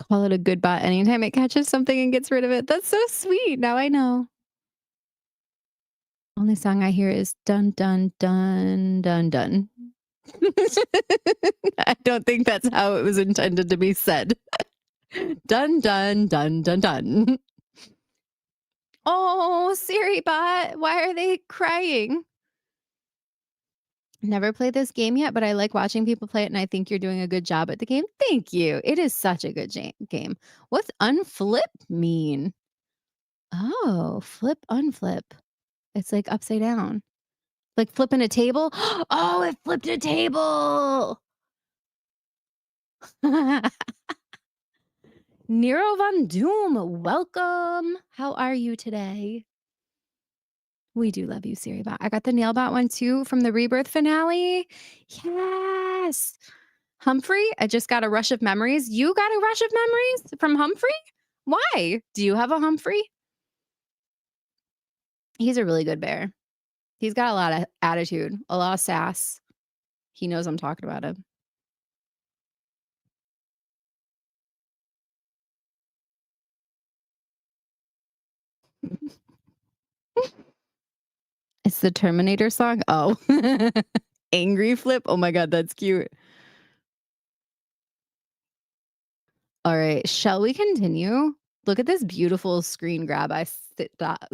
Call it a good bot anytime it catches something and gets rid of it. That's so sweet. Now I know. Only song I hear is dun dun dun dun dun. I don't think that's how it was intended to be said. Dun dun dun dun dun. Oh, SiriBot, why are they crying? Never played this game yet, but I like watching people play it, and I think you're doing a good job at the game. Thank you. It is such a good game. What's unflip mean? Oh, flip, unflip. It's like upside down. Like flipping a table. Oh, it flipped a table. Nero Von Doom, welcome. How are you today? We do love you, Siribot. I got the Nailbot one too from the Rebirth finale. Yes. Humphrey, I just got a rush of memories. You got a rush of memories from Humphrey? Why? Do you have a Humphrey? He's a really good bear. He's got a lot of attitude, a lot of sass. He knows I'm talking about him. It's the Terminator song? Oh. Angry flip? Oh my god, that's cute. All right, shall we continue? Look at this beautiful screen grab I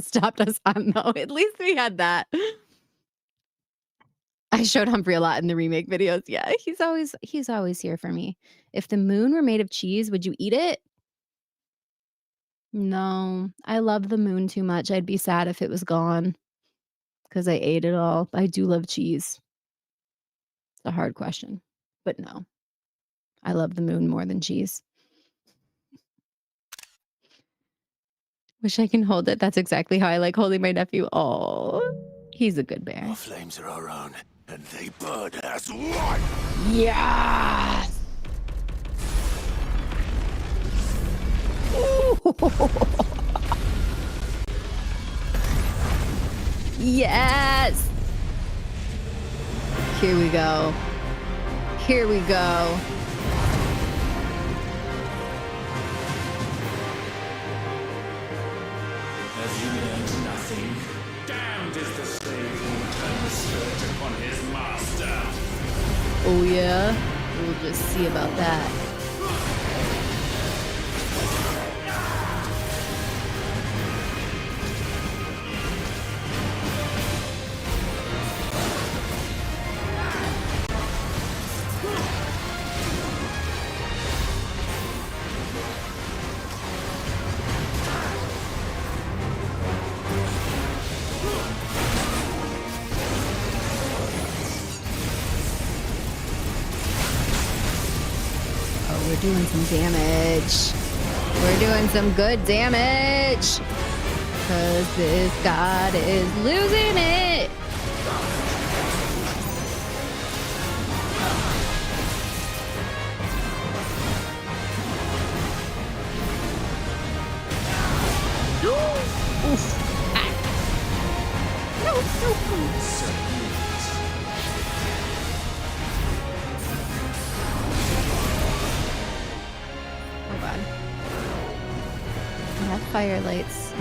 stopped us on, though. At least we had that. I showed Humphrey a lot in the remake videos. Yeah, he's always here for me. If the moon were made of cheese, would you eat it? No, I love the moon too much. I'd be sad if it was gone because I ate it all. I do love cheese. It's a hard question, but no. I love the moon more than cheese. Wish I can hold it. That's exactly how I like holding my nephew. Oh, he's a good bear. Our flames are our own, and they burn as one. Yes. Yes. Here we go. Here we go. As you learned nothing, damned is the slave who turned the skirt upon his master. Oh yeah? We'll just see about that. We're doing some damage. We're doing some good damage. Because this god is losing it. Oof. Ah. No, hold on. I have fire lights.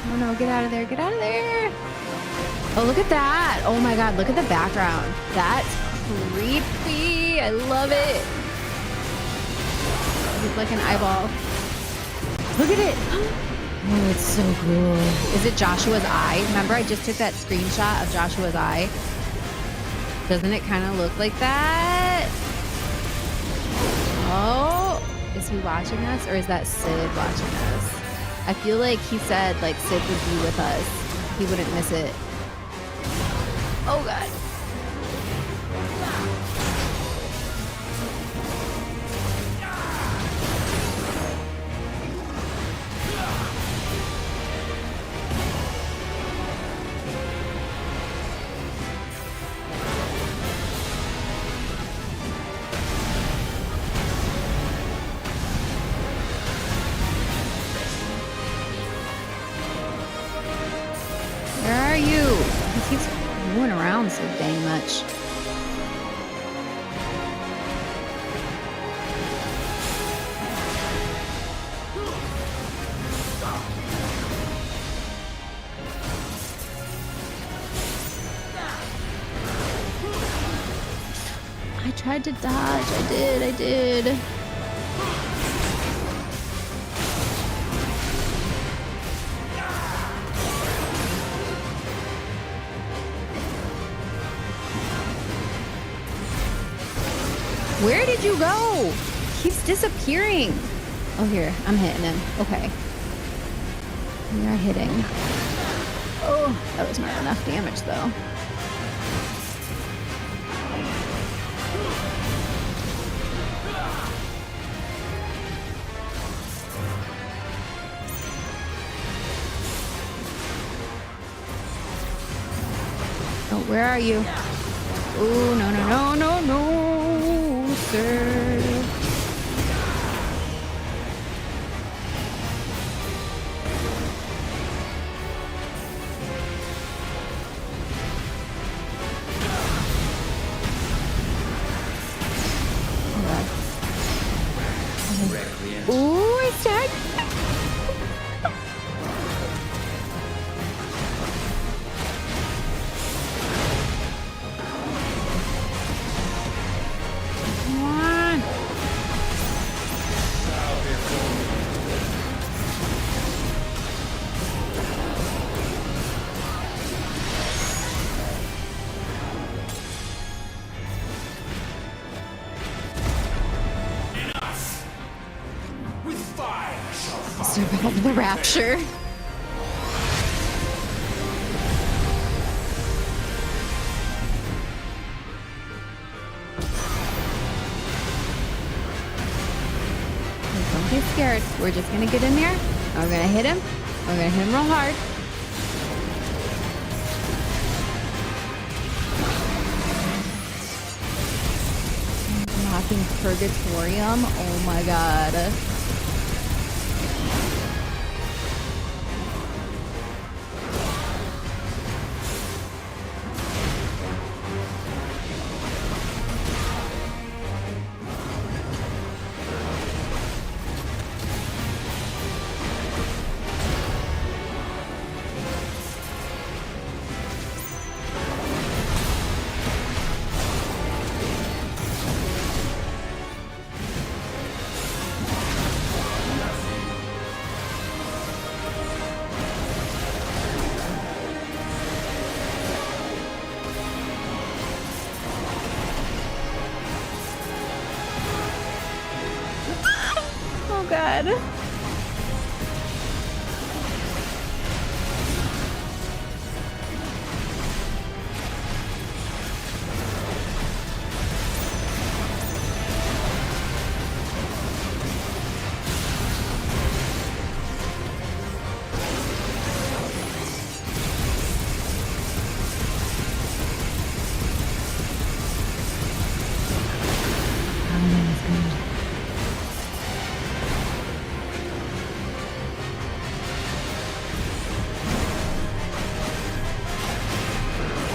Oh no, get out of there, get out of there! Oh, look at that! Oh my god, look at the background. That's creepy! I love it! It's like an eyeball. Look at it! Oh, it's so cool. Is it Joshua's eye? Remember I just took that screenshot of Joshua's eye? Doesn't it kind of look like that? Oh, is he watching us or is that Sid watching us? I feel like he said like Sid would be with us. He wouldn't miss it. Oh god. Where are you? He keeps moving around so dang much. I tried to dodge. I did. Where did you go? Keeps disappearing. Oh, here. I'm hitting him. Okay. We are hitting. Oh, that was not enough damage, though. Oh, where are you? Oh, no, no, no, no, no, sir. Ooh, it's dead. Come on. With fire shall Survive the rapture. Don't get scared. We're just gonna get in there. And we're gonna hit him. We're gonna hit him real hard. Unlocking Purgatorium. Oh my god. Oh god.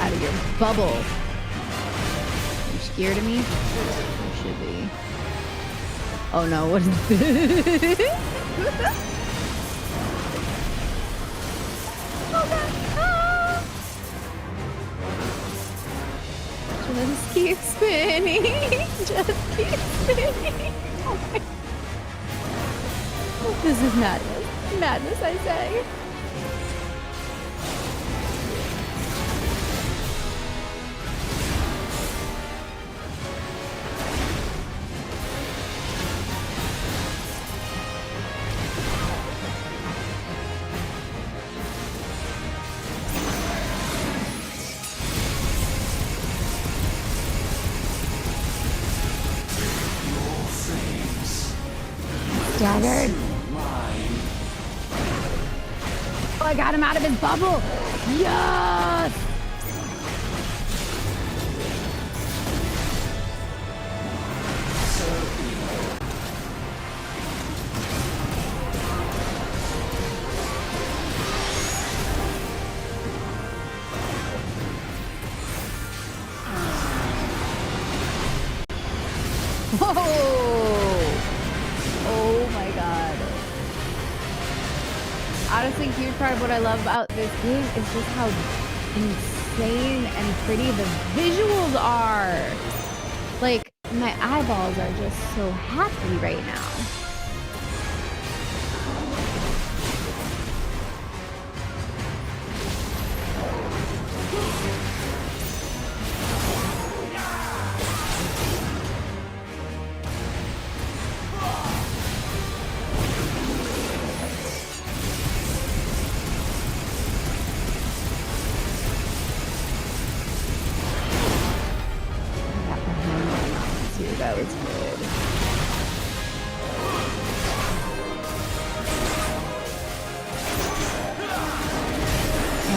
Out of your bubble. You scared of me? You should be. Oh no, what is this? Oh god. Ah! Just keep spinning. Just keep spinning. Oh my. This is madness. Madness, I say. Staggered. Oh, I got him out of his bubble. Yes. Whoa! Oh my god. Honestly, a huge part of what I love about this game is just how insane and pretty the visuals are. Like, my eyeballs are just so happy right now.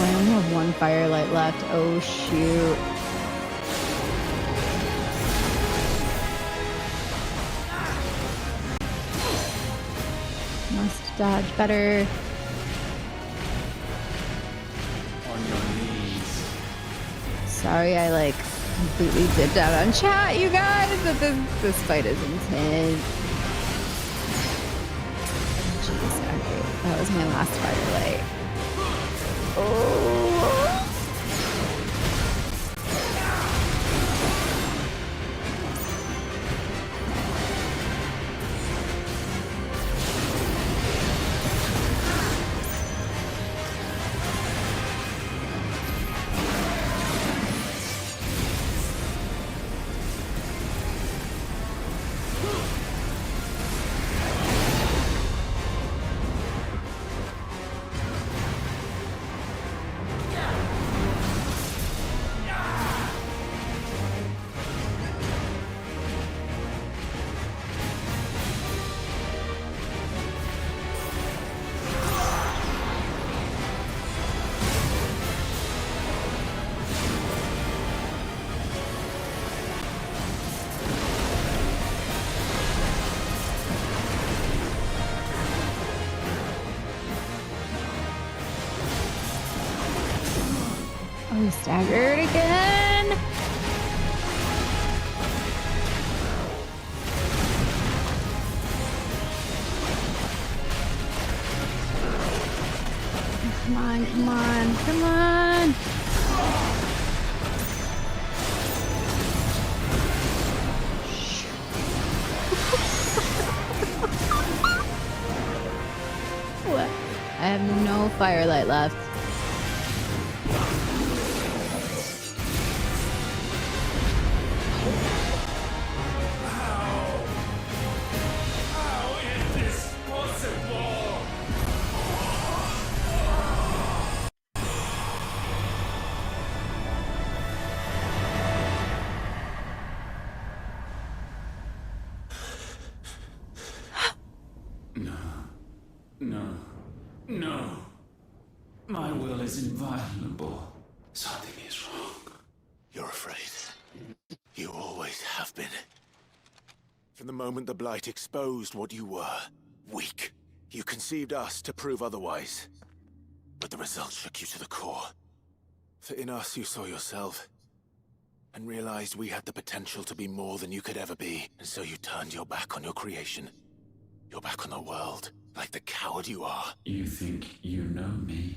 I only have one firelight left. Oh, shoot. Must dodge better. On your knees. Sorry, I like completely dipped out on chat, you guys, but this fight is intense. Jeez, okay, that was my last firelight. Oh. Oh, staggered again. Come on, come on, come on. What? I have no firelight left. No. My will is inviolable. Something is wrong. You're afraid. You always have been. From the moment the Blight exposed what you were, weak, you conceived us to prove otherwise. But the results shook you to the core. For in us you saw yourself, and realized we had the potential to be more than you could ever be. And so you turned your back on your creation. Your back on the world, like the coward you are. You think you know me?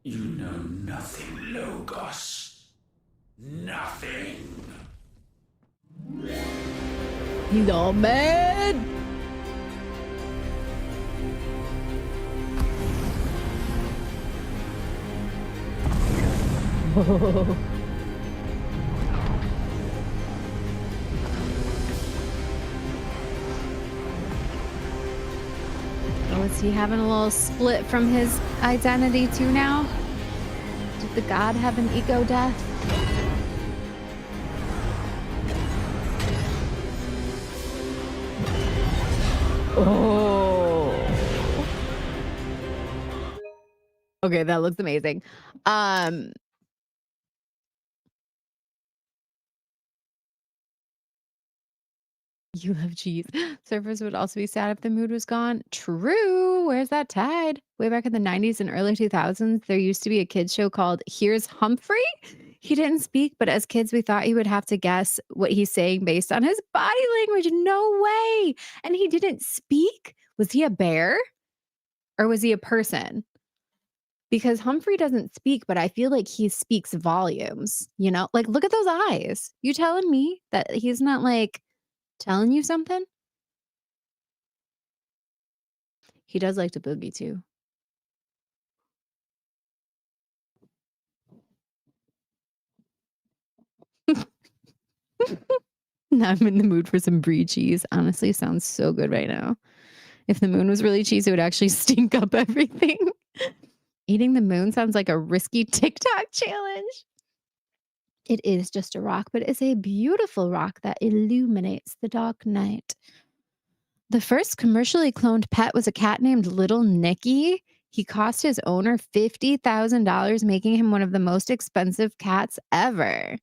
You know nothing, Logos. Nothing. He's all mad. Oh. Oh, is he having a little split from his identity too now? Did the god have an ego death? Oh. Okay, that looks amazing. You love cheese. Surfers would also be sad if the mood was gone. True. Where's that tide? Way back in the 90s and early 2000s, there used to be a kids show called Here's Humphrey. He didn't speak, but as kids, we thought he would have to guess what he's saying based on his body language. No way. And he didn't speak. Was he a bear or was he a person? Because Humphrey doesn't speak, but I feel like he speaks volumes, you know? Like, look at those eyes. You telling me that he's not like telling you something? He does like to boogie too. Now I'm in the mood for some brie cheese. Honestly, sounds so good right now. If the moon was really cheese, it would actually stink up everything. Eating the moon sounds like a risky TikTok challenge. It is just a rock, but it's a beautiful rock that illuminates the dark night. The first commercially cloned pet was a cat named Little Nicky. He cost his owner $50,000, making him one of the most expensive cats ever.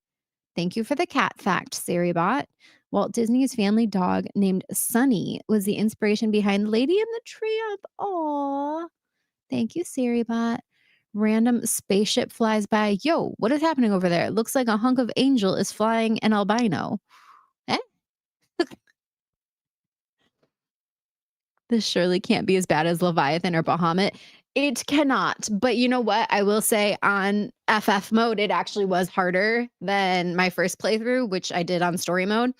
Thank you for the cat fact, Saribot. Walt Disney's family dog named Sunny was the inspiration behind Lady and the Tramp. Aww. Thank you, Saribot. Random spaceship flies by. Yo, what is happening over there? It looks like a hunk of angel is flying an albino. Eh? This surely can't be as bad as Leviathan or Bahamut. It cannot. But you know what? I will say on FF mode, it actually was harder than my first playthrough, which I did on story mode.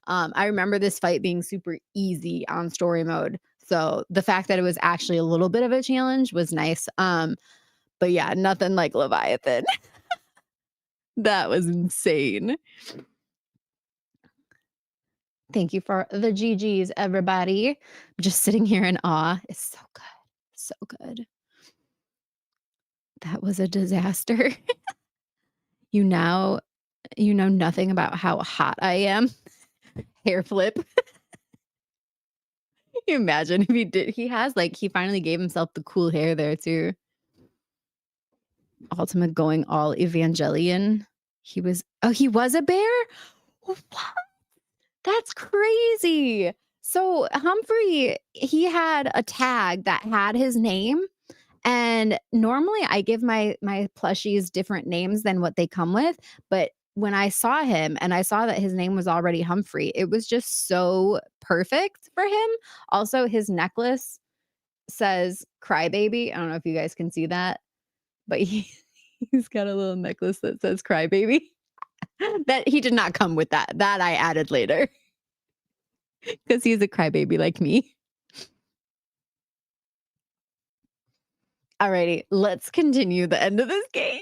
I remember this fight being super easy on story mode. So the fact that it was actually a little bit of a challenge was nice. But yeah, nothing like Leviathan. That was insane. Thank you for the GGs, everybody. I'm just sitting here in awe. It's so good. So good. That was a disaster. You know nothing about how hot I am. Hair flip. You imagine if he did. He finally gave himself the cool hair there too. Ultimate going all Evangelion. He was a bear? What? That's crazy. So Humphrey, he had a tag that had his name. And normally I give my plushies different names than what they come with. But when I saw him and I saw that his name was already Humphrey, it was just so perfect for him. Also, his necklace says Crybaby. I don't know if you guys can see that, but he's got a little necklace that says Crybaby. That he did not come with that. That I added later. Because he's a crybaby like me. Alrighty, let's continue the end of this game.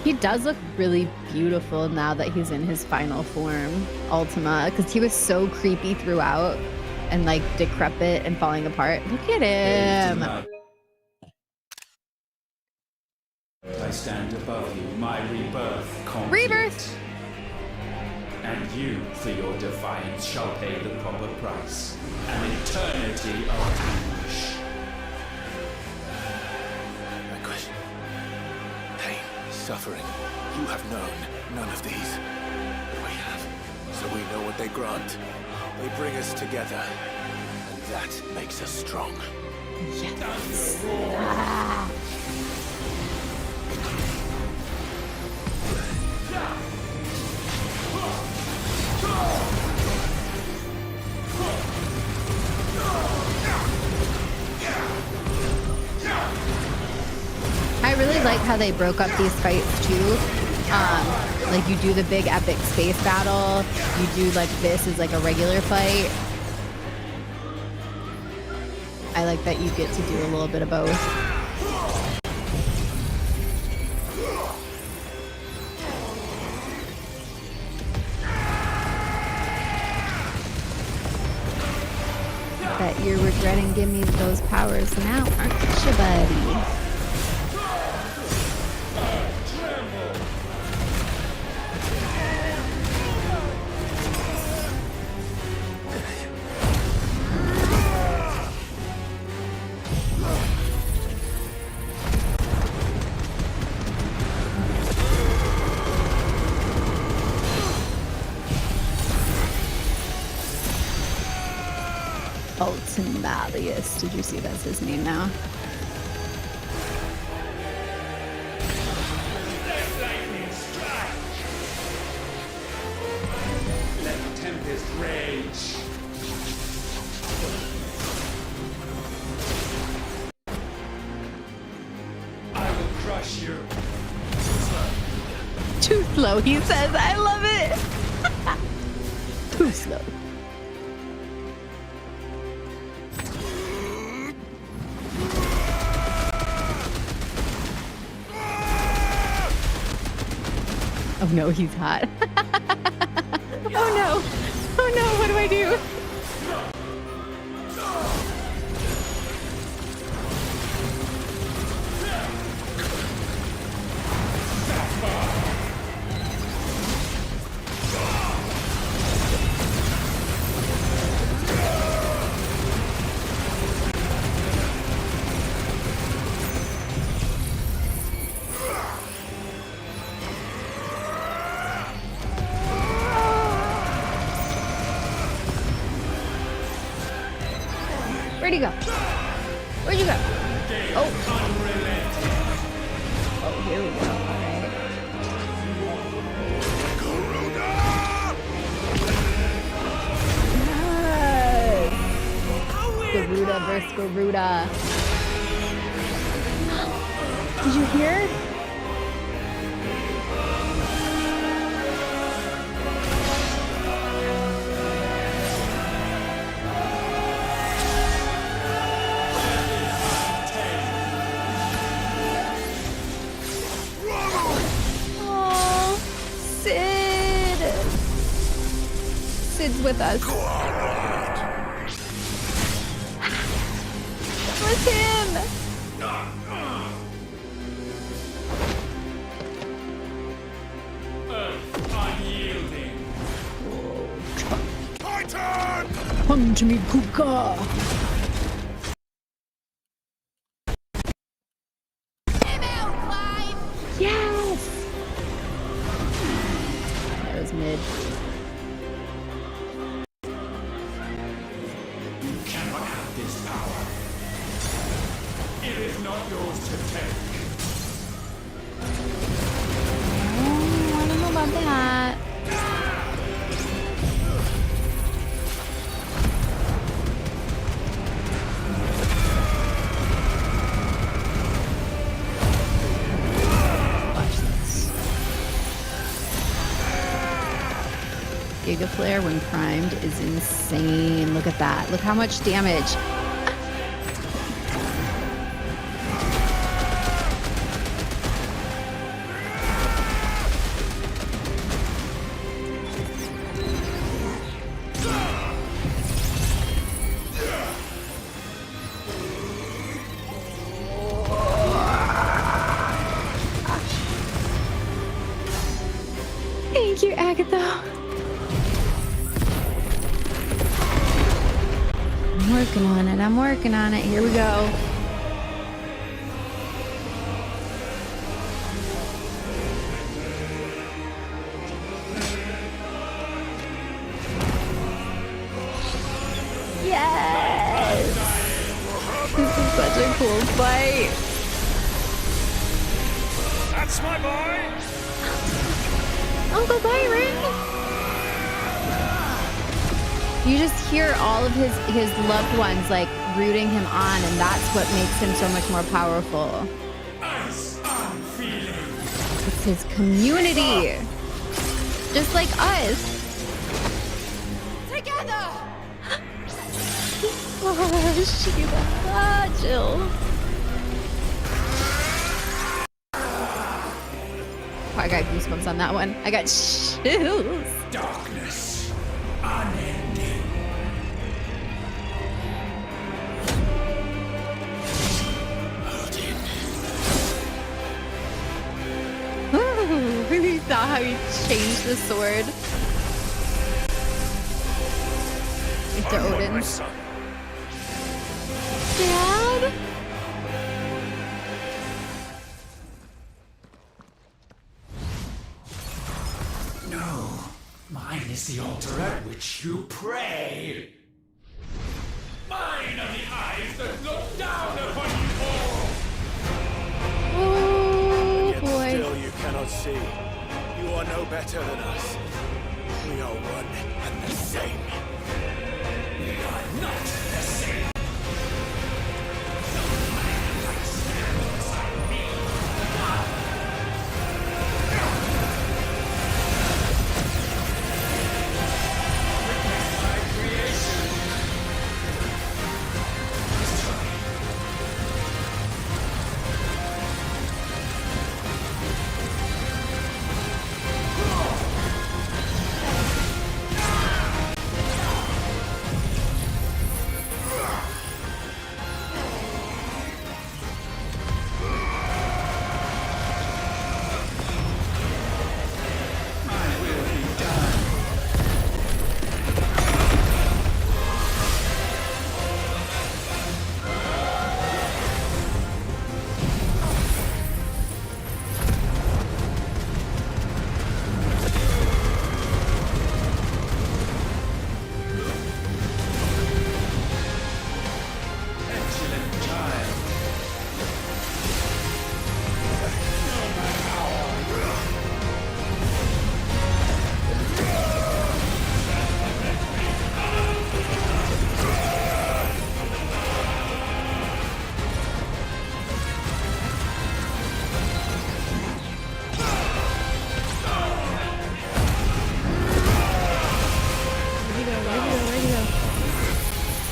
He does look really beautiful now that he's in his final form, Ultima, because he was so creepy throughout and like decrepit and falling apart. Look at him. I stand above you, my rebirth complete. Rebirth! And you, for your defiance, shall pay the proper price. An eternity of anguish. Anguish. Pain, suffering. You have known none of these. We have. So we know what they grant. They bring us together. And that makes us strong. Yes. I really like how they broke up these fights too. Like you do the big epic space battle, you do like this is like a regular fight. I like that you get to do a little bit of both. Bet you're regretting giving me those powers now, aren't you, buddy? Ultimalius. Did you see that's his name now? Let tempest rage. I will crush you. Too slow, he says. I love it. Too slow. Oh no, he's hot. Oh no. Oh no, what do I do? Where'd he go? Where'd you go? Oh. Oh, here we go. All right. Yes. Garuda versus Garuda. Did you hear? Sid's with us. With him. Unyielding. Titan! Punch me, Kuka. Yes. That was mid. Not yours to take. Oh, I don't know about that. Watch this. Giga Flare when primed is insane. Look at that. Look how much damage. Thank you, Agatha. I'm working on it. I'm working on it. Here we go. Yes! This is such a cool fight. That's my boy! Uncle Byron! You just hear all of his loved ones like rooting him on, and that's what makes him so much more powerful. It's his community. Just like us. Together! Oh, Sheila. Ah, Jill. I got goosebumps on that one. I got chills. Darkness, unending. Ooh, you saw how he changed the sword into Odin's. Dad? No, mine is the altar at which you pray. Mine are the eyes that look down upon you all. Oh, Yet boy. still you cannot see. You are no better than us. We are one and the same. We are not the same.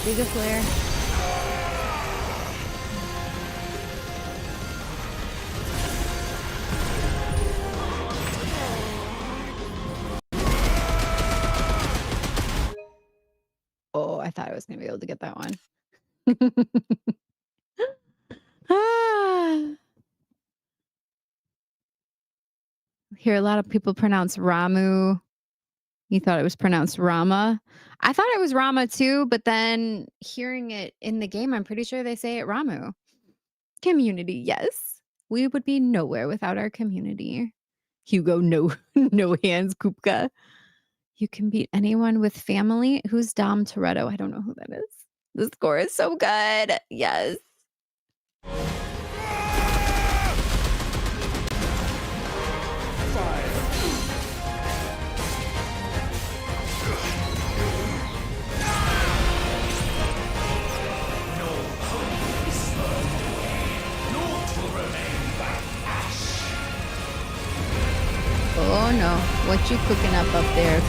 Giga Flare. Oh, I thought I was going to be able to get that one. Ah. Hear a lot of people pronounce Ramu. You thought it was pronounced Rama. I thought it was Rama too, but then hearing it in the game, I'm pretty sure they say it Ramu. Community, yes. We would be nowhere without our community. Hugo, no, no hands, Kupka. You can beat anyone with family. Who's Dom Toretto? I don't know who that is. The score is so good. Yes. Oh no, what you cooking up there?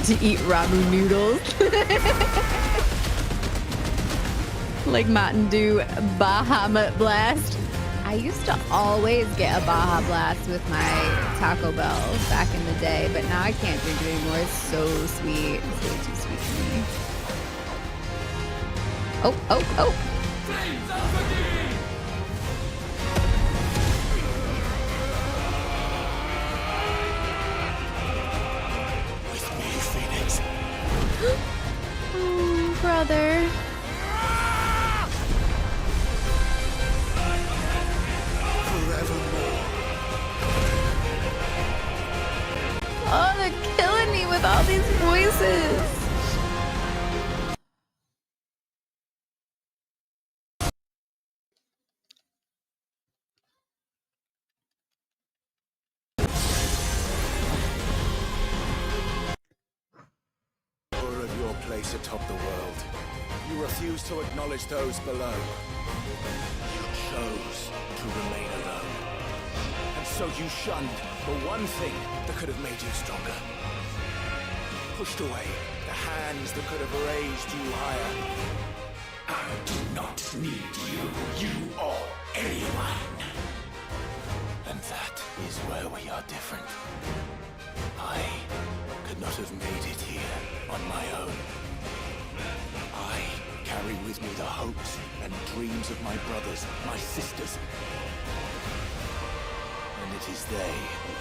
To eat ramu noodles. Like Mountain Dew Bahamut Blast. I used to always get a Baja Blast with my Taco Bell back in the day, but now I can't drink it anymore. It's so sweet. It's way too sweet for me. Oh, oh, oh. Oh, brother. Forevermore. Oh, they're killing me with all these voices. Of your place atop the world. You refuse to acknowledge those below. You chose to remain alone. And so you shunned the one thing that could have made you stronger. Pushed away the hands that could have raised you higher. I do not need you or anyone. And that is where we are different. I could not have made it here on my own. I carry with me the hopes and dreams of my brothers, my sisters. And it is they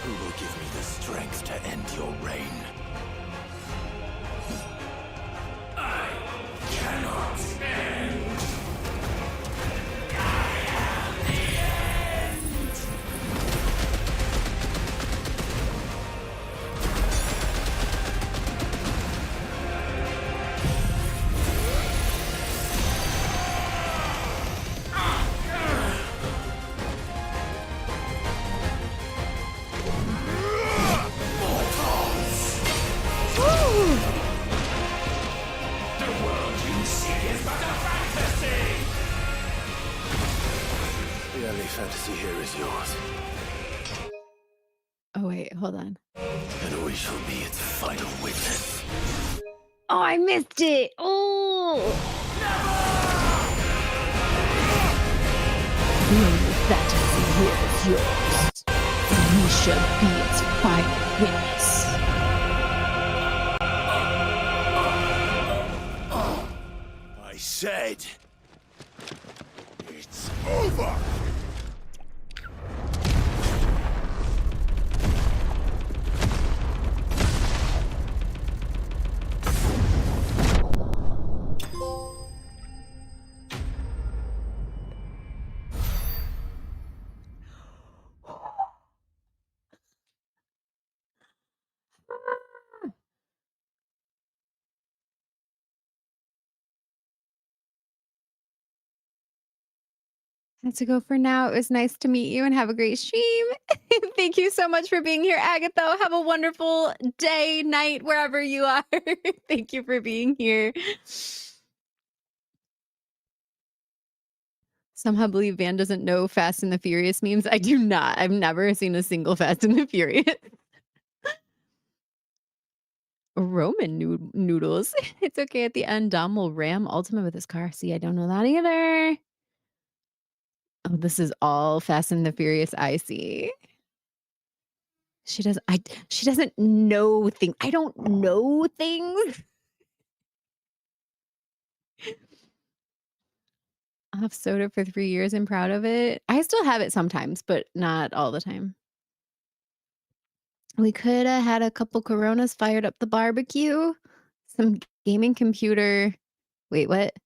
who will give me the strength to end your reign. I cannot end. I am the end. The only fantasy here is yours. Oh, wait, hold on. The And we shall be its final witness. Oh, I missed it. Oh. That is yours. You should be its final witness. I said, it's over. That's a go for now. It was nice to meet you and have a great stream. Thank you so much for being here, Agatha. Have a wonderful day, night, wherever you are. Thank you for being here. Somehow believe Van doesn't know Fast and the Furious memes. I do not. I've never seen a single Fast and the Furious. Roman noodles. It's okay at the end. Dom will ram Ultima with his car. See, I don't know that either. Oh, this is all Fast and the Furious I see. She doesn't know things. I don't know things. I have soda for 3 years and proud of it. I still have it sometimes, but not all the time. We could have had a couple Coronas fired up the barbecue. Some gaming computer. Wait, what?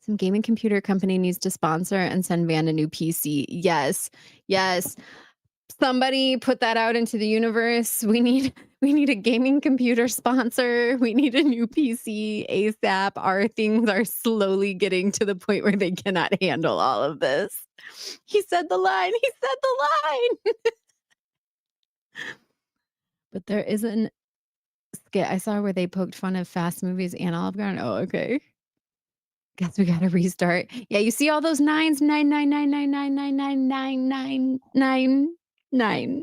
Some gaming computer company needs to sponsor and send Van a new PC. Yes. Yes. Somebody put that out into the universe. We need a gaming computer sponsor. We need a new PC ASAP. Our things are slowly getting to the point where they cannot handle all of this. He said the line. He said the line. But there is an skit I saw where they poked fun of Fast movies and Olive Garden. Oh, okay. Guess we gotta restart. Yeah, you see all those nines? 99999999999.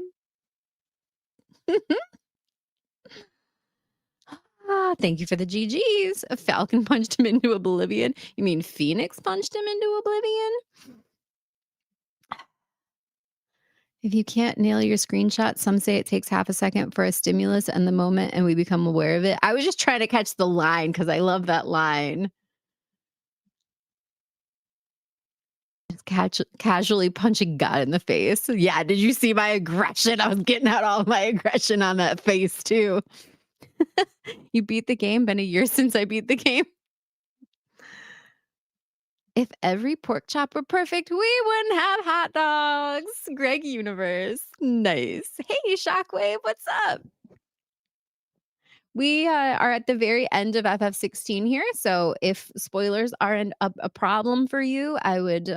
Ah, thank you for the GGs. A Falcon punched him into oblivion. You mean Phoenix punched him into oblivion? If you can't nail your screenshot, some say it takes half a second for a stimulus and the moment and we become aware of it. I was just trying to catch the line because I love that line. Just casually punching God in the face. Yeah, did you see my aggression? I was getting out all my aggression on that face too. You beat the game. Been a year since I beat the game. If every pork chop were perfect, we wouldn't have hot dogs. Greg Universe. Nice. Hey, Shockwave, what's up? We are at the very end of FF16 here. So if spoilers aren't a problem for you, I would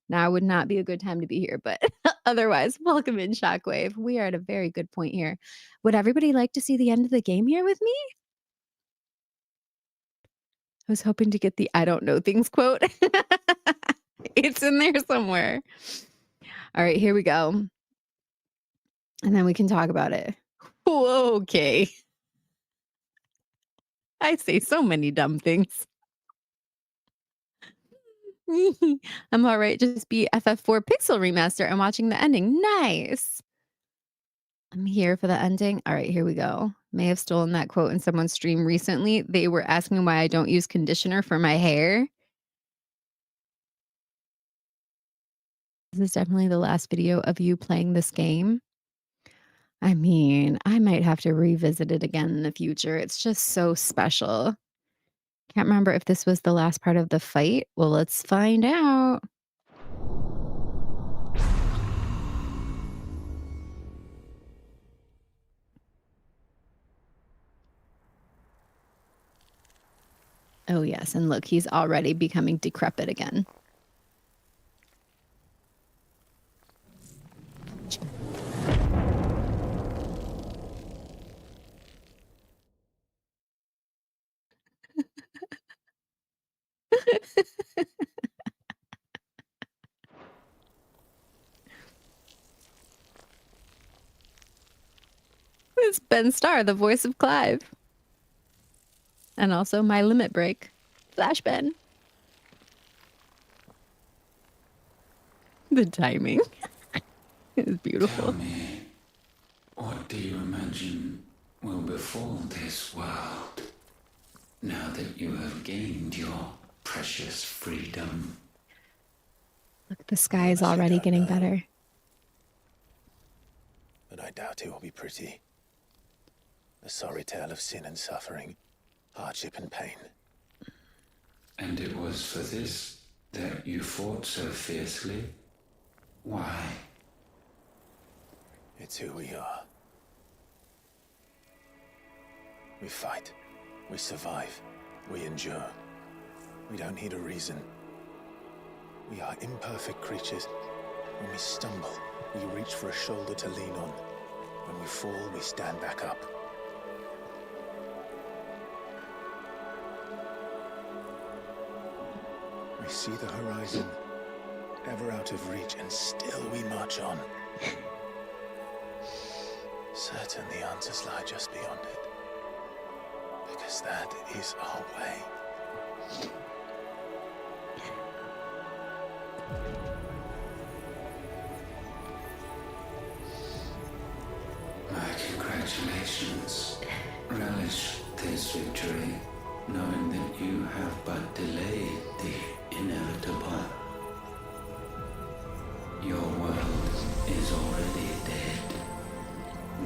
now would not be a good time to be here. But otherwise, welcome in, Shockwave. We are at a very good point here. Would everybody like to see the end of the game here with me? I was hoping to get the I don't know things quote. It's in there somewhere. All right, here we go. And then we can talk about it. Whoa, okay. I say so many dumb things. I'm all right. Just be FF4 Pixel Remaster and watching the ending. Nice. I'm here for the ending. All right, here we go. May have stolen that quote in someone's stream recently. They were asking why I don't use conditioner for my hair. This is definitely the last video of you playing this game. I mean, I might have to revisit it again in the future. It's just so special. Can't remember if this was the last part of the fight. Well, let's find out. Oh, yes. And look, he's already becoming decrepit again. It's Ben Starr, the voice of Clive. And also my limit break. Flash Ben. The timing is beautiful. Tell me, what do you imagine will befall this world now that you have gained your precious freedom? Look, the sky is already getting better. But I doubt it will be pretty. A sorry tale of sin and suffering, hardship and pain. And it was for this that you fought so fiercely? Why? It's who we are. We fight. We survive. We endure. We don't need a reason. We are imperfect creatures. When we stumble, we reach for a shoulder to lean on. When we fall, we stand back up. We see the horizon, ever out of reach, and still we march on. Certain the answers lie just beyond it. Because that is our way. My congratulations. Relish this victory, knowing that you have but delayed the inevitable. Your world is already dead.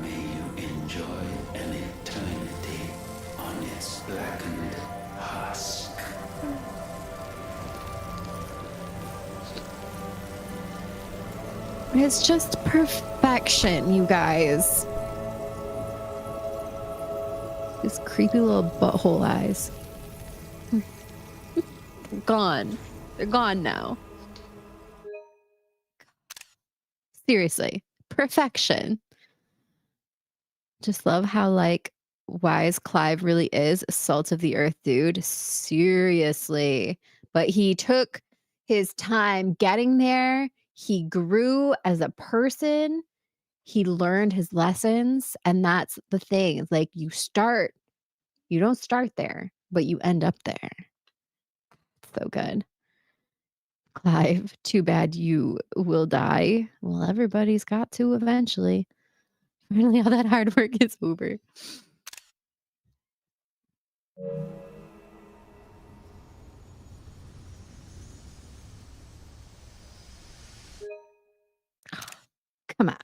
May you enjoy an eternity on its blackened husk. It's just perfection, you guys. These creepy little butthole eyes. They're gone. They're gone now. Seriously. Perfection. Just love how, like, wise Clive really is. A salt of the earth dude. Seriously. But he took his time getting there. He grew as a person. He learned his lessons. And that's the thing. It's like you don't start there, but you end up there. So good. Clive, too bad you will die. Well, everybody's got to eventually. Finally, all that hard work is over. Come on.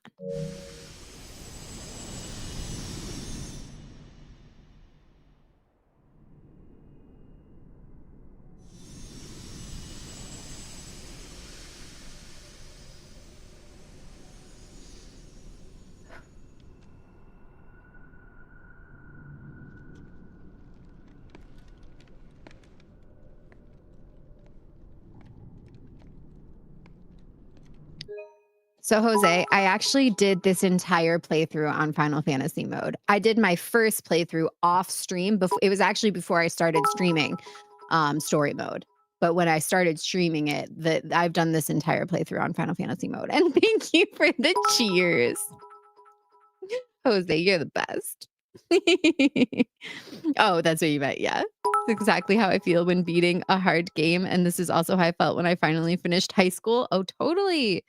So, Jose, I actually did this entire playthrough on Final Fantasy mode. I did my first playthrough off stream. It was actually before I started streaming story mode. But when I started streaming it, I've done this entire playthrough on Final Fantasy mode. And thank you for the cheers. Jose, you're the best. Oh, that's what you meant. Yeah. It's exactly how I feel when beating a hard game. And this is also how I felt when I finally finished high school. Oh, totally.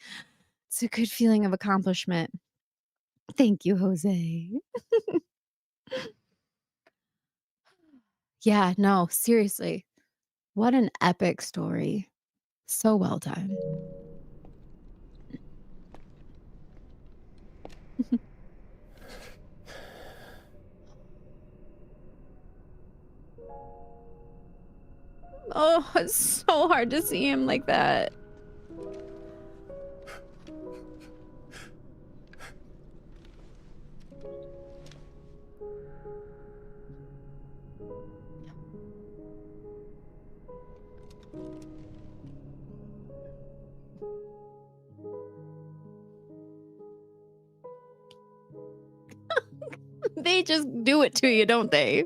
It's a good feeling of accomplishment. Thank you, Jose. Yeah, no, seriously. What an epic story. So well done. Oh, it's so hard to see him like that. They just do it to you, don't they?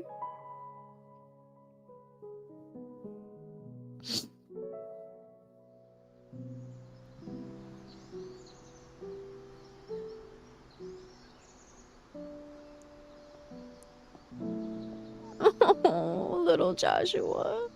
little Joshua.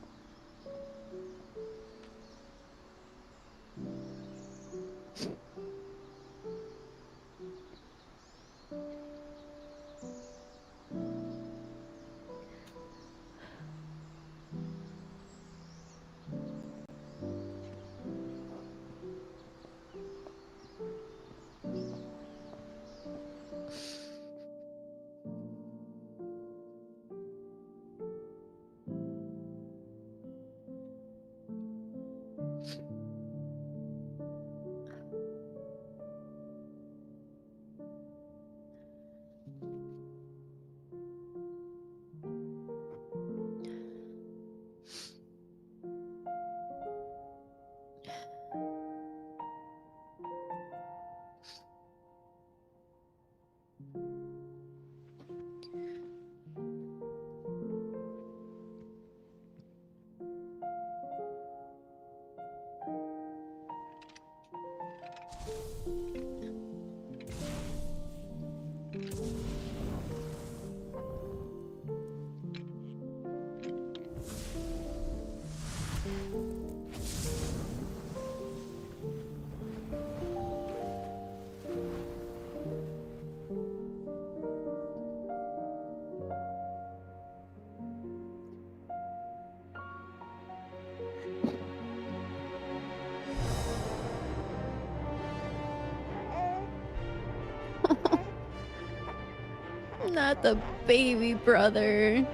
Not the baby brother.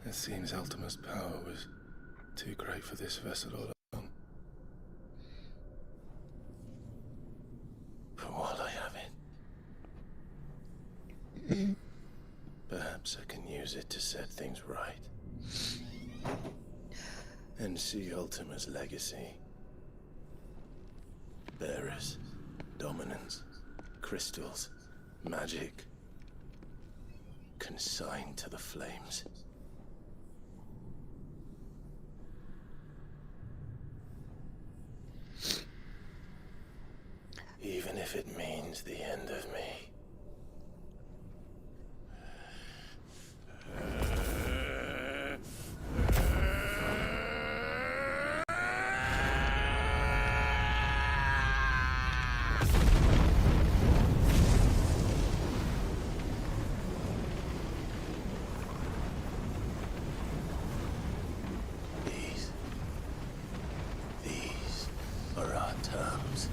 It seems Ultima's power was too great for this vessel all along. But while I have it, perhaps I can use it to set things right. And see Ultima's legacy. Bearers, dominance, crystals, magic, consigned to the flames. Even if it means the end of me. These are our terms.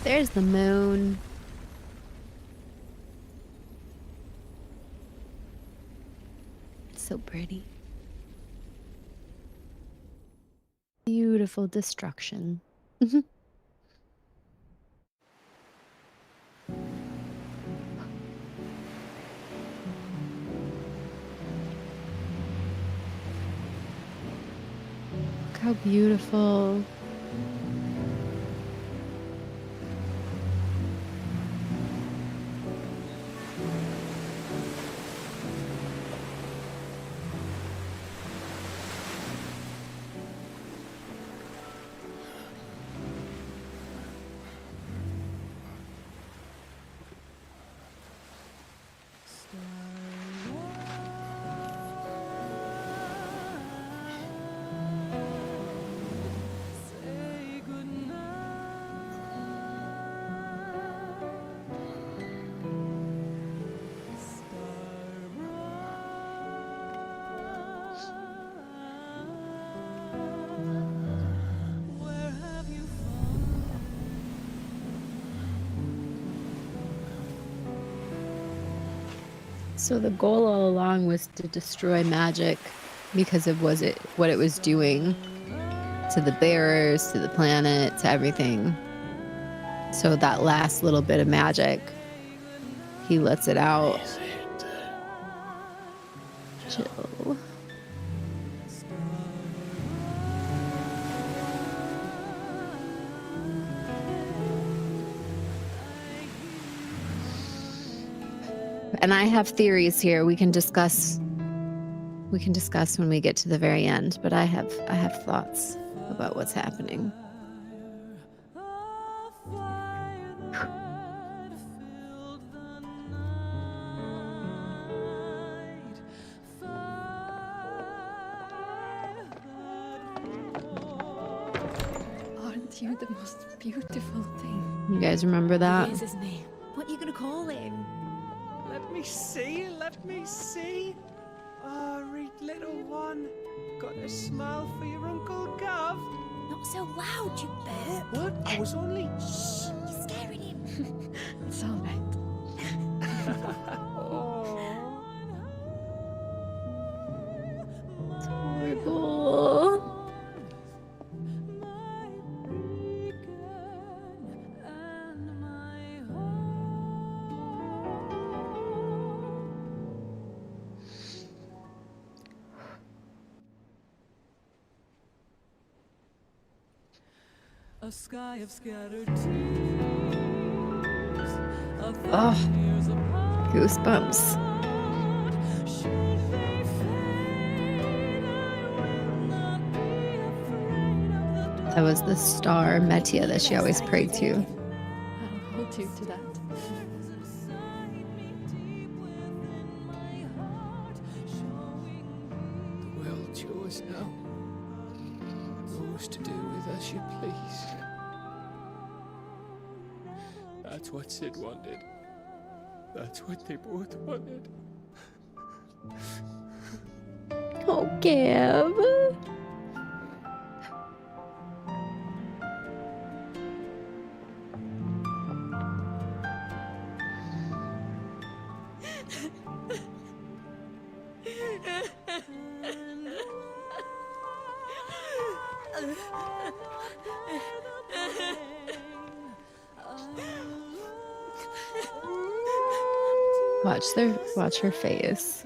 There's the moon. It's so pretty. Beautiful destruction. Look how beautiful. So the goal all along was to destroy magic because of what it was doing to the bearers, to the planet, to everything. So that last little bit of magic, he lets it out. Chill. And I have theories here. We can discuss when we get to the very end, but I have thoughts about what's happening. Aren't you the most beautiful thing? You guys remember that? He is, isn't he? What are you gonna call him? Let me see, let me see. Oh, read little one. Got a smile for your Uncle Gav. Not so loud, you burp. What? I was only... Shh, you're scaring him. It's all right. Oh. It's horrible. A sky of scattered tears. Oh, goosebumps. That was the star Metia that she always prayed to. I'll hold you to that. The world's yours now. Yours to do with as you please. That's what Sid wanted. That's what they both wanted. Oh, Gab. Watch her face.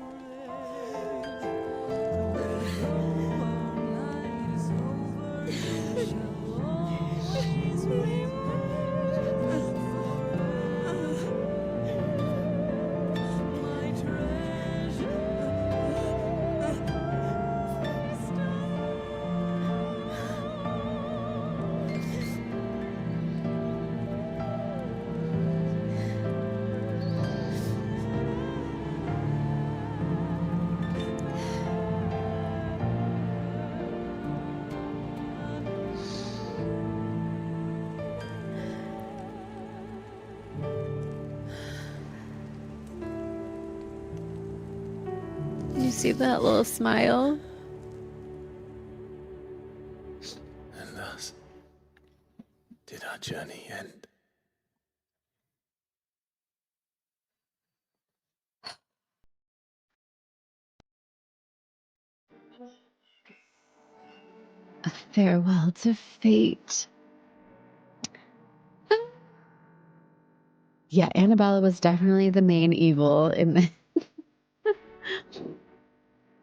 You see that little smile? And thus did our journey end. Farewell to fate. Yeah, Annabella was definitely the main evil in the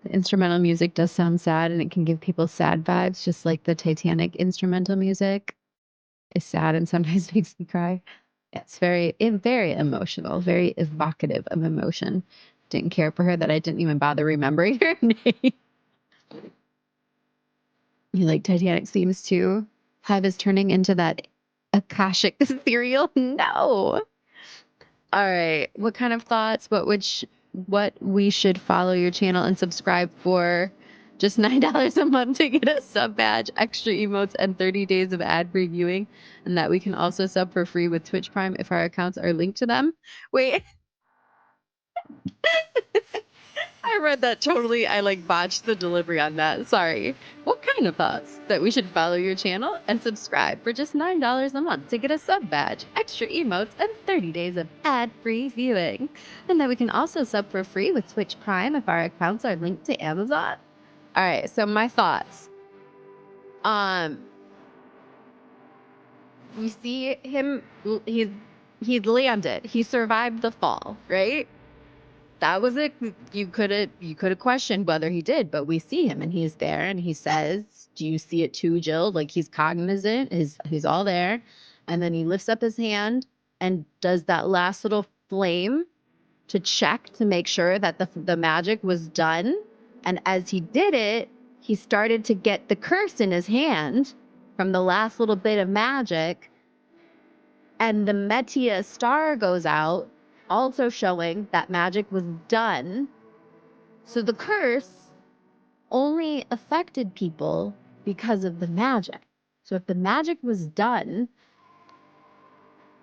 The instrumental music does sound sad and it can give people sad vibes, just like the Titanic instrumental music is sad and sometimes makes me cry. It's very emotional, very evocative of emotion. Didn't care for her that I didn't even bother remembering her name. You like Titanic themes too? Hive is turning into that Akashic cereal? No. All right. What kind of thoughts? What we should follow your channel and subscribe for? Just $9 a month to get a sub badge, extra emotes, and 30 days of ad-free viewing, and that we can also sub for free with Twitch Prime if our accounts are linked to them. Wait. I read that totally. I like botched the delivery on that. Sorry. What kind of thoughts? That we should follow your channel and subscribe for just $9 a month to get a sub badge, extra emotes, and 30 days of ad-free viewing. And that we can also sub for free with Twitch Prime if our accounts are linked to Amazon. All right, so my thoughts. You see him, he's landed. He survived the fall, right? That was it. You could have questioned whether he did, but we see him and he's there and he says, "Do you see it too, Jill?" Like he's cognizant, he's all there. And then he lifts up his hand and does that last little flame to check to make sure that the magic was done. And as he did it, he started to get the curse in his hand from the last little bit of magic. And the Metia star goes out, also showing that magic was done. So the curse only affected people because of the magic. So if the magic was done,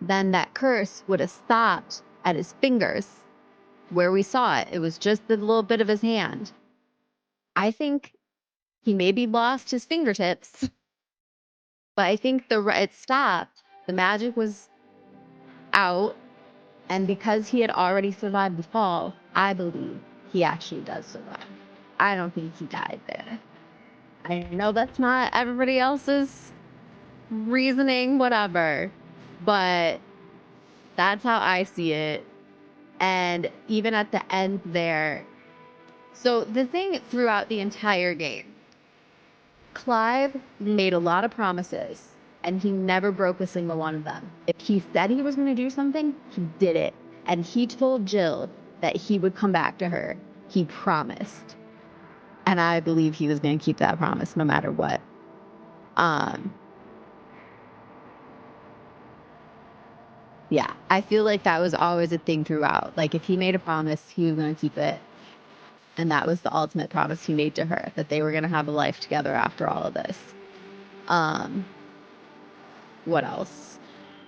then that curse would have stopped at his fingers where we saw it. It was just the little bit of his hand. I think he maybe lost his fingertips, but I think it stopped. The magic was out. And because he had already survived the fall, I believe he actually does survive. I don't think he died there. I know that's not everybody else's reasoning, whatever, but that's how I see it. And even at the end there, so the thing throughout the entire game, Clive made a lot of promises and he never broke a single one of them. If he said he was going to do something, he did it. And he told Jill that he would come back to her. He promised. And I believe he was going to keep that promise no matter what. Yeah, I feel like that was always a thing throughout. Like if he made a promise, he was going to keep it. And that was the ultimate promise he made to her, that they were going to have a life together after all of this. What else?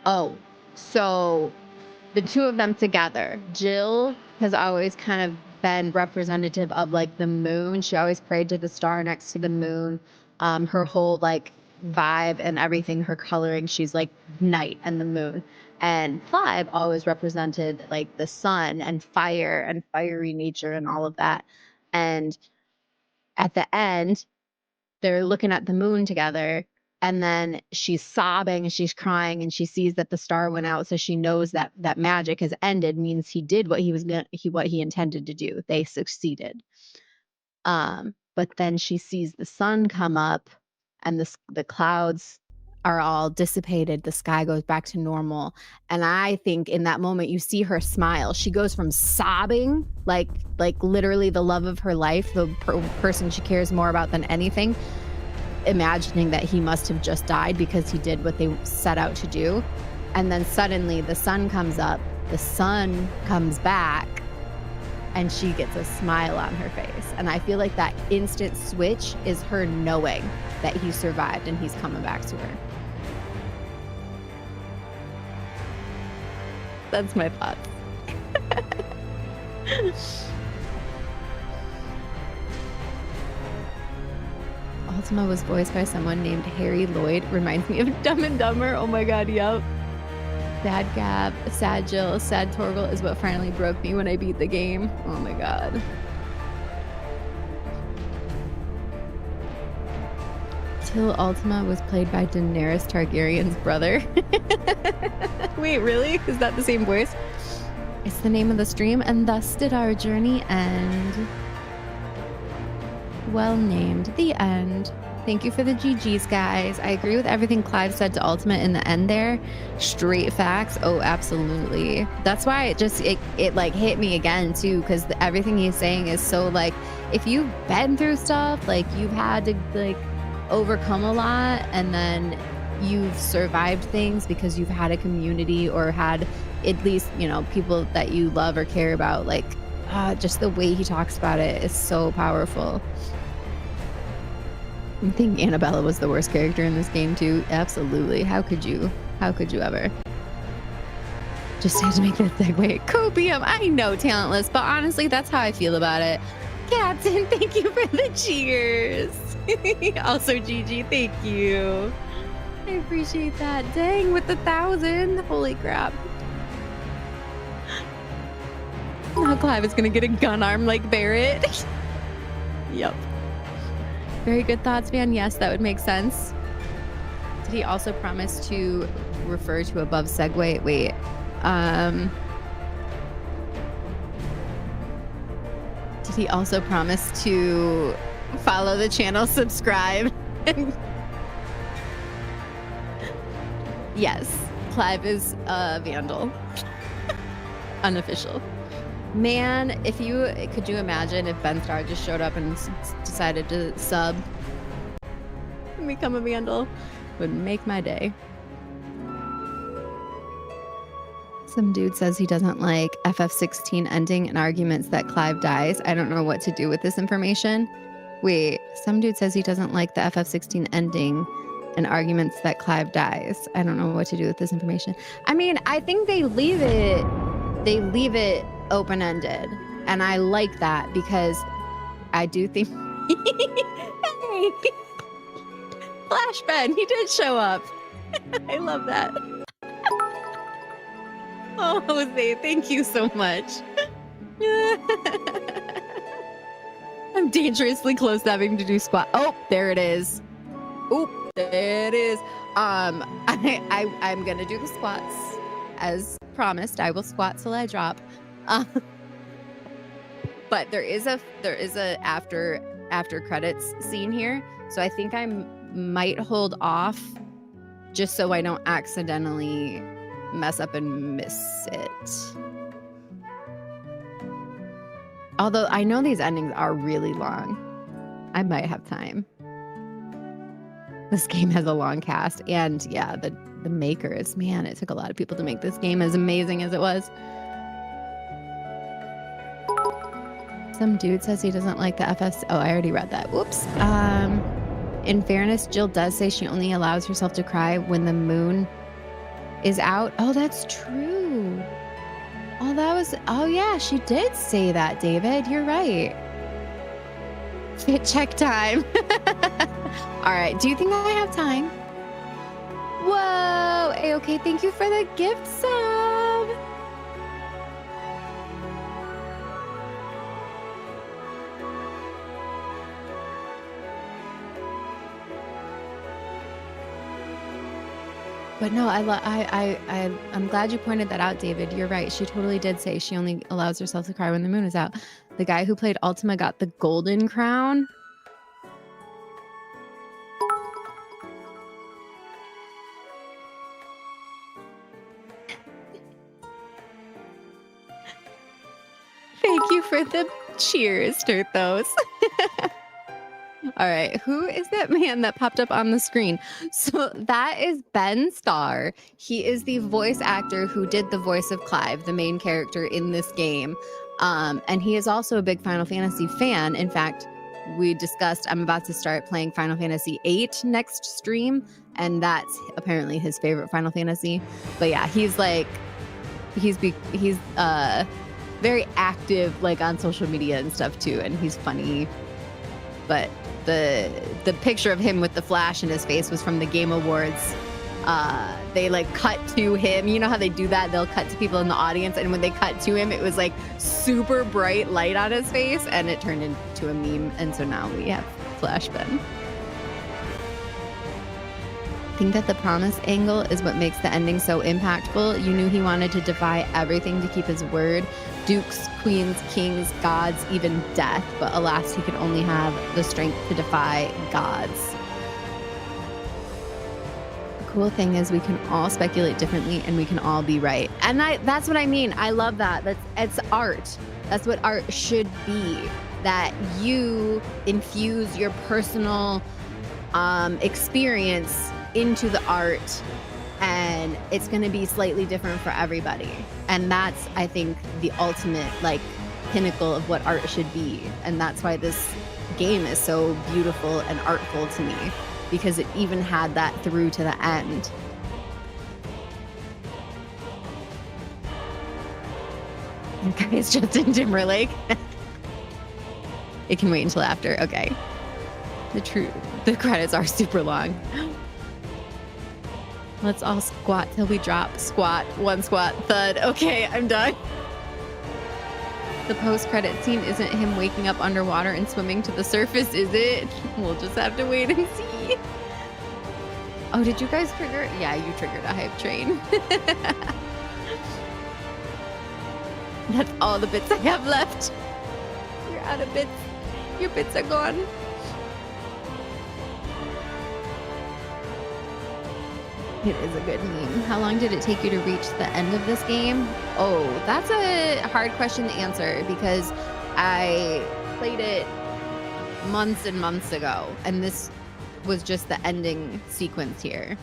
Oh, so the two of them together. Jill has always kind of been representative of like the moon. She always prayed to the star next to the moon. Her whole like vibe and everything, her coloring, she's like night and the moon. And Clive always represented like the sun and fire and fiery nature and all of that. And at the end, they're looking at the moon together. And then she's sobbing and she's crying and she sees that the star went out. So she knows that that magic has ended, means he did what he intended to do. They succeeded. But then she sees the sun come up and the clouds are all dissipated. The sky goes back to normal. And I think in that moment, you see her smile. She goes from sobbing, like literally the love of her life, the person she cares more about than anything, imagining that he must have just died because he did what they set out to do. And then suddenly the sun comes up, the sun comes back, and she gets a smile on her face. And I feel like that instant switch is her knowing that he survived and he's coming back to her. That's my thoughts. Ultima was voiced by someone named Harry Lloyd. Reminds me of Dumb and Dumber. Oh my god, yep. Sad Gab, Sad Jill, Sad Torgal is what finally broke me when I beat the game. Oh my god. until Ultima was played by Daenerys Targaryen's brother. Wait, really? Is that the same voice? It's the name of the stream, and thus did our journey end. Well named. The end. Thank you for the GGs, guys. I agree with everything Clive said to Ultima in the end there. Straight facts. Oh, absolutely. That's why it like hit me again too, because everything he's saying is so like, if you've been through stuff, like you've had to like overcome a lot, and then you've survived things because you've had a community or had at least, you know, people that you love or care about, like just the way he talks about it is so powerful. I think Annabella was the worst character in this game too. Absolutely. How could you ever? Just had to make that segue. Copium, I know, talentless, but honestly, that's how I feel about it. Captain, thank you for the cheers. Also, Gigi, thank you. I appreciate that. Dang, with the 1,000. Holy crap. Now Clive is gonna get a gun arm like Barrett. Yep. Very good thoughts, man. Yes, that would make sense. Did he also promise to refer to above segue? Wait. Did he also promise to follow the channel, subscribe? Yes, Clive is a Vandal. Unofficial. Man, could you imagine if Ben Starr just showed up and decided to sub and become a Vandal? Would make my day. Some dude says he doesn't like FF16 ending and arguments that Clive dies. I don't know what to do with this information. Wait, some dude says he doesn't like the FF16 ending and arguments that Clive dies. I don't know what to do with this information. I mean, I think they leave it open-ended, and I like that because I do think hey, Flash Ben, he did show up. I love that. Oh, Jose, thank you so much. I'm dangerously close to having to do squat. Oh, there it is. Oop, there it is. I'm gonna do the squats as promised. I will squat till I drop. But there is a after credits scene here, so I think I might hold off just so I don't accidentally mess up and miss it. Although I know these endings are really long, I might have time. This game has a long cast, and yeah, the makers, man, it took a lot of people to make this game as amazing as it was. Some dude says he doesn't like the FS. Oh, I already read that. Whoops. In fairness, Jill does say she only allows herself to cry when the moon is out. Oh, that's true. Oh yeah, she did say that, David. You're right. Fit check time. All right, do you think I have time? Whoa, A-okay, thank you for the gift sub. But no, I'm glad you pointed that out, David. You're right. She totally did say she only allows herself to cry when the moon is out. The guy who played Ultima got the golden crown. Thank you for the cheers, Turthos. All right, who is that man that popped up on the screen? So that is Ben Starr. He is the voice actor who did the voice of Clive, the main character in this game. And he is also a big Final Fantasy fan. In fact, we discussed, I'm about to start playing Final Fantasy VIII next stream, and that's apparently his favorite Final Fantasy. But yeah, he's very active, like on social media and stuff too, and he's funny. But the picture of him with the flash in his face was from the Game Awards. They like cut to him. You know how they do that? They'll cut to people in the audience, and when they cut to him, it was like super bright light on his face, and it turned into a meme. And so now we have Flash Ben. I think that the promise angle is what makes the ending so impactful. You knew he wanted to defy everything to keep his word. Dukes, queens, kings, gods, even death. But alas, he could only have the strength to defy gods. The cool thing is we can all speculate differently and we can all be right. And that's what I mean. I love that. It's art. That's what art should be. That you infuse your personal experience into the art, and it's going to be slightly different for everybody. And that's, I think, the ultimate like pinnacle of what art should be. And that's why this game is so beautiful and artful to me, because it even had that through to the end. Okay, it's Justin Timberlake. It can wait until after. Okay. The credits are super long. Let's all squat till we drop. Squat, one squat, thud. Okay, I'm done. The post-credit scene isn't him waking up underwater and swimming to the surface, is it? We'll just have to wait and see. Oh, did you guys trigger? Yeah, you triggered a hype train. That's all the bits I have left. You're out of bits. Your bits are gone. It is a good meme. How long did it take you to reach the end of this game? Oh, that's a hard question to answer because I played it months and months ago, and this was just the ending sequence here.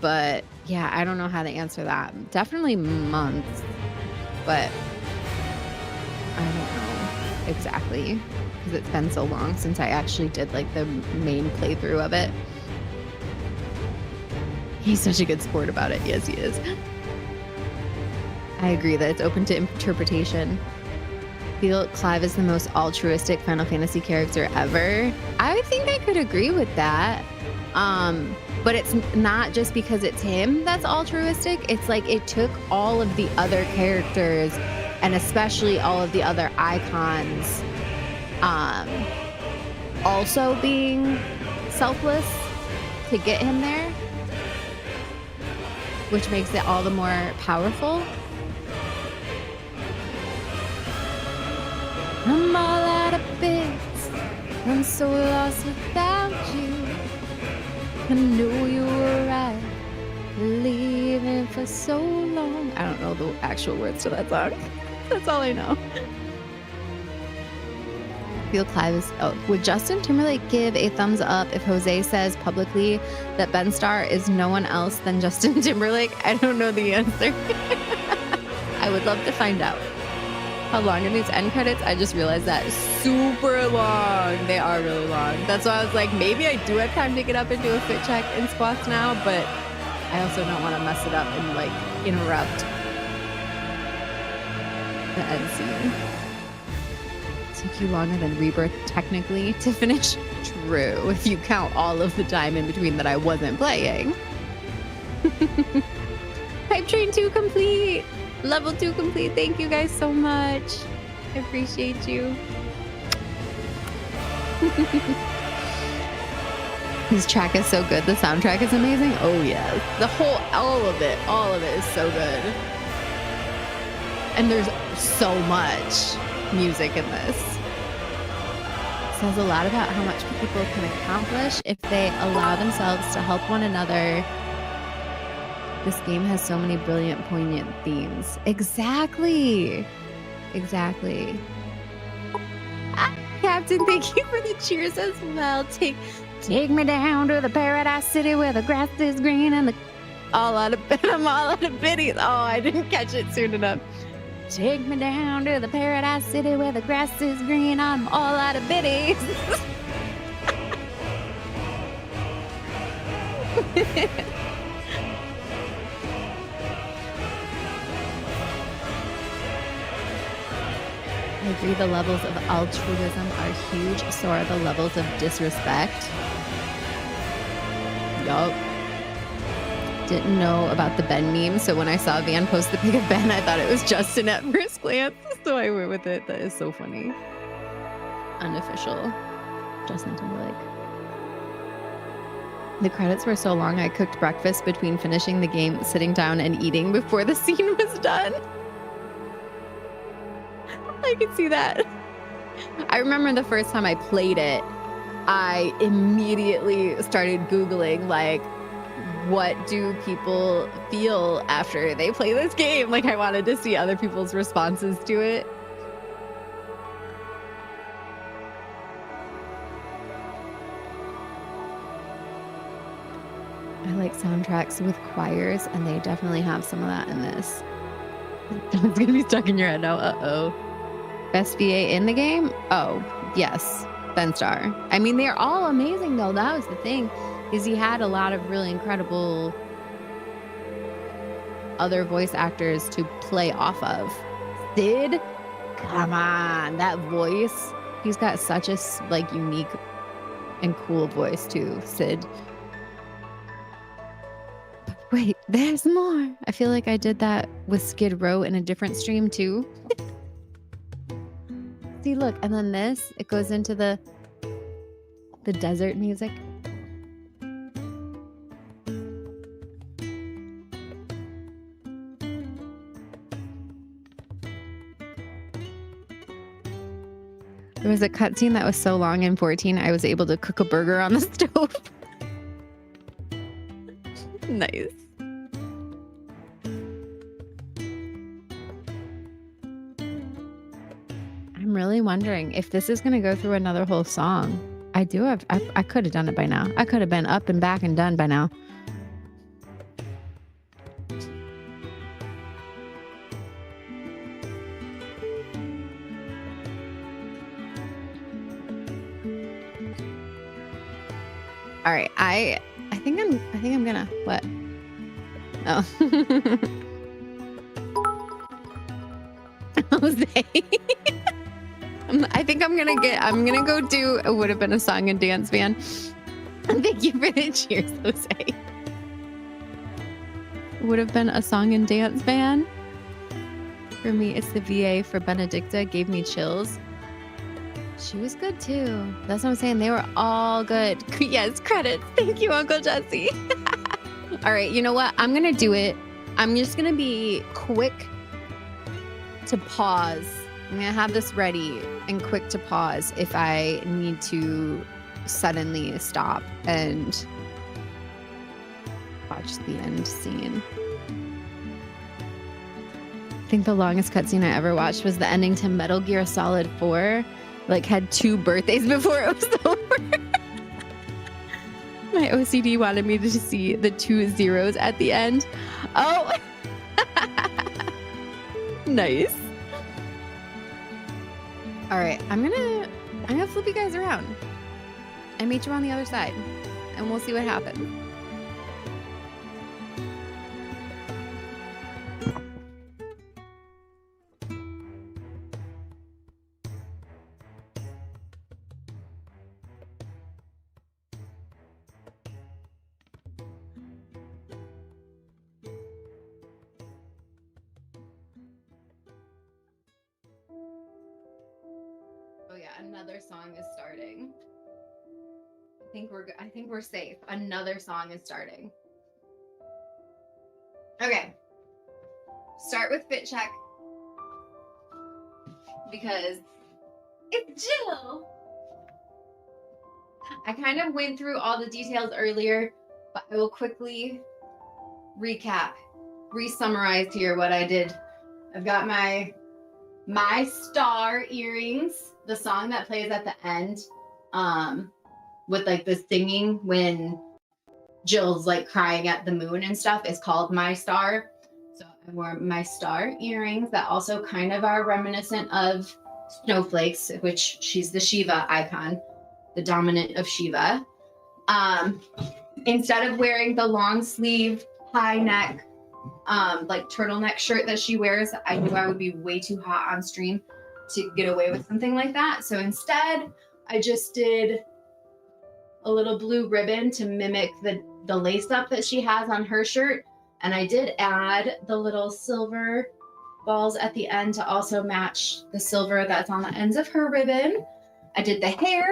But yeah, I don't know how to answer that. Definitely months, but I don't know exactly because it's been so long since I actually did like the main playthrough of it. He's such a good sport about it. Yes, he is. I agree that it's open to interpretation. I feel Clive is the most altruistic Final Fantasy character ever. I think I could agree with that. But it's not just because it's him that's altruistic. It's like it took all of the other characters and especially all of the other icons also being selfless to get him there, which makes it all the more powerful. I'm all out of bits. I'm so lost without you. I knew you were right, leaving for so long. I don't know the actual words to that song. That's all I know. Feel Clive is. Oh, would Justin Timberlake give a thumbs up if Jose says publicly that Ben Starr is no one else than Justin Timberlake? I don't know the answer. I would love to find out. How long are these end credits? I just realized that super long. They are really long. That's why I was like, maybe I do have time to get up and do a fit check in squats now, but I also don't want to mess it up and like interrupt the end scene. Took you longer than Rebirth technically to finish? True, if you count all of the time in between that I wasn't playing. Hype Train 2 complete! Level 2 complete. Thank you guys so much. I appreciate you. This track is so good. The soundtrack is amazing. Oh yeah. All of it is so good. And there's so much music in this. Says a lot about how much people can accomplish if they allow themselves to help one another. This game has so many brilliant, poignant themes. Exactly. Captain, thank you for the cheers as well. Take me down to the paradise city where the grass is green and I'm all out of biddies. Oh, I didn't catch it soon enough. Take me down to the paradise city where the grass is green. I'm all out of biddies. I agree the levels of altruism are huge, so are the levels of disrespect. Yup. Didn't know about the Ben meme, so when I saw Van post the pic of Ben, I thought it was Justin at first glance, so I went with it. That is so funny. Unofficial Justin Timberlake. The credits were so long, I cooked breakfast between finishing the game, sitting down, and eating before the scene was done. I could see that. I remember the first time I played it, I immediately started Googling, like, what do people feel after they play this game? Like, I wanted to see other people's responses to it. I like soundtracks with choirs, and they definitely have some of that in this. It's gonna be stuck in your head now. Uh-oh. Best VA in the game? Oh, yes. Ben Starr. I mean, they're all amazing, though. That was the thing, is he had a lot of really incredible other voice actors to play off of. Sid? Come on. That voice. He's got such a, like, unique and cool voice, too, Sid. Wait, there's more. I feel like I did that with Skid Row in a different stream too. See, look, and then this, it goes into the desert music. There was a cutscene that was so long in 14, I was able to cook a burger on the stove. Nice. I'm really wondering if this is going to go through another whole song. I could have done it by now. I could have been up and back and done by now. All right, I think I'm gonna what? Oh. Jose. I think I'm gonna go do It Would Have Been a Song and Dance Van. Thank you for the cheers, Jose. Would have been a song and dance van. For me, it's the VA for Benedicta. Gave me chills. She was good too. That's what I'm saying. They were all good. Yes, credits. Thank you, Uncle Jesse. All right, you know what? I'm gonna do it. I'm just gonna be quick to pause. I'm gonna have this ready and quick to pause if I need to suddenly stop and watch the end scene. I think the longest cutscene I ever watched was the ending to Metal Gear Solid 4. Like, had 2 birthdays before it was over. My OCD wanted me to see the 2 zeros at the end. Oh, nice. All right, I'm gonna flip you guys around and meet you on the other side, and we'll see what happens. Oh yeah, another song is starting. I think we're safe. Another song is starting. Okay. Start with fit check. Because it's Jill. I kind of went through all the details earlier, but I will quickly recap, re-summarize here what I did. I've got my Star earrings, the song that plays at the end, with like the singing when Jill's like crying at the moon and stuff, is called My Star. So I wore my Star earrings that also kind of are reminiscent of snowflakes, which she's the Shiva icon, the dominant of Shiva. Instead of wearing the long sleeve, high neck, like turtleneck shirt that she wears, I knew I would be way too hot on stream to get away with something like that. So instead, I just did a little blue ribbon to mimic the lace up that she has on her shirt. And I did add the little silver balls at the end to also match the silver that's on the ends of her ribbon. I did the hair,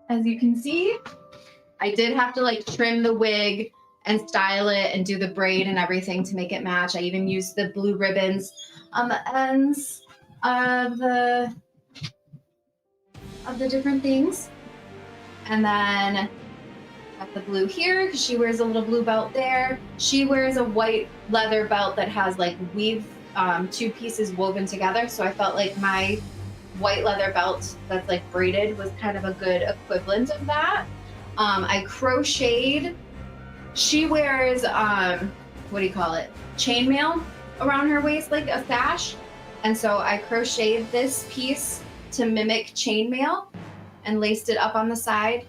as you can see. I did have to like trim the wig and style it and do the braid and everything to make it match. I even used the blue ribbons on the ends of the different things. And then got the blue here because she wears a little blue belt there. She wears a white leather belt that has like weave, two pieces woven together. So I felt like my white leather belt that's like braided was kind of a good equivalent of that. I crocheted. She wears, what do you call it? Chainmail around her waist, like a sash. And so I crocheted this piece to mimic chainmail and laced it up on the side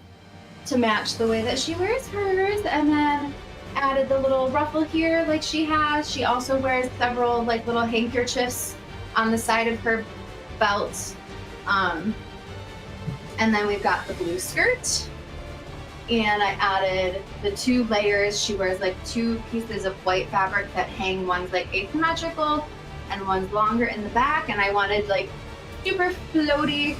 to match the way that she wears hers, and then added the little ruffle here like she has. She also wears several like little handkerchiefs on the side of her belt. And then we've got the blue skirt, and I added the 2 layers. She wears like 2 pieces of white fabric that hang, one's like asymmetrical and one's longer in the back, and I wanted like super floaty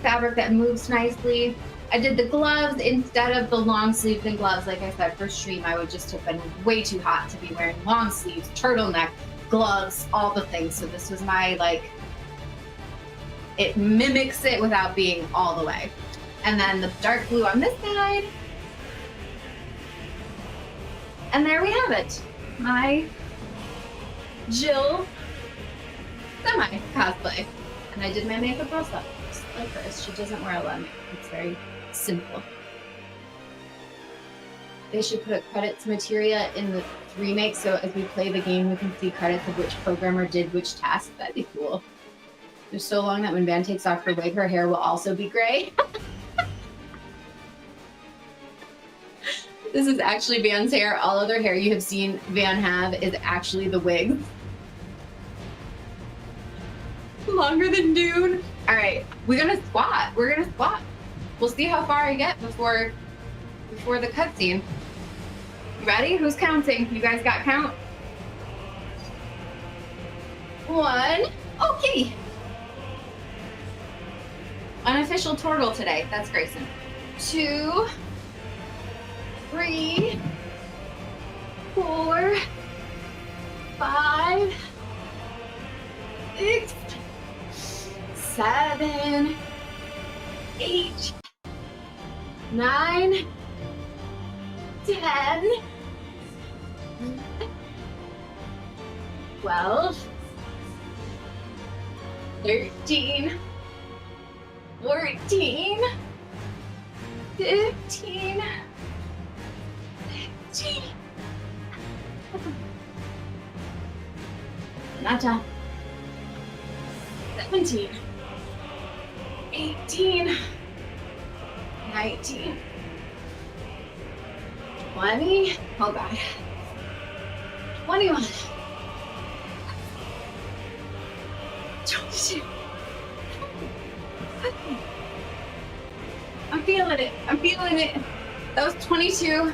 fabric that moves nicely. I did the gloves instead of the long sleeves and gloves. Like I said, for stream, I would just have been way too hot to be wearing long sleeves, turtleneck, gloves, all the things. So this was my like, it mimics it without being all the way. And then the dark blue on this side. And there we have it. My Jill semi cosplay. And I did my makeup also, just like hers. She doesn't wear a lot of makeup. It's very simple. They should put credits materia in the remake, so as we play the game, we can see credits of which programmer did which task. That'd be cool. They're so long that when Van takes off her wig, her hair will also be gray. This is actually Van's hair. All other hair you have seen Van have is actually the wig. Longer than Dune. All right, we're gonna squat. We're gonna squat. We'll see how far I get before the cutscene. Ready? Who's counting? You guys got count? 1. Okay. Unofficial turtle today. That's Grayson. 2, 3, 4, 5, 6, 7, 8, 9, 10, 12, 13, 14, 15, 16. Not done. 17, 18, 19, 20, oh God, 21, 22. I'm feeling it. I'm feeling it. That was 22.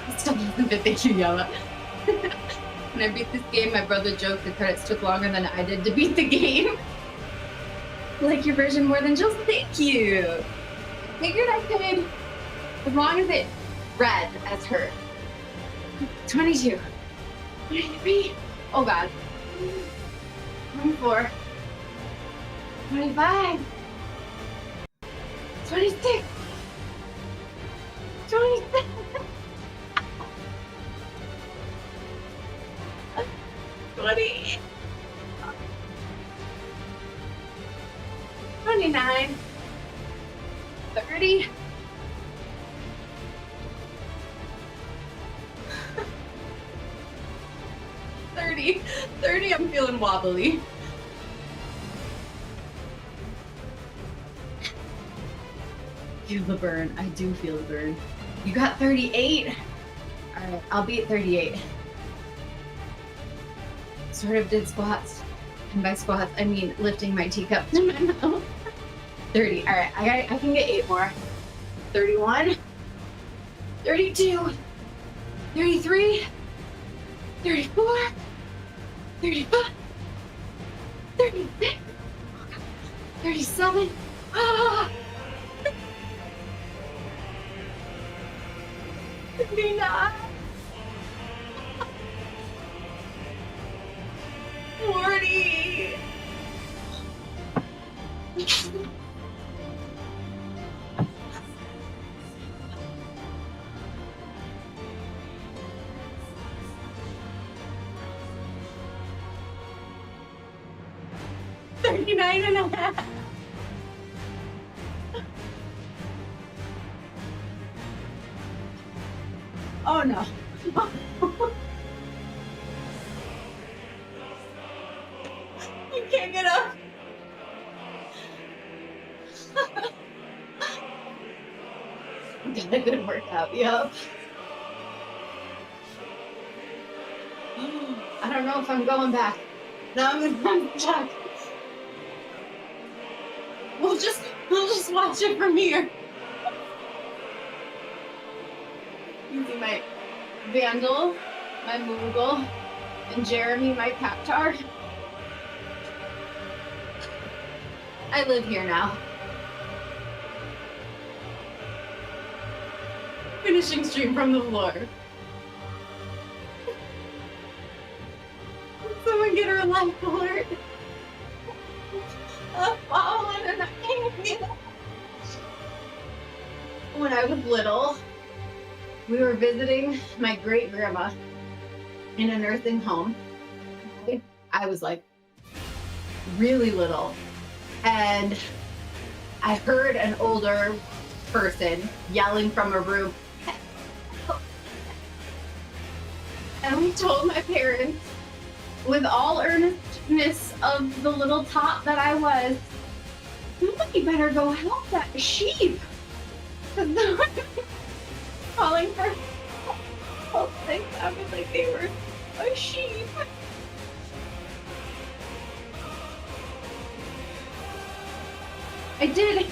It still doesn't fit. Thank you, Yama. When I beat this game, my brother joked the credits took longer than I did to beat the game. Like your version more than Jill's. Thank you. Figured I could, as long as it read as her. 22. 23. Oh God. 24. 25. 26. 27. 20. 29. 30. 30, I'm feeling wobbly. Feel the burn. I do feel the burn. You got 38. All right, I'll be at 38. Sort of did squats. And by squats, I mean lifting my teacup to my mouth. 30. All right, I can get 8 more. 31. 32. 33. 34. 35, 36, 37. Ah! 39. 40. $39 and a half. Oh no. You can't get up. Got a good workout, yep. I don't know if I'm going back. No, I'm gonna check. We'll just watch it from here. You see my Vandal, my Moogle, and Jeremy, my Cactar. I live here now. Finishing stream from the floor. Someone get her a life alert. I'm falling and I can't get up. When I was little, we were visiting my great grandma in a nursing home. I was like really little, and I heard an older person yelling from a room. And we told my parents, with all earnestness of the little tot that I was, somebody better go help that sheep. Because they were calling for help. They sounded like they were a sheep. I did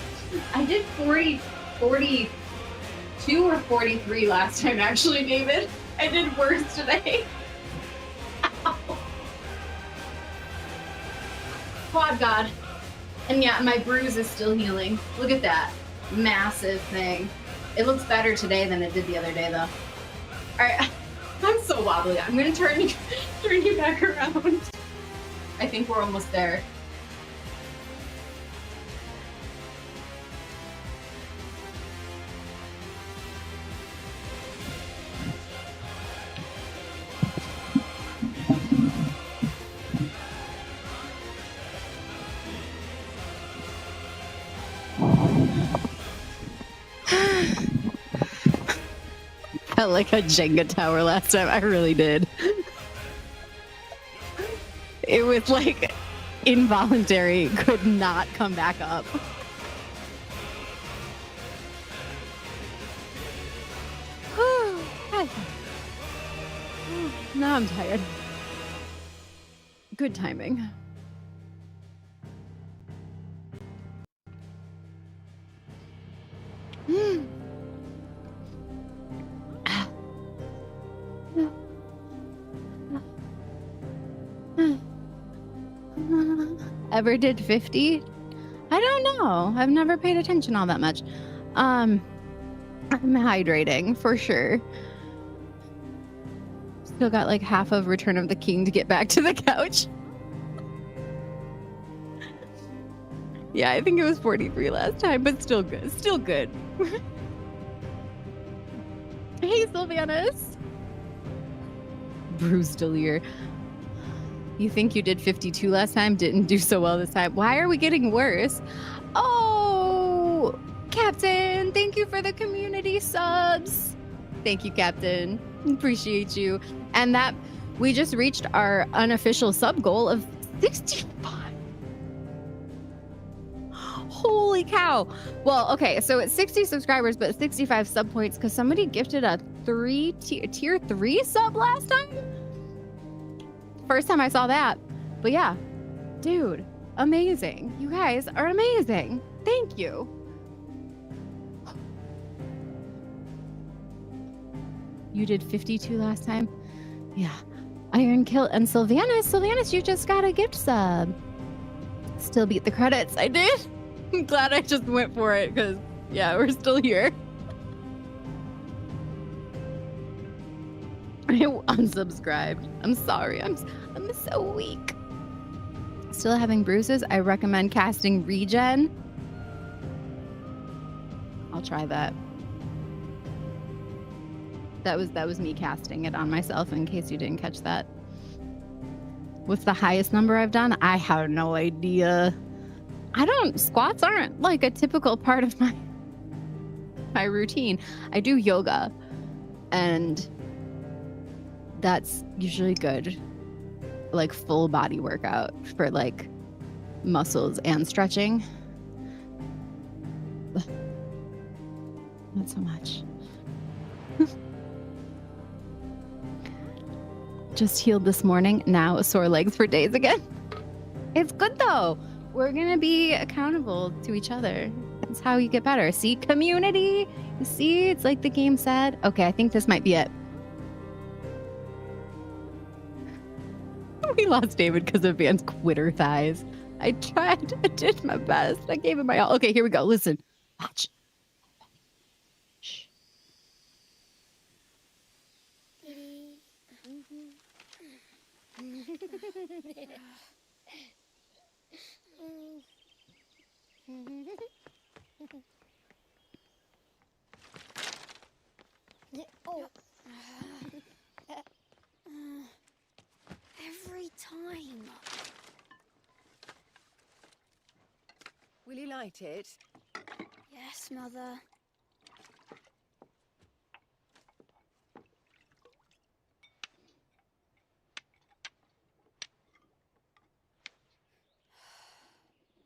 42 or 43 last time, actually, David. I did worse today. Ow. Quad God. And yeah, my bruise is still healing. Look at that. Massive thing. It looks better today than it did the other day, though. Alright. I'm so wobbly. I'm gonna turn you back around. I think we're almost there. Felt like a Jenga tower last time. I really did. It was like involuntary. Could not come back up. Now I'm tired. Good timing. Ever did 50? I don't know. I've never paid attention all that much. I'm hydrating for sure. Still got like half of Return of the King to get back to the couch. Yeah, I think it was 43 last time, but still good. Still good. Hey, Sylvanus. Bruce Delir. You think you did 52 last time? Didn't do so well this time. Why are we getting worse? Oh, Captain, thank you for the community subs. Thank you, Captain. Appreciate you. And that we just reached our unofficial sub goal of 65. Holy cow. Well, okay, so it's 60 subscribers, but 65 sub points because somebody gifted a tier 3 sub last time. First time I saw that. But yeah, dude, amazing. You guys are amazing. Thank you. You did 52 last time? Yeah. Iron Kill and Sylvanus. Sylvanus, you just got a gift sub. Still beat the credits. I did. I'm glad I just went for it because, yeah, we're still here. I unsubscribed. I'm sorry. I'm so weak. Still having bruises? I recommend casting Regen. I'll try that. That was me casting it on myself in case you didn't catch that. What's the highest number I've done? I have no idea. Squats aren't like a typical part of my routine. I do yoga and that's usually good. Like full body workout for like muscles and stretching. Not so much. Just healed this morning. Now sore legs for days again. It's good though. We're gonna be accountable to each other. That's how you get better. See, community. You see, it's like the game said. Okay, I think this might be it. We lost David because of Van's quitter thighs. I tried. I did my best. I gave it my all. Okay, here we go. Listen. Watch. Shh. Every time. Will you light it? Yes, Mother.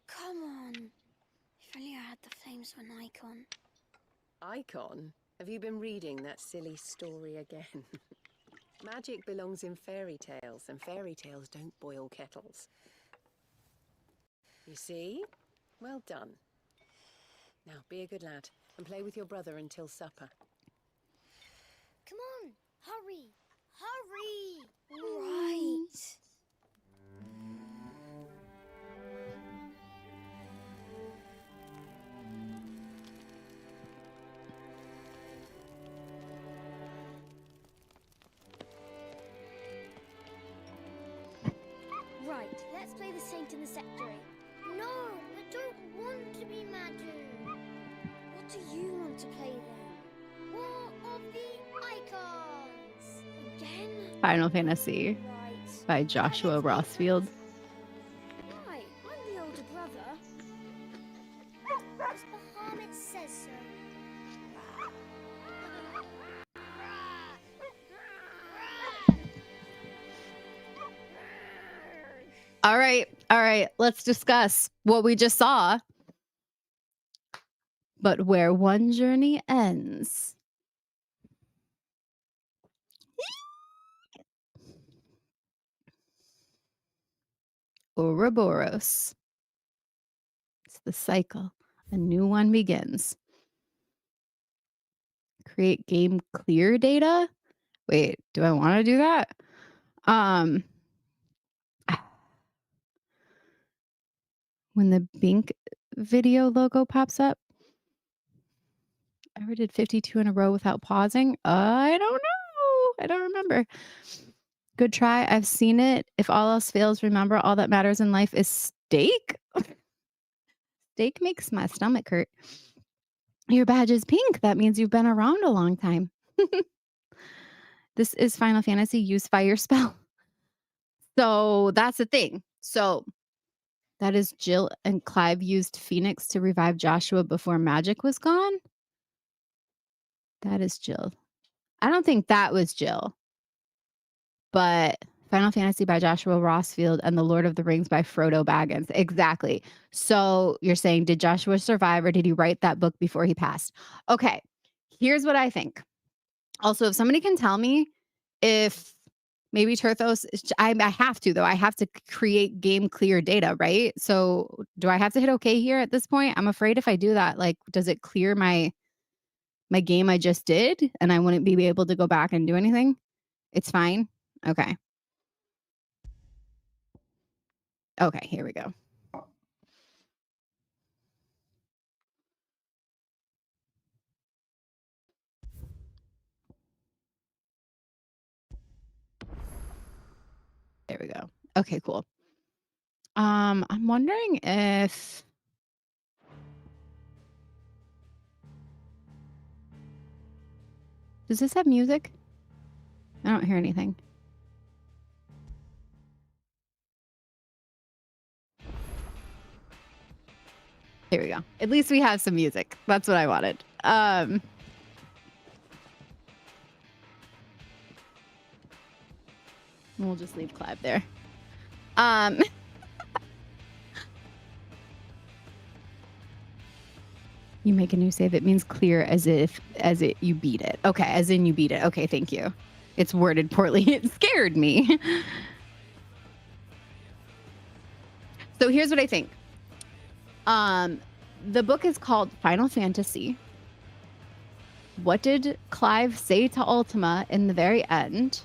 Come on. If only I had the flames of an icon. Icon? Have you been reading that silly story again? Magic belongs in fairy tales, and fairy tales don't boil kettles. You see? Well done. Now, be a good lad, and play with your brother until supper. Come on, hurry, hurry! Right. Right, let's play the saint in the secretary. No, I don't want to be Madu. What do you want to play then? War of the Icons! Again? Final Fantasy by Joshua Rossfield. Right, I'm the older brother. Because Bahamut says so. All right. Let's discuss what we just saw. But where one journey ends. Ouroboros. It's the cycle. A new one begins. Create game clear data. Wait, do I want to do that? When the Bink video logo pops up. I ever did 52 in a row without pausing? I don't know. I don't remember. Good try. I've seen it. If all else fails, remember all that matters in life is steak. Steak makes my stomach hurt. Your badge is pink. That means you've been around a long time. This is Final Fantasy. Use fire spell. So that's the thing. So that is Jill and Clive used Phoenix to revive Joshua before magic was gone. That is Jill. I don't think that was Jill. But Final Fantasy by Joshua Rossfield and The Lord of the Rings by Frodo Baggins. Exactly. So you're saying, did Joshua survive or did he write that book before he passed? Okay. Here's what I think. Also, if somebody can tell me if maybe Turthos, I have to, though. I have to create game clear data, right? So do I have to hit okay here at this point? I'm afraid if I do that, like, does it clear my game I just did and I wouldn't be able to go back and do anything? It's fine. Okay. Okay, here we go. There we go. Okay, cool. I'm wondering if does this have music? I don't hear anything. Here we go. At least we have some music. That's what I wanted. We'll just leave Clive there. You make a new save. It means clear as you beat it. Okay, as in you beat it. Okay, thank you. It's worded poorly. It scared me. So here's what I think. The book is called Final Fantasy. What did Clive say to Ultima in the very end?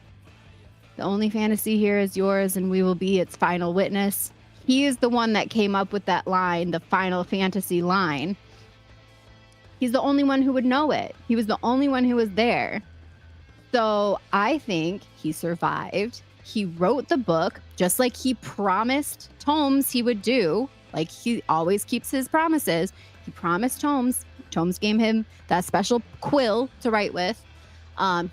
The only fantasy here is yours, and we will be its final witness. He is the one that came up with that line, the Final Fantasy line. He's the only one who would know it. He was the only one who was there. So I think he survived. He wrote the book just like he promised Tomes he would do. Like he always keeps his promises. He promised Tomes. Tomes gave him that special quill to write with.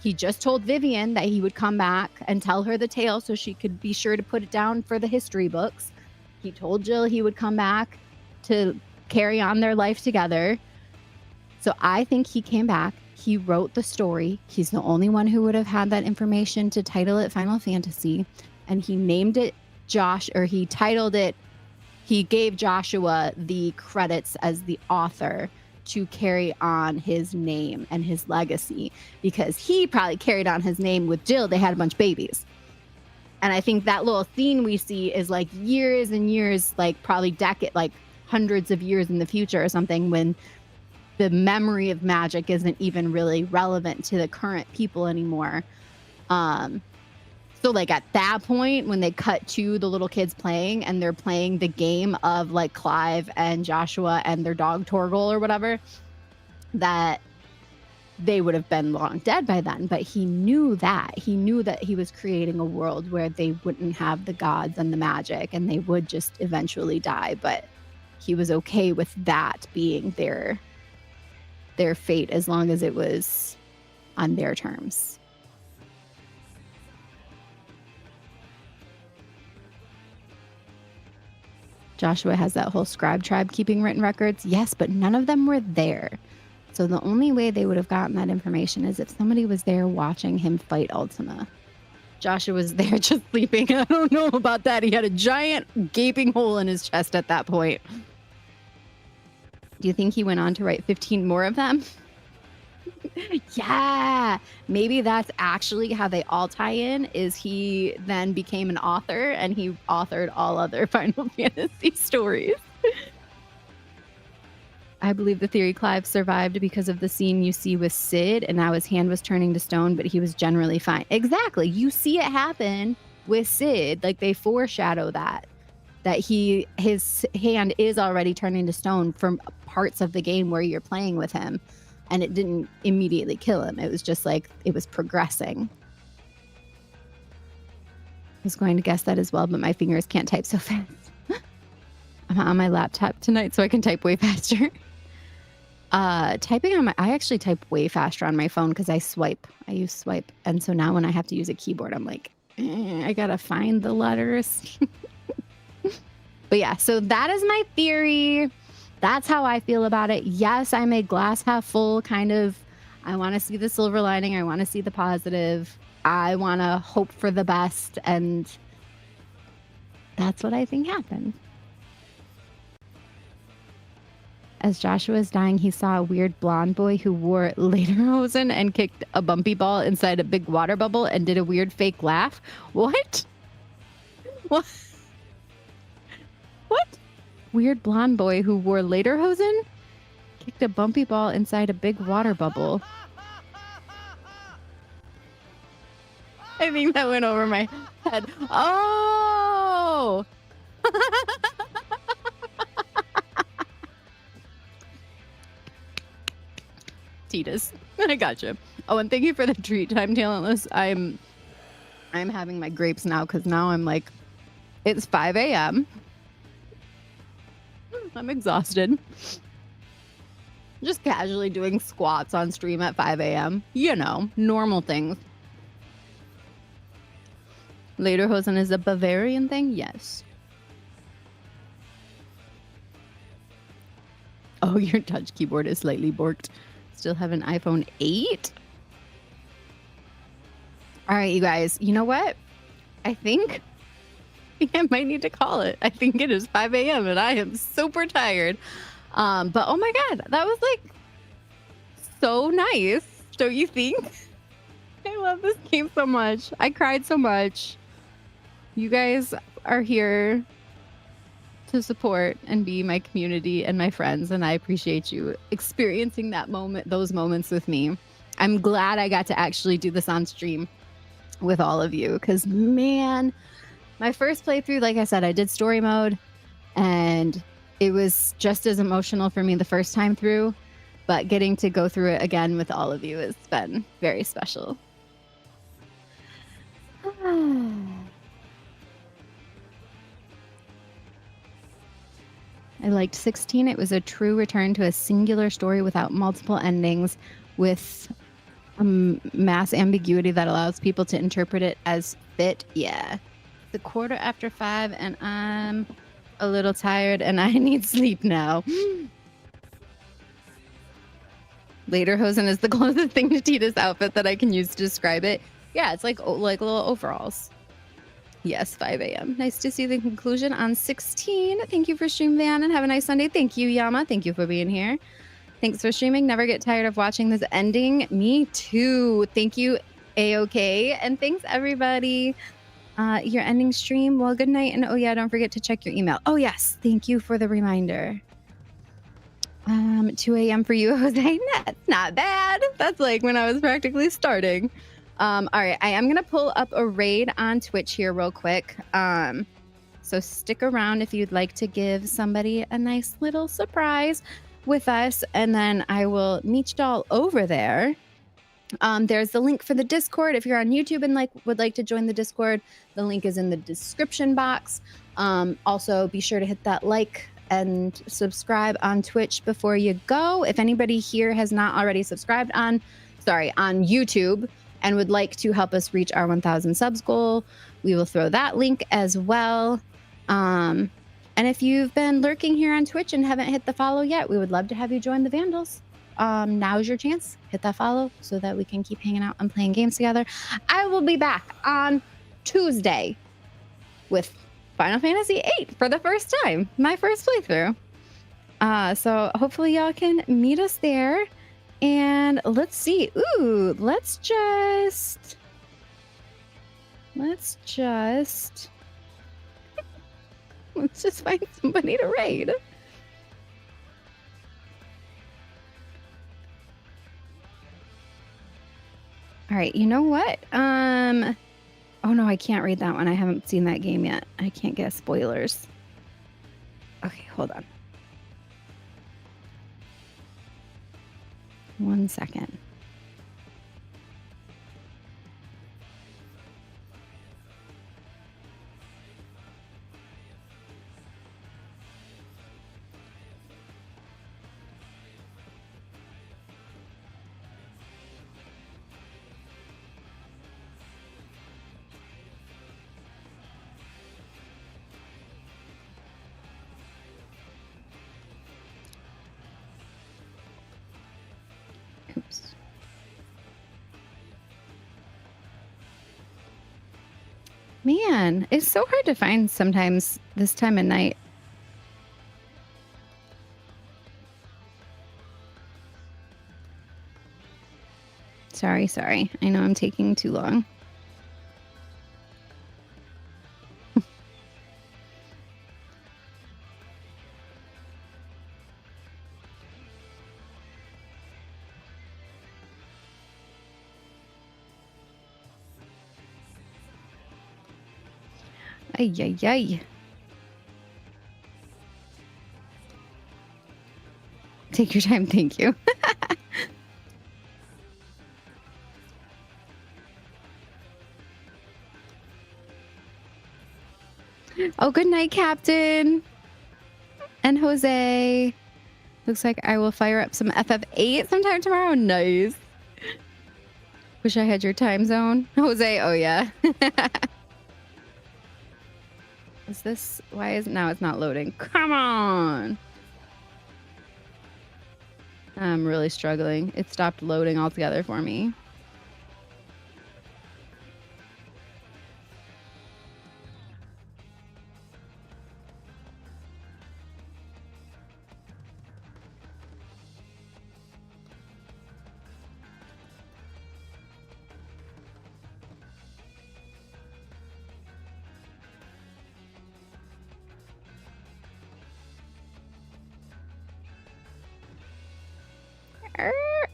He just told Vivian that he would come back and tell her the tale so she could be sure to put it down for the history books. He told Jill he would come back to carry on their life together. So I think he came back. He wrote the story. He's the only one who would have had that information to title it Final Fantasy. And he named it he titled it, he gave Joshua the credits as the author to carry on his name and his legacy, because he probably carried on his name with Jill. They had a bunch of babies. And I think that little scene we see is like years and years, like probably like hundreds of years in the future or something, when the memory of magic isn't even really relevant to the current people anymore. So like at that point, when they cut to the little kids playing and they're playing the game of like Clive and Joshua and their dog Torgal or whatever, that they would have been long dead by then. But he knew that. He knew that he was creating a world where they wouldn't have the gods and the magic and they would just eventually die. But he was okay with that being their fate as long as it was on their terms. Joshua has that whole scribe tribe keeping written records. Yes, but none of them were there. So the only way they would have gotten that information is if somebody was there watching him fight Ultima. Joshua was there just sleeping. I don't know about that. He had a giant gaping hole in his chest at that point. Do you think he went on to write 15 more of them? Yeah, maybe that's actually how they all tie in, is he then became an author and he authored all other Final Fantasy stories. I believe the theory Clive survived because of the scene you see with Sid, and now his hand was turning to stone, but he was generally fine. Exactly. You see it happen with Sid. Like they foreshadow that his hand is already turning to stone from parts of the game where you're playing with him. And it didn't immediately kill him. It was just like, it was progressing. I was going to guess that as well, but my fingers can't type so fast. I'm on my laptop tonight, so I can type way faster. Typing on I actually type way faster on my phone because I use swipe. And so now when I have to use a keyboard, I'm like, I gotta find the letters. But yeah, so that is my theory. That's how I feel about it. Yes, I'm a glass half full kind of. I want to see the silver lining. I want to see the positive. I want to hope for the best. And that's what I think happened. As Joshua was dying, he saw a weird blonde boy who wore lederhosen and kicked a bumpy ball inside a big water bubble and did a weird fake laugh. What? What? What? Weird blonde boy who wore lederhosen kicked a bumpy ball inside a big water bubble. I think that went over my head. Oh! Titas. I gotcha. Oh, and thank you for the treat time, Talentless. I'm having my grapes now because now I'm like, it's 5 a.m. I'm exhausted. Just casually doing squats on stream at 5 a.m. You know, normal things. Lederhosen is a Bavarian thing? Yes. Oh, your touch keyboard is slightly borked. Still have an iPhone 8? All right, you guys. You know what? I think I might need to call it. I think it is 5 a.m. and I am super tired. But oh my God, that was like so nice. Don't you think? I love this game so much. I cried so much. You guys are here to support and be my community and my friends, and I appreciate you experiencing those moments with me. I'm glad I got to actually do this on stream with all of you, because man, my first playthrough, like I said, I did story mode, and it was just as emotional for me the first time through, but getting to go through it again with all of you has been very special. I liked 16. It was a true return to a singular story without multiple endings, with mass ambiguity that allows people to interpret it as fit. Yeah. It's a 5:15 and I'm a little tired and I need sleep now. Lederhosen is the closest thing to Tita's outfit that I can use to describe it. Yeah, it's like little overalls. Yes, 5 a.m. Nice to see the conclusion on 16. Thank you for streaming, Van, and have a nice Sunday. Thank you, Yama. Thank you for being here. Thanks for streaming. Never get tired of watching this ending. Me too. Thank you, AOK. And thanks, everybody. Your ending stream. Well, good night. And oh, yeah, don't forget to check your email. Oh, yes. Thank you for the reminder. 2 a.m. for you, Jose. That's not bad. That's like when I was practically starting. All right, I am gonna pull up a raid on Twitch here real quick. So stick around if you'd like to give somebody a nice little surprise with us, and then I will meet y'all over there. There's the link for the Discord. If you're on YouTube and would like to join the Discord, the link is in the description box. Also, be sure to hit that like and subscribe on Twitch before you go. If anybody here has not already subscribed on YouTube and would like to help us reach our 1,000 subs goal, we will throw that link as well. And if you've been lurking here on Twitch and haven't hit the follow yet, we would love to have you join the Vandals. Now's your chance. Hit that follow so that we can keep hanging out and playing games together. I will be back on Tuesday with Final Fantasy VIII for the first time, my first playthrough. So hopefully y'all can meet us there. And let's see. Ooh, let's just find somebody to raid. All right, you know what? Oh no, I can't read that one. I haven't seen that game yet. I can't get spoilers. Okay, hold on. 1 second. Oops. Man, it's so hard to find sometimes this time of night. Sorry. I know I'm taking too long. Ay. Take your time, thank you. Oh, good night, Captain. And Jose. Looks like I will fire up some FF8 sometime tomorrow. Nice. Wish I had your time zone. Jose, oh yeah. Is this, why is, now it's not loading. Come on. I'm really struggling. It stopped loading altogether for me.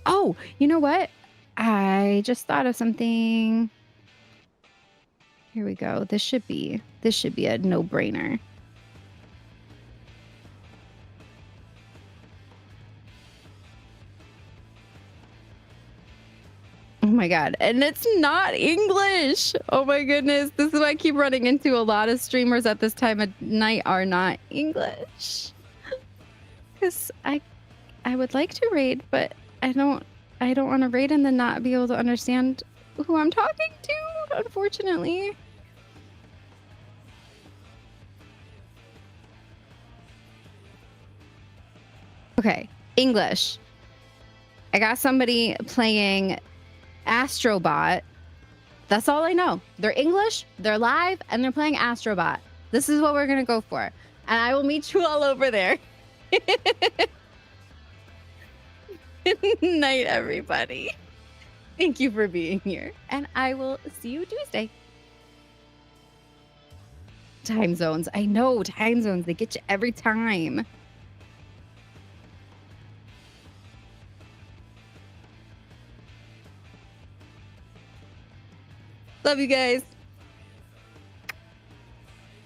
Oh, you know what? I just thought of something. Here we go. This should be a no-brainer. Oh my god. And it's not English. Oh my goodness. This is what I keep running into. A lot of streamers at this time of night are not English. Cuz I would like to raid, but I don't want to raid and then not be able to understand who I'm talking to, unfortunately. Okay, English. I got somebody playing Astrobot. That's all I know. They're English, they're live, and they're playing Astrobot. This is what we're going to go for. And I will meet you all over there. Good night, everybody. Thank you for being here. And I will see you Tuesday. Time zones. I know, time zones. They get you every time. Love you guys.